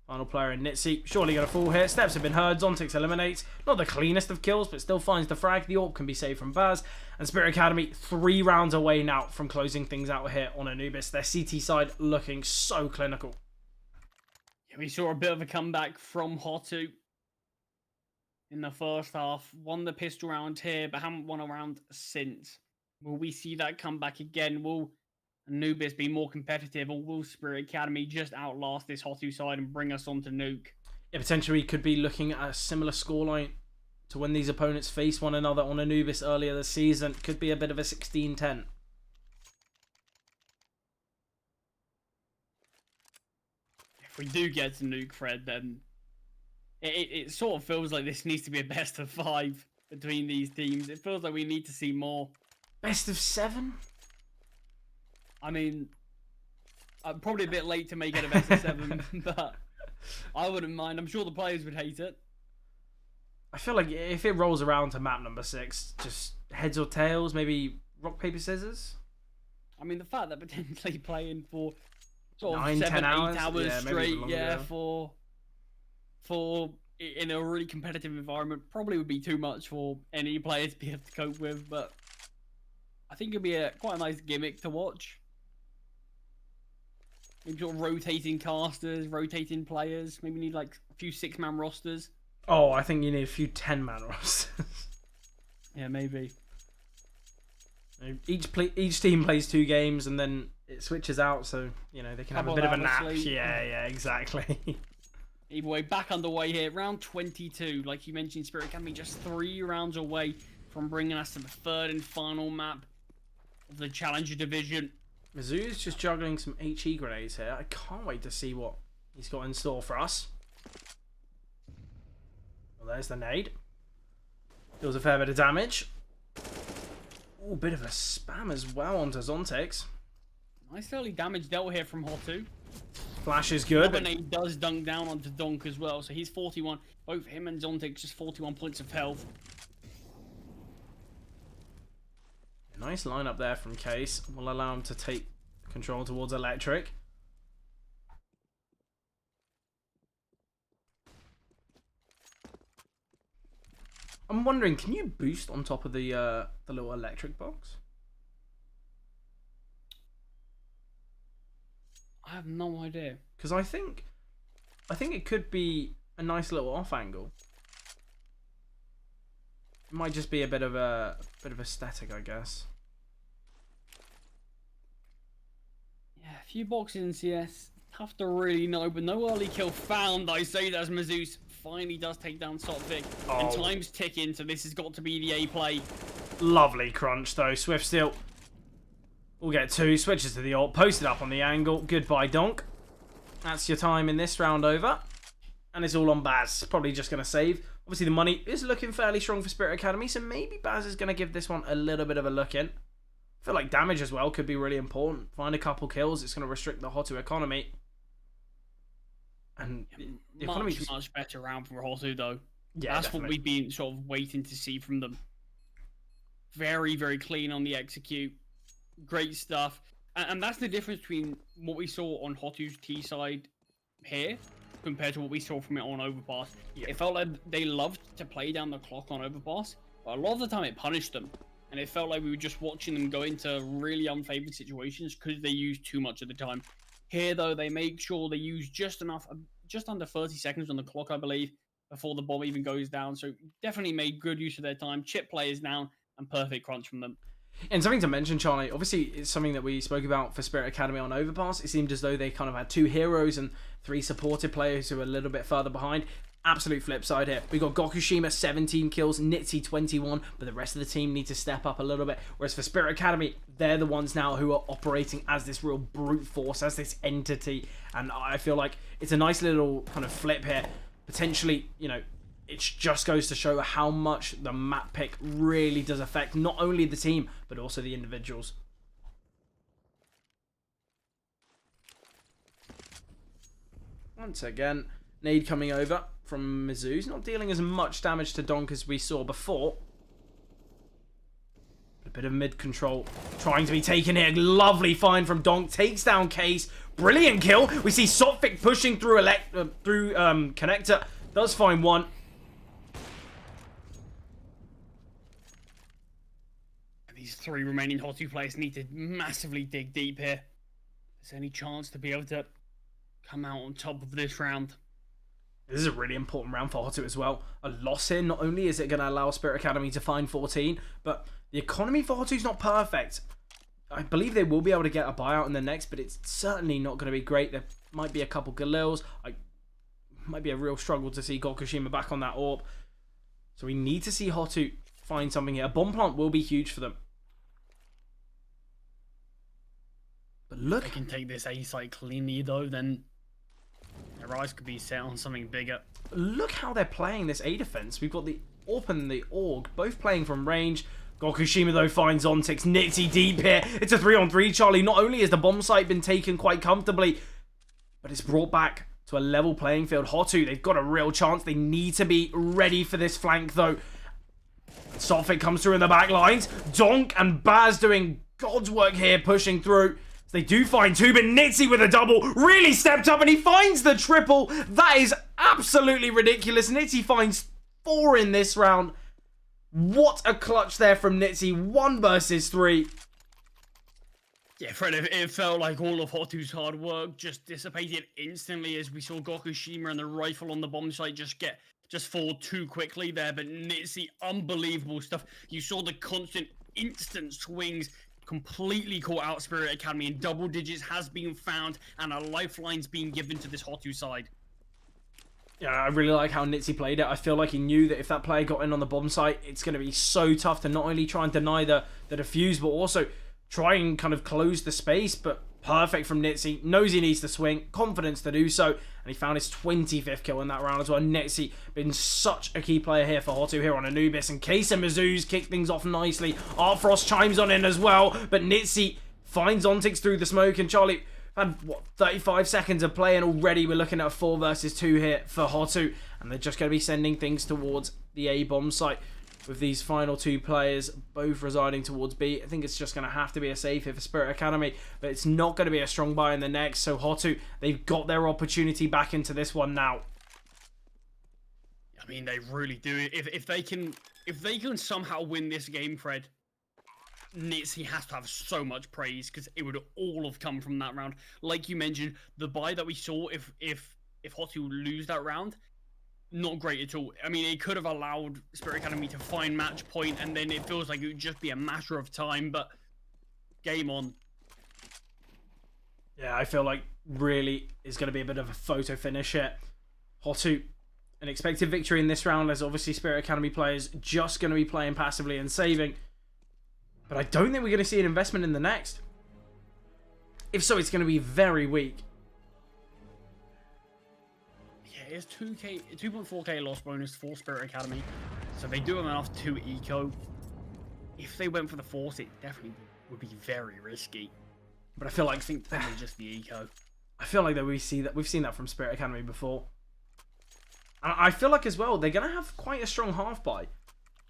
Final player in Nitsi, surely going to fall here. Steps have been heard. Zontix eliminates. Not the cleanest of kills, but still finds the frag. The AWP can be saved from Baz. And Spirit Academy 3 rounds away now from closing things out here on Anubis. Their CT side looking so clinical. Yeah, we saw a bit of a comeback from HOTU in the first half. Won the pistol round here, but haven't won a round since. Will we see that comeback again? Will Anubis be more competitive, or will Spirit Academy just outlast this HOTU side and bring us on to Nuke? Yeah, potentially could be looking at a similar scoreline to when these opponents faced one another on Anubis earlier this season. Could be a bit of a 16-10. If we do get to Nuke, Fred, then it sort of feels like this needs to be a best of 5 between these teams. It feels like we need to see more. Best of 7? I mean, I'm probably a bit late to make it a best of 7, but I wouldn't mind. I'm sure the players would hate it. I feel like if it rolls around to map number 6, just heads or tails, maybe rock, paper, scissors? I mean, the fact that potentially playing for sort of 9, 7, 10 8 hours, hours yeah, straight, longer, yeah, for in a really competitive environment probably would be too much for any player to be able to cope with, but I think it'd be quite a nice gimmick to watch. Maybe sort of rotating casters, rotating players. Maybe need like a few 6-man rosters. Oh, I think you need a few 10-man rosters. Yeah, maybe. Each team plays 2 games and then it switches out, so you know they can have a bit of a nap. Yeah, exactly. Either way, back underway here. Round 22, like you mentioned, Spirit Academy just 3 rounds away from bringing us to the 3rd and final map of the Challenger Division. Mizzou's just juggling some HE grenades here. I can't wait to see what he's got in store for us. Well, there's the nade. Deals a fair bit of damage. Oh, a bit of a spam as well onto Zontix. Nice early damage dealt here from HOTU. Flash is good. But nade does dunk down onto Donk as well, so he's 41. Both him and Zontix just 41 points of health. Nice lineup there from Case. Will allow him to take control towards Electric. I'm wondering, can you boost on top of the little electric box? I have no idea. Because I think it could be a nice little off angle. It might just be a bit of aesthetic, I guess. Yeah, a few boxes in CS. Tough to really know, but no early kill found. I say that as Mizzou finally does take down Sotvic. Oh. And time's ticking, so this has got to be the A play. Lovely crunch though. Swift still will get 2. Switches to the ult. Posted up on the angle. Goodbye, Donk. That's your time in this round over. And it's all on Baz. Probably just going to save. Obviously, the money is looking fairly strong for Spirit Academy, so maybe Baz is going to give this one a little bit of a look in. I feel like damage as well could be really important. Find a couple kills. It's going to restrict the HOTU economy. And the economy much better round for HOTU, though. Yeah, that's definitely what we've been sort of waiting to see from them. Very, very clean on the execute. Great stuff. And that's the difference between what we saw on HOTU's T side here compared to what we saw from it on Overpass. Yeah. It felt like they loved to play down the clock on Overpass, but a lot of the time it punished them. and it felt like we were just watching them go into really unfavored situations because they used too much of the time. Here, though, they make sure they use just enough, just under 30 seconds on the clock, I believe, before the bomb even goes down. So definitely made good use of their time. Chip players down and perfect crunch from them. And something to mention, Charlie, obviously it's something that we spoke about for Spirit Academy on Overpass. It seemed as though they kind of had 2 heroes and 3 supported players who were a little bit further behind. Absolute flip side here. We got Gokushima 17 kills, Nitzy 21, but the rest of the team need to step up a little bit. Whereas for Spirit Academy, they're the ones now who are operating as this real brute force, as this entity. And I feel like it's a nice little kind of flip here. Potentially, you know, it just goes to show how much the map pick really does affect not only the team, but also the individuals. Once again, nade coming over from Mizu's, not dealing as much damage to Donk as we saw before. A bit of mid control trying to be taken here. Lovely find from Donk, takes down Case. Brilliant kill. We see Sophic pushing through Connector, does find one. These 3 remaining HOTU players need to massively dig deep here. Is there any chance to be able to come out on top of this round? This is a really important round for HOTU as well. A loss here, not only is it going to allow Spirit Academy to find 14, but the economy for HOTU is not perfect. I believe they will be able to get a buyout in the next, but it's certainly not going to be great. There might be a couple Galils. Might be a real struggle to see Gokushima back on that orb. So we need to see HOTU find something here. A bomb plant will be huge for them. But look, if they can take this A site cleanly, though, then their eyes could be set on something bigger. Look how they're playing this A defense. We've got the AWP and the AUG both playing from range. Gokushima, though, finds Ontix. Nitzy deep here. It's a 3-on-3, Charlie. Not only has the bomb site been taken quite comfortably, but it's brought back to a level playing field. HOTU, they've got a real chance. They need to be ready for this flank, though. Sophic comes through in the back lines. Donk and Baz doing God's work here, pushing through. They do find 2, but Nitzy with a double really stepped up and he finds the triple. That is absolutely ridiculous. Nitzy finds 4 in this round. What a clutch there from Nitzy. 1 versus 3. Yeah, Fred, it felt like all of HOTU's hard work just dissipated instantly as we saw Gokushima and the rifle on the bomb site just fall too quickly there. But Nitzy, unbelievable stuff. You saw the constant instant swings completely caught out Spirit Academy, and double digits has been found and a lifeline's being given to this HOTU side. Yeah, I really like how Nitzy played it. I feel like he knew that if that player got in on the bomb site, it's going to be so tough to not only try and deny the defuse, but also try and kind of close the space. But perfect from Nitzy. Knows he needs to swing. Confidence to do so. And he found his 25th kill in that round as well. Nitzy been such a key player here for HOTU here on Anubis. And Case and Mizu's kick things off nicely. Artfrost chimes on in as well. But Nitzy finds Ontix through the smoke. And Charlie had, what, 35 seconds of play. And already we're looking at a 4 versus 2 here for HOTU. And they're just going to be sending things towards the A bomb site. With these final 2 players both residing towards B, I think it's just going to have to be a safe here for Spirit Academy, but it's not going to be a strong buy in the next. So HOTU, they've got their opportunity back into this one now. I mean, they really do. If they can somehow win this game, Fred, Nitzy has to have so much praise because it would all have come from that round. Like you mentioned, the buy that we saw if HOTU lose that round, not great at all. I mean, it could have allowed Spirit Academy to find match point, and then it feels like it would just be a matter of time, but game on. Yeah, I feel like really is going to be a bit of a photo finish here. HOTU, an expected victory in this round, as obviously Spirit Academy players just going to be playing passively and saving. But I don't think we're going to see an investment in the next. If so, it's going to be very weak. It's 2.4k loss bonus for Spirit Academy, so they do have enough to eco. If they went for the force, it definitely would be very risky. But I feel like probably just the eco. I feel like that we've seen that from Spirit Academy before. And I feel like as well they're gonna have quite a strong half buy.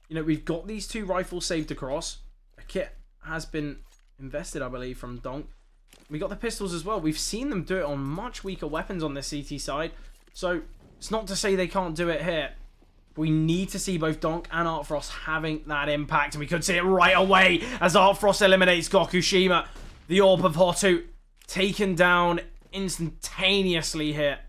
You know, we've got these 2 rifles saved across. A kit has been invested, I believe, from Donk. We got the pistols as well. We've seen them do it on much weaker weapons on this CT side. So, it's not to say they can't do it here. We need to see both Donk and Artfrost having that impact. And we could see it right away as Artfrost eliminates Gokushima. The Orb of HOTU taken down instantaneously here.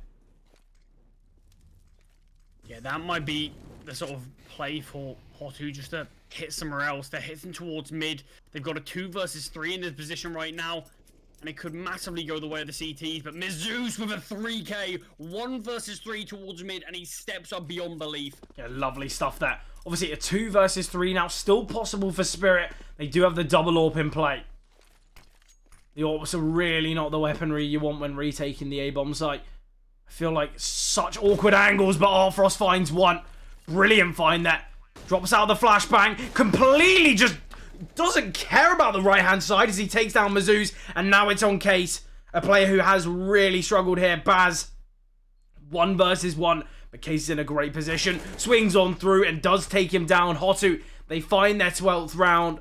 Yeah, that might be the sort of play for HOTU, just to hit somewhere else. They're hitting towards mid. They've got a 2 versus 3 in this position right now. And it could massively go the way of the CTs, but Mizzou's with a 3k, 1 versus 3 towards mid, and he steps up beyond belief. Yeah, lovely stuff there. Obviously, a 2 versus 3 now, still possible for Spirit. They do have the double AWP in play. The AWPs are really not the weaponry you want when retaking the A-bomb site. I feel like such awkward angles, but Artfrost finds one. Brilliant find there. Drops out the flashbang, completely just doesn't care about the right-hand side as he takes down Mizzou's, and now it's on Case, a player who has really struggled here. Baz, 1 versus 1, but Case is in a great position, swings on through and does take him down. HOTU, they find their 12th round,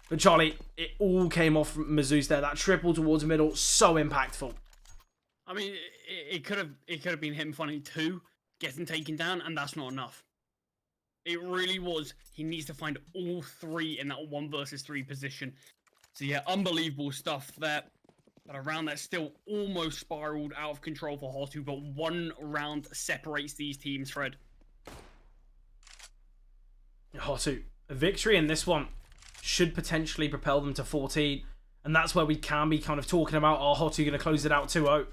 but Charlie, it all came off from Mizzou's there. That triple towards middle, so impactful. I mean, it could have been him finding 2, getting taken down, and that's not enough. It really was. He needs to find all 3 in that 1 versus 3 position. So yeah, unbelievable stuff there. But a round that's still almost spiraled out of control for HOTU, but 1 round separates these teams, Fred. HOTU, a victory in this one should potentially propel them to 14. And that's where we can be kind of talking about, are HOTU going to close it out 2-0?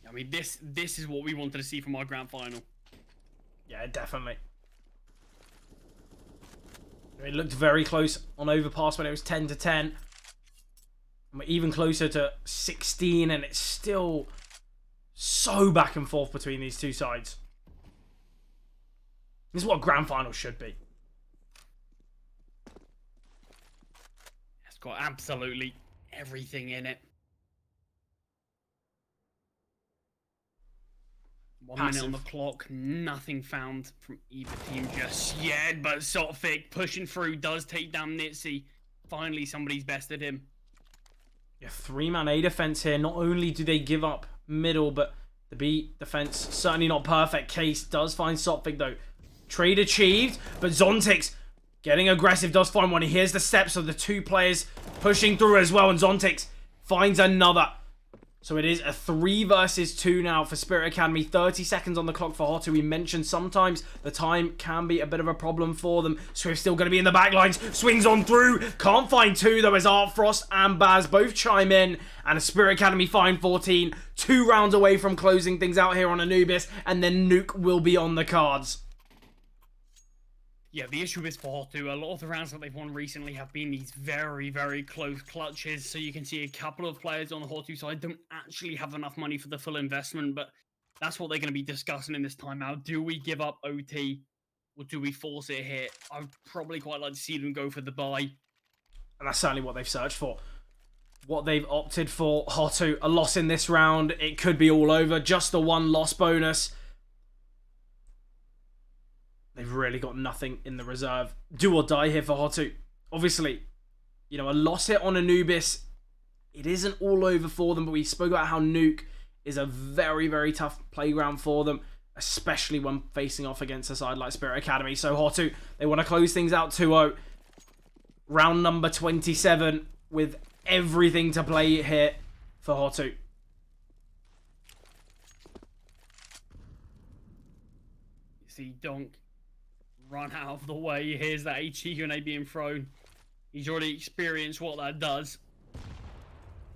I mean, this is what we wanted to see from our grand final. Yeah, definitely. It looked very close on Overpass when it was 10-10. And we're even closer to 16, and it's still so back and forth between these two sides. This is what a grand final should be. It's got absolutely everything in it. 1 minute on the clock, nothing found from either team just yet, but Sotfik pushing through, does take down Nitzy. Finally, somebody's bested him. Yeah, 3-man A defense here. Not only do they give up middle, but the B defense certainly not perfect. Case does find Sotfik though. Trade achieved, but Zontix getting aggressive, does find one. He hears the steps of the 2 players pushing through as well, and Zontix finds another. So it is a 3 versus 2 now for Spirit Academy. 30 seconds on the clock for HOTU. We mentioned sometimes the time can be a bit of a problem for them. Swift's still going to be in the backlines. Swings on through. Can't find 2 though as Artfrost and Baz both chime in. And a Spirit Academy find 14. 2 rounds away from closing things out here on Anubis. And then Nuke will be on the cards. Yeah, the issue is for HOTU, a lot of the rounds that they've won recently have been these very, very close clutches. So you can see a couple of players on the HOTU side don't actually have enough money for the full investment, but that's what they're going to be discussing in this timeout. Do we give up OT or do we force it here? I'd probably quite like to see them go for the buy. And that's certainly what they've searched for. What they've opted for, HOTU, a loss in this round. It could be all over. Just the 1 loss bonus. They've really got nothing in the reserve. Do or die here for HOTU. Obviously, you know, a loss hit on Anubis, it isn't all over for them, but we spoke about how Nuke is a very, very tough playground for them, especially when facing off against a side like Spirit Academy. So HOTU, they want to close things out 2-0. Round number 27 with everything to play here for HOTU. See Donk run out of the way. Here's that HE grenade being thrown. He's already experienced what that does.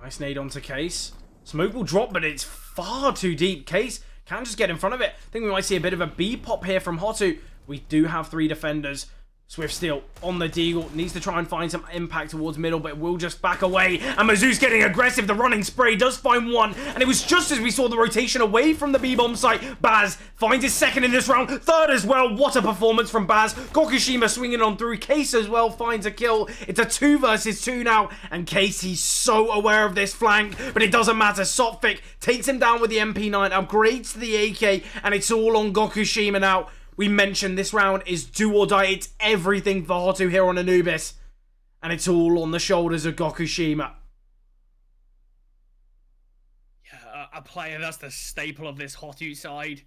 Nice nade onto Case. Smoke will drop, but it's far too deep. Case can just get in front of it. I think we might see a bit of a B pop here from HOTU. We do have 3 defenders. Swift still on the deagle. Needs to try and find some impact towards middle, but will just back away. And Mizzou's getting aggressive. The running spray does find 1. And it was just as we saw the rotation away from the B-bomb site. Baz finds his 2nd in this round. 3rd as well. What a performance from Baz. Gokushima swinging on through. Case as well finds a kill. It's a 2 versus 2 now. And Case, he's so aware of this flank. But it doesn't matter. Sotfik takes him down with the MP9. Upgrades to the AK. And it's all on Gokushima now. We mentioned this round is do or die. It's everything for HOTU here on Anubis. And it's all on the shoulders of Gokushima. Yeah, a player that's the staple of this HOTU side,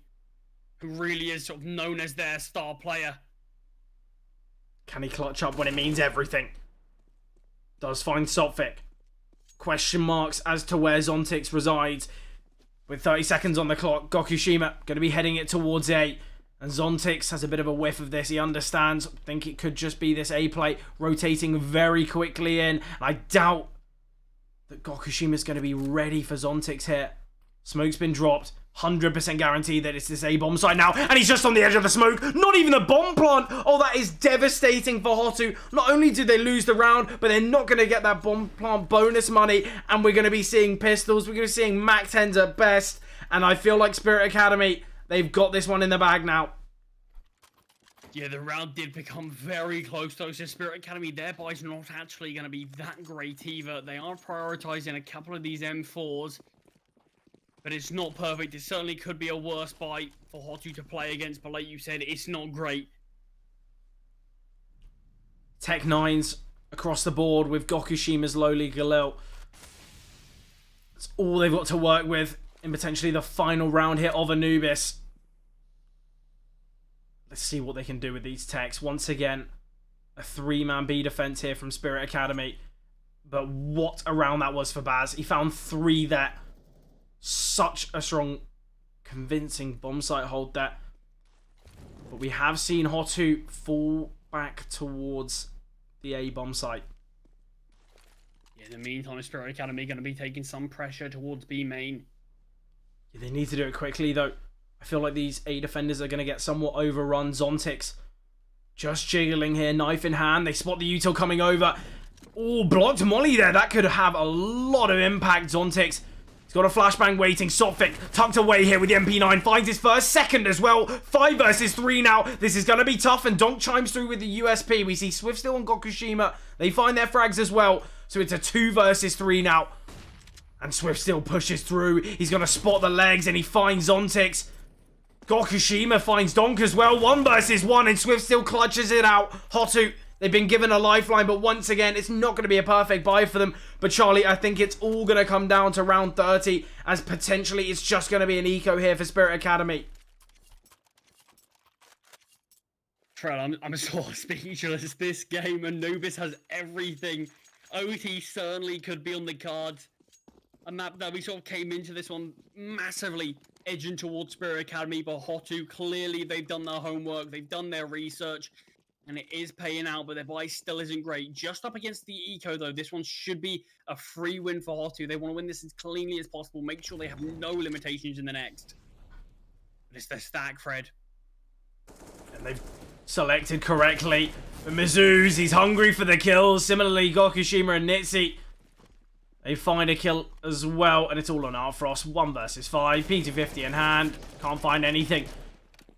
who really is sort of known as their star player. Can he clutch up when it means everything? Does find Sophic. Question marks as to where Zontix resides. With 30 seconds on the clock, Gokushima going to be heading it towards A. And Zontix has a bit of a whiff of this. He understands. I think it could just be this A play rotating very quickly in. I doubt that Gokushima's going to be ready for Zontix here. Smoke's been dropped. 100% guaranteed that it's this A bomb site now. And he's just on the edge of the smoke. Not even a bomb plant. Oh, that is devastating for HOTU. Not only did they lose the round, but they're not going to get that bomb plant bonus money. And we're going to be seeing pistols. We're going to be seeing Mac 10s at best. And I feel like Spirit Academy, they've got this one in the bag now. Yeah, the round did become very close though, so Spirit Academy, their buy's not actually going to be that great either. They are prioritizing a couple of these M4s, but it's not perfect. It certainly could be a worse buy for HOTU to play against, but like you said, it's not great. Tech 9s across the board with Gokushima's lowly Galil. That's all they've got to work with in potentially the final round here of Anubis. Let's see what they can do with these techs. Once again, a 3-man B defense here from Spirit Academy. But what a round that was for Baz. He found 3 there. Such a strong, convincing bomb site hold there. But we have seen HOTU fall back towards the A bomb site. Yeah, in the meantime, Spirit Academy going to be taking some pressure towards B main. Yeah, they need to do it quickly though. I feel like these A defenders are going to get somewhat overrun. Zontix just jiggling here, knife in hand. They spot the util coming over. Oh, blocked molly there. That could have a lot of impact. Zontix, he's got a flashbang waiting. Sophic tucked away here with the MP9. Finds his first, second as well. 5 versus 3 now. This is going to be tough. And Donk chimes through with the USP. We see Swift still on Gokushima. They find their frags as well. So it's a 2 versus 3 now. And Swift still pushes through. He's going to spot the legs and he finds Zontix. Gokushima finds Donk as well. 1 versus 1 and Swift still clutches it out. HOTU, they've been given a lifeline, but once again, it's not going to be a perfect buy for them. But Charlie, I think it's all going to come down to round 30, as potentially it's just going to be an eco here for Spirit Academy. Fred, I'm sort of speechless. This game, Anubis has everything. OT certainly could be on the cards. A map that we sort of came into this one massively edging towards Spirit Academy, but HOTU, clearly they've done their homework, they've done their research, and it is paying out, but their buy still isn't great. Just up against the eco, though, this one should be a free win for HOTU. They want to win this as cleanly as possible, make sure they have no limitations in the next. But it's their stack, Fred. And they've selected correctly. But Mizzou's, he's hungry for the kills. Similarly, Gokushima and Nitsi, they find a kill as well, and it's all on Artfrost. 1 versus 5, P250 in hand. Can't find anything.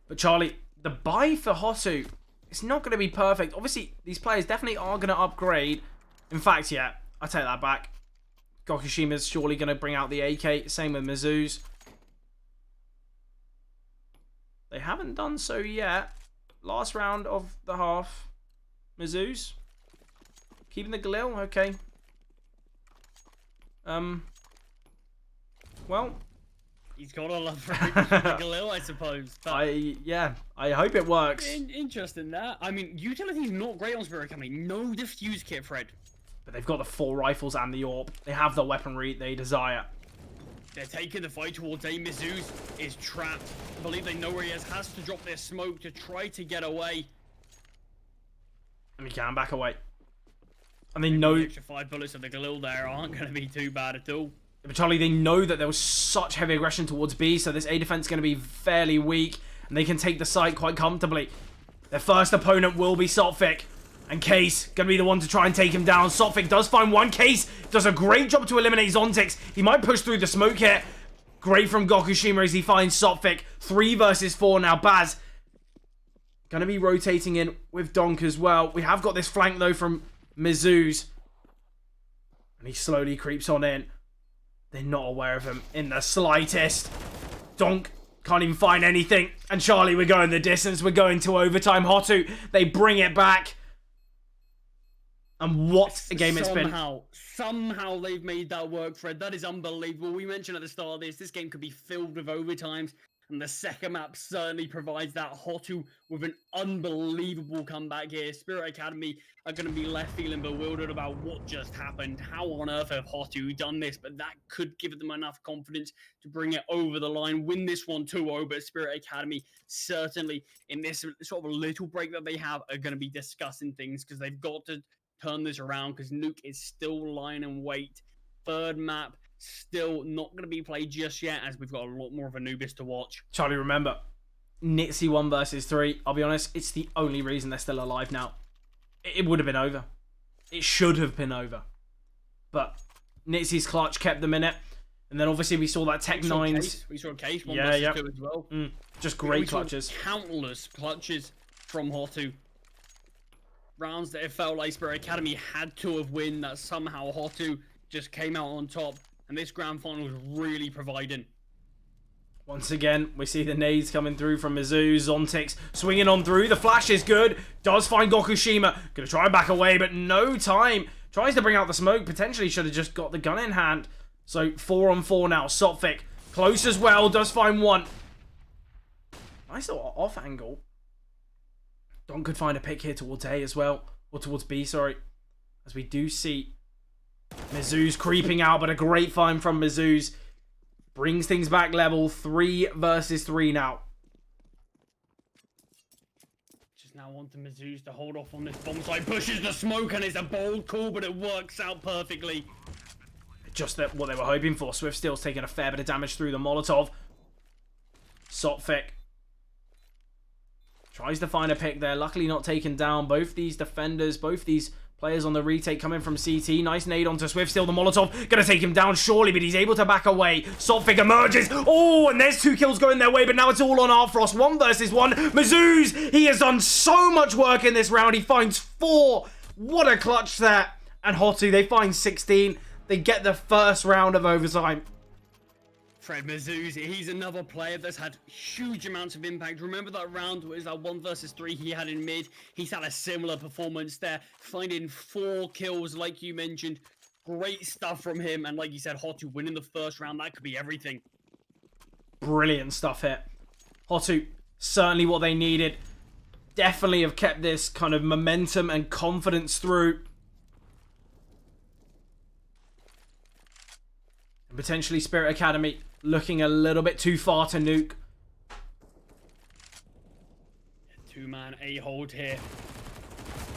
But Charlie, the buy for HOTU, it's not going to be perfect. Obviously, these players definitely are going to upgrade. In fact, yeah, I take that back. Gokushima's surely going to bring out the AK. Same with Mizzou's. They haven't done so yet. Last round of the half. Mizzou's. Keeping the Galil, okay. Well, he's got a love for Galil, I suppose. Yeah, I hope it works. Interesting that. I mean, utility's not great on Spirit Academy. No defuse kit, Fred. But they've got the 4 rifles and the AWP. They have the weaponry they desire. They're taking the fight towards A. Mizzou's is trapped. I believe they know where he is. Has to drop their smoke to try to get away. And he can back away. And they know the extra 5 bullets of the Galil there aren't going to be too bad at all. But Charlie, they know that there was such heavy aggression towards B, so this A defense is going to be fairly weak, and they can take the site quite comfortably. Their first opponent will be Sophic, and Case going to be the one to try and take him down. Sophic does find one. Case does a great job to eliminate Zontix. He might push through the smoke here. Great from Gokushima as he finds Sophic. 3 versus 4 now. Baz going to be rotating in with Donk as well. We have got this flank though from Mizzou's, and he slowly creeps on in. They're not aware of him in the slightest. Donk can't even find anything. And Charlie, we're going the distance. We're going to overtime. HOTU, they bring it back. And what a game it's been. Somehow they've made that work, Fred. That is unbelievable. We mentioned at the start of this game could be filled with overtimes. And the second map certainly provides that. HOTU with an unbelievable comeback here. Spirit Academy are going to be left feeling bewildered about what just happened. How on earth have HOTU done this? But that could give them enough confidence to bring it over the line, win this one 2-0. But Spirit Academy certainly in this sort of a little break that they have are going to be discussing things because they've got to turn this around because Nuke is still lying in wait. Third map. Still not going to be played just yet, as we've got a lot more of Anubis to watch. Charlie, remember, Nitsy 1 versus 3. I'll be honest, it's the only reason they're still alive now. It would have been over. It should have been over. But Nitsy's clutch kept them in it. And then obviously we saw that Tech 9s. We saw Case 1 versus 2 as well. Just great clutches. Countless clutches from HOTU. Rounds that it felt like Spirit Academy had to have win, that somehow HOTU just came out on top. And this grand final is really providing. Once again, we see the nades coming through from Mizzou. Zontix swinging on through. The flash is good. Does find Gokushima. Gonna try and back away, but no time. Tries to bring out the smoke. Potentially should have just got the gun in hand. So 4-on-4 now. Sophic close as well. Does find one. Nice little off angle. Don could find a pick here towards A as well. Or towards B, sorry. As we do see Mizzou's creeping out, but a great find from Mizzou's. Brings things back level. 3 versus 3 now. Just now want the Mizzou's to hold off on this bomb site. Pushes the smoke and it's a bold call, but it works out perfectly. Just what they were hoping for. Swift Steel's taking a fair bit of damage through the Molotov. Sotfik tries to find a pick there. Luckily not taken down. Both these defenders, both these players on the retake coming from CT. Nice nade onto Swift. Still the Molotov. Gonna take him down surely, but he's able to back away. Sotfik emerges. Oh, and there's 2 kills going their way, but now it's all on Arfrost. 1 versus 1. Mizzou's. He has done so much work in this round. He finds 4. What a clutch there. And HOTU, they find 16. They get the first round of overtime. Fred Mizzou's, he's another player that's had huge amounts of impact. Remember that round was that 1 versus 3 he had in mid? He's had a similar performance there, finding 4 kills like you mentioned. Great stuff from him, and like you said, HOTU winning the first round, that could be everything. Brilliant stuff here. HOTU, certainly what they needed. Definitely have kept this kind of momentum and confidence through. And potentially Spirit Academy looking a little bit too far to nuke. 2-man A-hold here.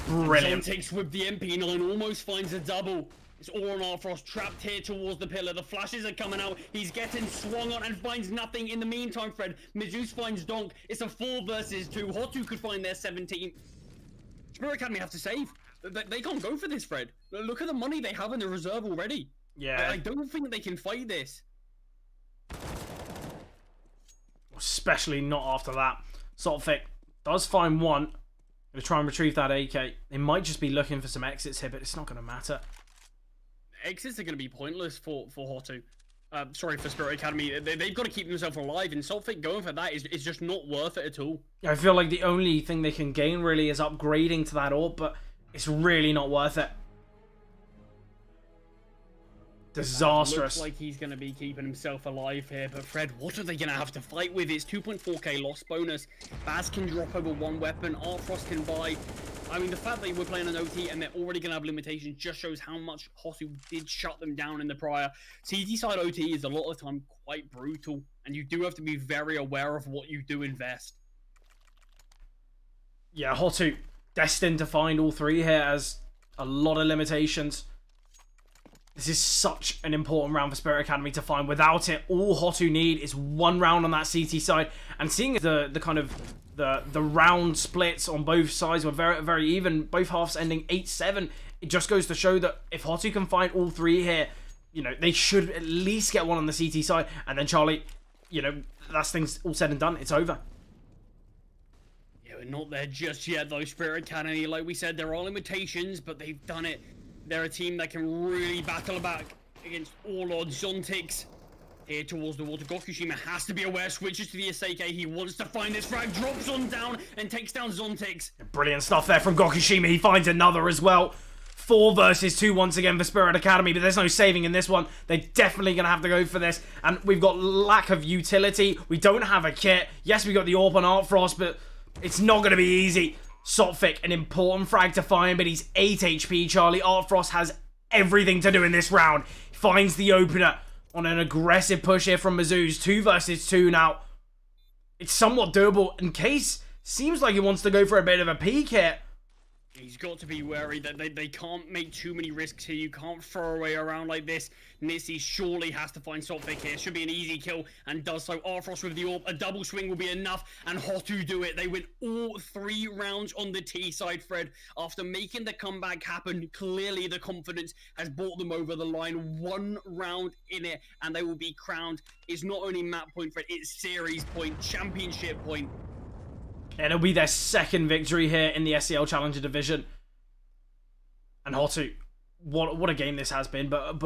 Brilliant. Takes with the MP9, almost finds a double. It's all on Arfrost, trapped here towards the pillar. The flashes are coming out. He's getting swung on and finds nothing. In the meantime, Fred, Mizzou finds Donk. It's a 4 versus 2. HOTU could find their 17. Spirit Academy have to save. They can't go for this, Fred. Look at the money they have in the reserve already. Yeah. I don't think they can fight this. Especially not after that. Sotfik does find one. Gonna try and retrieve that AK. They might just be looking for some exits here, but it's not gonna matter. Exits are gonna be pointless for HOTU. Sorry, for Spirit Academy. They've got to keep themselves alive, and Sotfik going for that is just not worth it at all. I feel like the only thing they can gain really is upgrading to that orb, but it's really not worth it. Disastrous. Looks like he's going to be keeping himself alive here, but Fred, what are they going to have to fight with? It's 2.4k loss bonus. Baz can drop over 1 weapon. Arfrost can buy. I mean, the fact that we're playing an OT and they're already going to have limitations just shows how much HOTU did shut them down in the prior. CT side OT is a lot of the time quite brutal, and you do have to be very aware of what you do invest. Yeah, HOTU destined to find all 3 here as a lot of limitations. This is such an important round for Spirit Academy to find. Without it, all HOTU need is 1 round on that CT side. And seeing the kind of the round splits on both sides were very, very even. Both halves ending 8-7. It just goes to show that if HOTU can find all 3 here, you know, they should at least get 1 on the CT side. And then Charlie, you know, that's things all said and done. It's over. Yeah, we're not there just yet though, Spirit Academy. Like we said, there are limitations, but they've done it. They're a team that can really battle back against all odds. Zontix here towards the water. Gokushima has to be aware. Switches to the SAK. He wants to find this frag. Drops on down and takes down Zontix. Brilliant stuff there from Gokushima. He finds another as well. 4 versus 2 once again for Spirit Academy, but there's no saving in this one. They're definitely going to have to go for this, and we've got lack of utility. We don't have a kit. Yes, we got the AWP on Art Frost, but it's not going to be easy. Sotfik, an important frag to find, but he's 8 HP, Charlie. Art Frost has everything to do in this round. He finds the opener on an aggressive push here from Mizzou's. 2 versus 2 now. It's somewhat doable, and Case seems like he wants to go for a bit of a peek here. He's got to be wary that they can't make too many risks here. You can't throw away around like this. Nitzy surely has to find Sotfik here. Should be an easy kill and does so. Arfrost with the AWP. A double swing will be enough, and HOTU do it. They win all 3 rounds on the T side, Fred. After making the comeback happen, clearly the confidence has brought them over the line. 1 round in it, and they will be crowned. It's not only map point, Fred, it's series point, championship point. And it'll be their 2nd victory here in the SCL Challenger Division. And HOTU, what a game this has been. But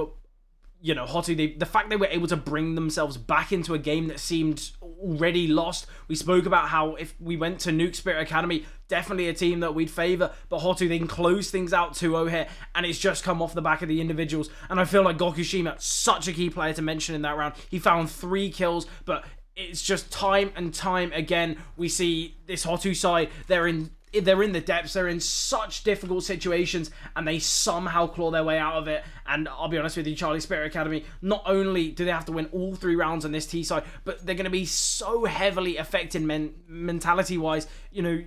you know, HOTU, the fact they were able to bring themselves back into a game that seemed already lost. We spoke about how if we went to Nuke Spirit Academy, definitely a team that we'd favour. But HOTU, they can close things out 2-0 here. And it's just come off the back of the individuals. And I feel like Gokushima, such a key player to mention in that round. He found 3 kills, but it's just time and time again we see this HOTU side. They're in the depths. They're in such difficult situations, and they somehow claw their way out of it. And I'll be honest with you, Charlie, Spirit Academy, not only do they have to win all 3 rounds on this T side, but they're going to be so heavily affected mentality-wise. You know,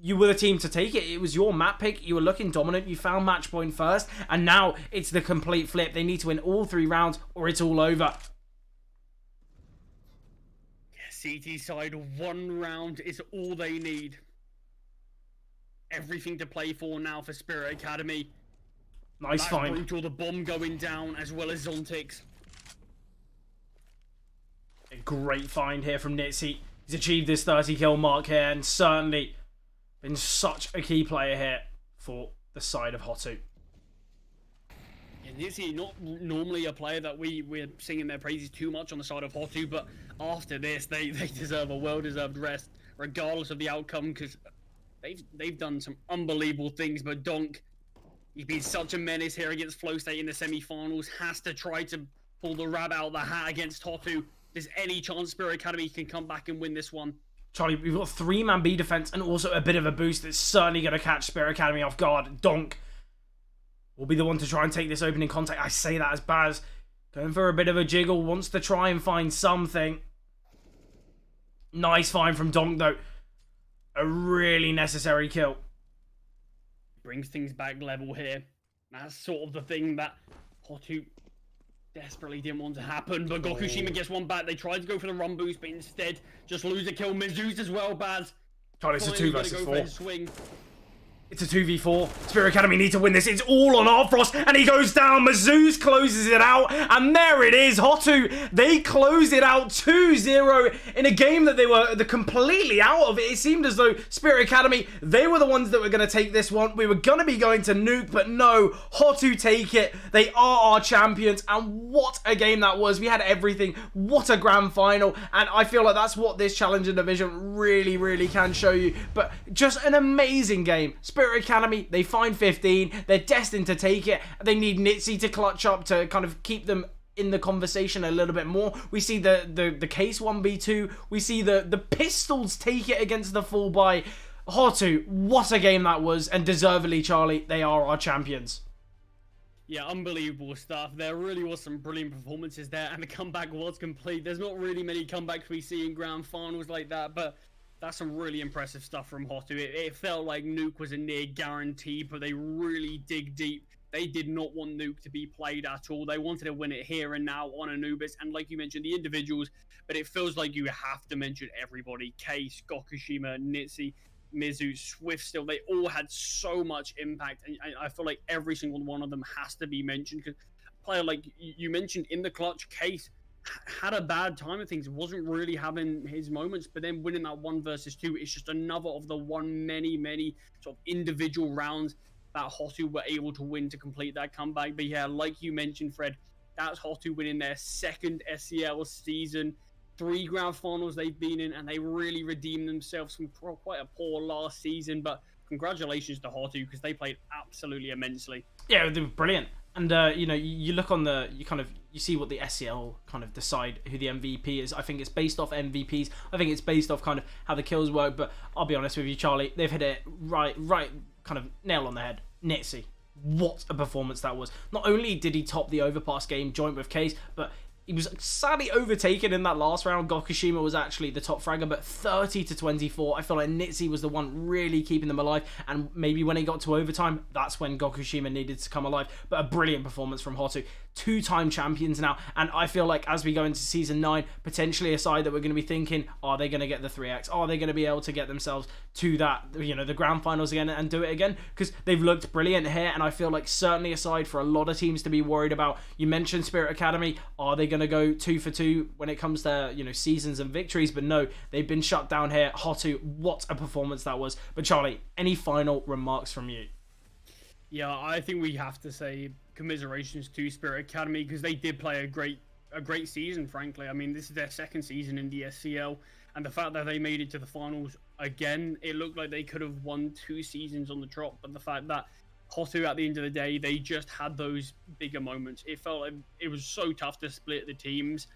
you were the team to take it. It was your map pick. You were looking dominant. You found match point first, and now it's the complete flip. They need to win all 3 rounds, or it's all over. CT side, 1 round is all they need. Everything to play for now for Spirit Academy. Nice find. Brutal, the bomb going down as well as Zontix. A great find here from Nitzy. He's achieved this 30 kill mark here, and certainly been such a key player here for the side of HOTU. Nitzy, not normally a player that we're singing their praises too much on the side of HOTU, but after this, they deserve a well-deserved rest, regardless of the outcome, because they've done some unbelievable things. But Donk, he's been such a menace here against Flow State in the semi-finals, has to try to pull the rabbit out of the hat against HOTU. There's any chance Spirit Academy can come back and win this one. Charlie, we've got 3-man B defense and also a bit of a boost that's certainly going to catch Spirit Academy off guard. Donk will be the one to try and take this opening contact. I say that as Baz going for a bit of a jiggle, wants to try and find something. Nice find from Donk, though. A really necessary kill. Brings things back level here. That's sort of the thing that HOTU desperately didn't want to happen, but Gokushima gets one back. They tried to go for the run boost, but instead just lose a kill. Mizzou's as well, Baz. Charlie, it's a 2 versus 4. Swing. It's a 2v4. Spirit Academy need to win this. It's all on Artfrost, and he goes down. Mizzou's closes it out, and there it is. HOTU, they closed it out 2-0 in a game that they were completely out of it. It seemed as though Spirit Academy, they were the ones that were going to take this one. We were going to be going to Nuke, but no, HOTU take it. They are our champions, and what a game that was. We had everything. What a grand final, and I feel like that's what this Challenger Division really, really can show you. But just an amazing game. Spirit Academy, they find 15. They're destined to take it. They need Nitzy to clutch up to kind of keep them in the conversation a little bit more. We see the case 1v2. We see the Pistols take it against the full buy. HOTU, what a game that was, and deservedly, Charlie, they are our champions. Yeah, unbelievable stuff. There really was some brilliant performances there, and the comeback was complete. There's not really many comebacks we see in grand finals like that, but that's some really impressive stuff from HOTU. It felt like Nuke was a near guarantee, but they really dig deep. They did not want Nuke to be played at all. They wanted to win it here and now on Anubis. And like you mentioned, the individuals, but it feels like you have to mention everybody. Case, Gokushima, Nitzy, Mizzou, Swift still. They all had so much impact. And I feel like every single one of them has to be mentioned. Because a player like you mentioned in the clutch, Case had a bad time of things, wasn't really having his moments, but then winning that 1 versus 2 is just another of the many sort of individual rounds that HOTU were able to win to complete that comeback. But yeah, like you mentioned, Fred, that's HOTU winning their 2nd SCL season, 3 grand finals they've been in, and they really redeemed themselves from quite a poor last season. But congratulations to HOTU because they played absolutely immensely. Yeah, they were brilliant. And you look on you see what the SCL kind of decide who the MVP is. I think it's based off MVPs. I think it's based off kind of how the kills work. But I'll be honest with you, Charlie, they've hit it right, kind of nail on the head. Nitzy, what a performance that was! Not only did he top the overpass game joint with Case, but he was sadly overtaken in that last round. Gokushima was actually the top fragger, but 30-24. I feel like Nitzy was the one really keeping them alive, and maybe when it got to overtime, that's when Gokushima needed to come alive. But a brilliant performance from HOTU. Two-time champions now, and I feel like as we go into Season 9, potentially a side that we're going to be thinking, are they going to get the 3x? Are they going to be able to get themselves to that, the grand finals again and do it again? Because they've looked brilliant here, and I feel like certainly a side for a lot of teams to be worried about. You mentioned Spirit Academy. Are they going to go 2 for 2 when it comes to, seasons and victories? But no, they've been shut down here. HOTU, what a performance that was. But Charlie, any final remarks from you? Yeah, I think we have to say commiserations to Spirit Academy because they did play a great season, frankly. I mean, this is their second season in the SCL, and the fact that they made it to the finals again, it looked like they could have won 2 seasons on the trot, but the fact that HOTU, at the end of the day, they just had those bigger moments. It felt like it was so tough to split the teams,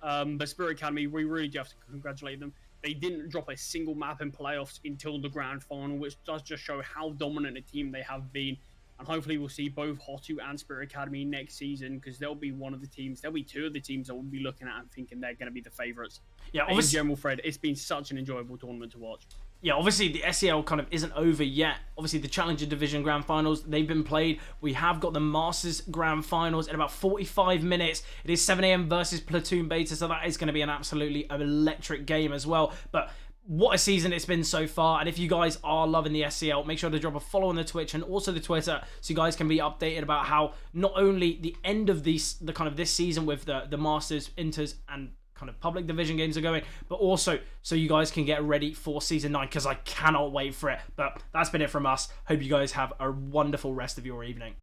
but Spirit Academy, we really do have to congratulate them. They didn't drop a single map in playoffs until the grand final, which does just show how dominant a team they have been. And hopefully we'll see both HOTU and Spirit Academy next season because they'll be one of the teams, there'll be 2 of the teams that we'll be looking at and thinking they're going to be the favourites. Yeah, in general, Fred, it's been such an enjoyable tournament to watch. Yeah, obviously the SCL kind of isn't over yet. Obviously the Challenger Division Grand Finals, they've been played. We have got the Masters Grand Finals in about 45 minutes. It is 7 AM versus Platoon Beta, so that is going to be an absolutely electric game as well. But what a season it's been so far, and if you guys are loving the SCL, make sure to drop a follow on the Twitch and also the Twitter so you guys can be updated about how not only the end of this season with the Masters, Inters and kind of public division games are going, but also so you guys can get ready for Season 9 because I cannot wait for it. But that's been it from us. Hope you guys have a wonderful rest of your evening.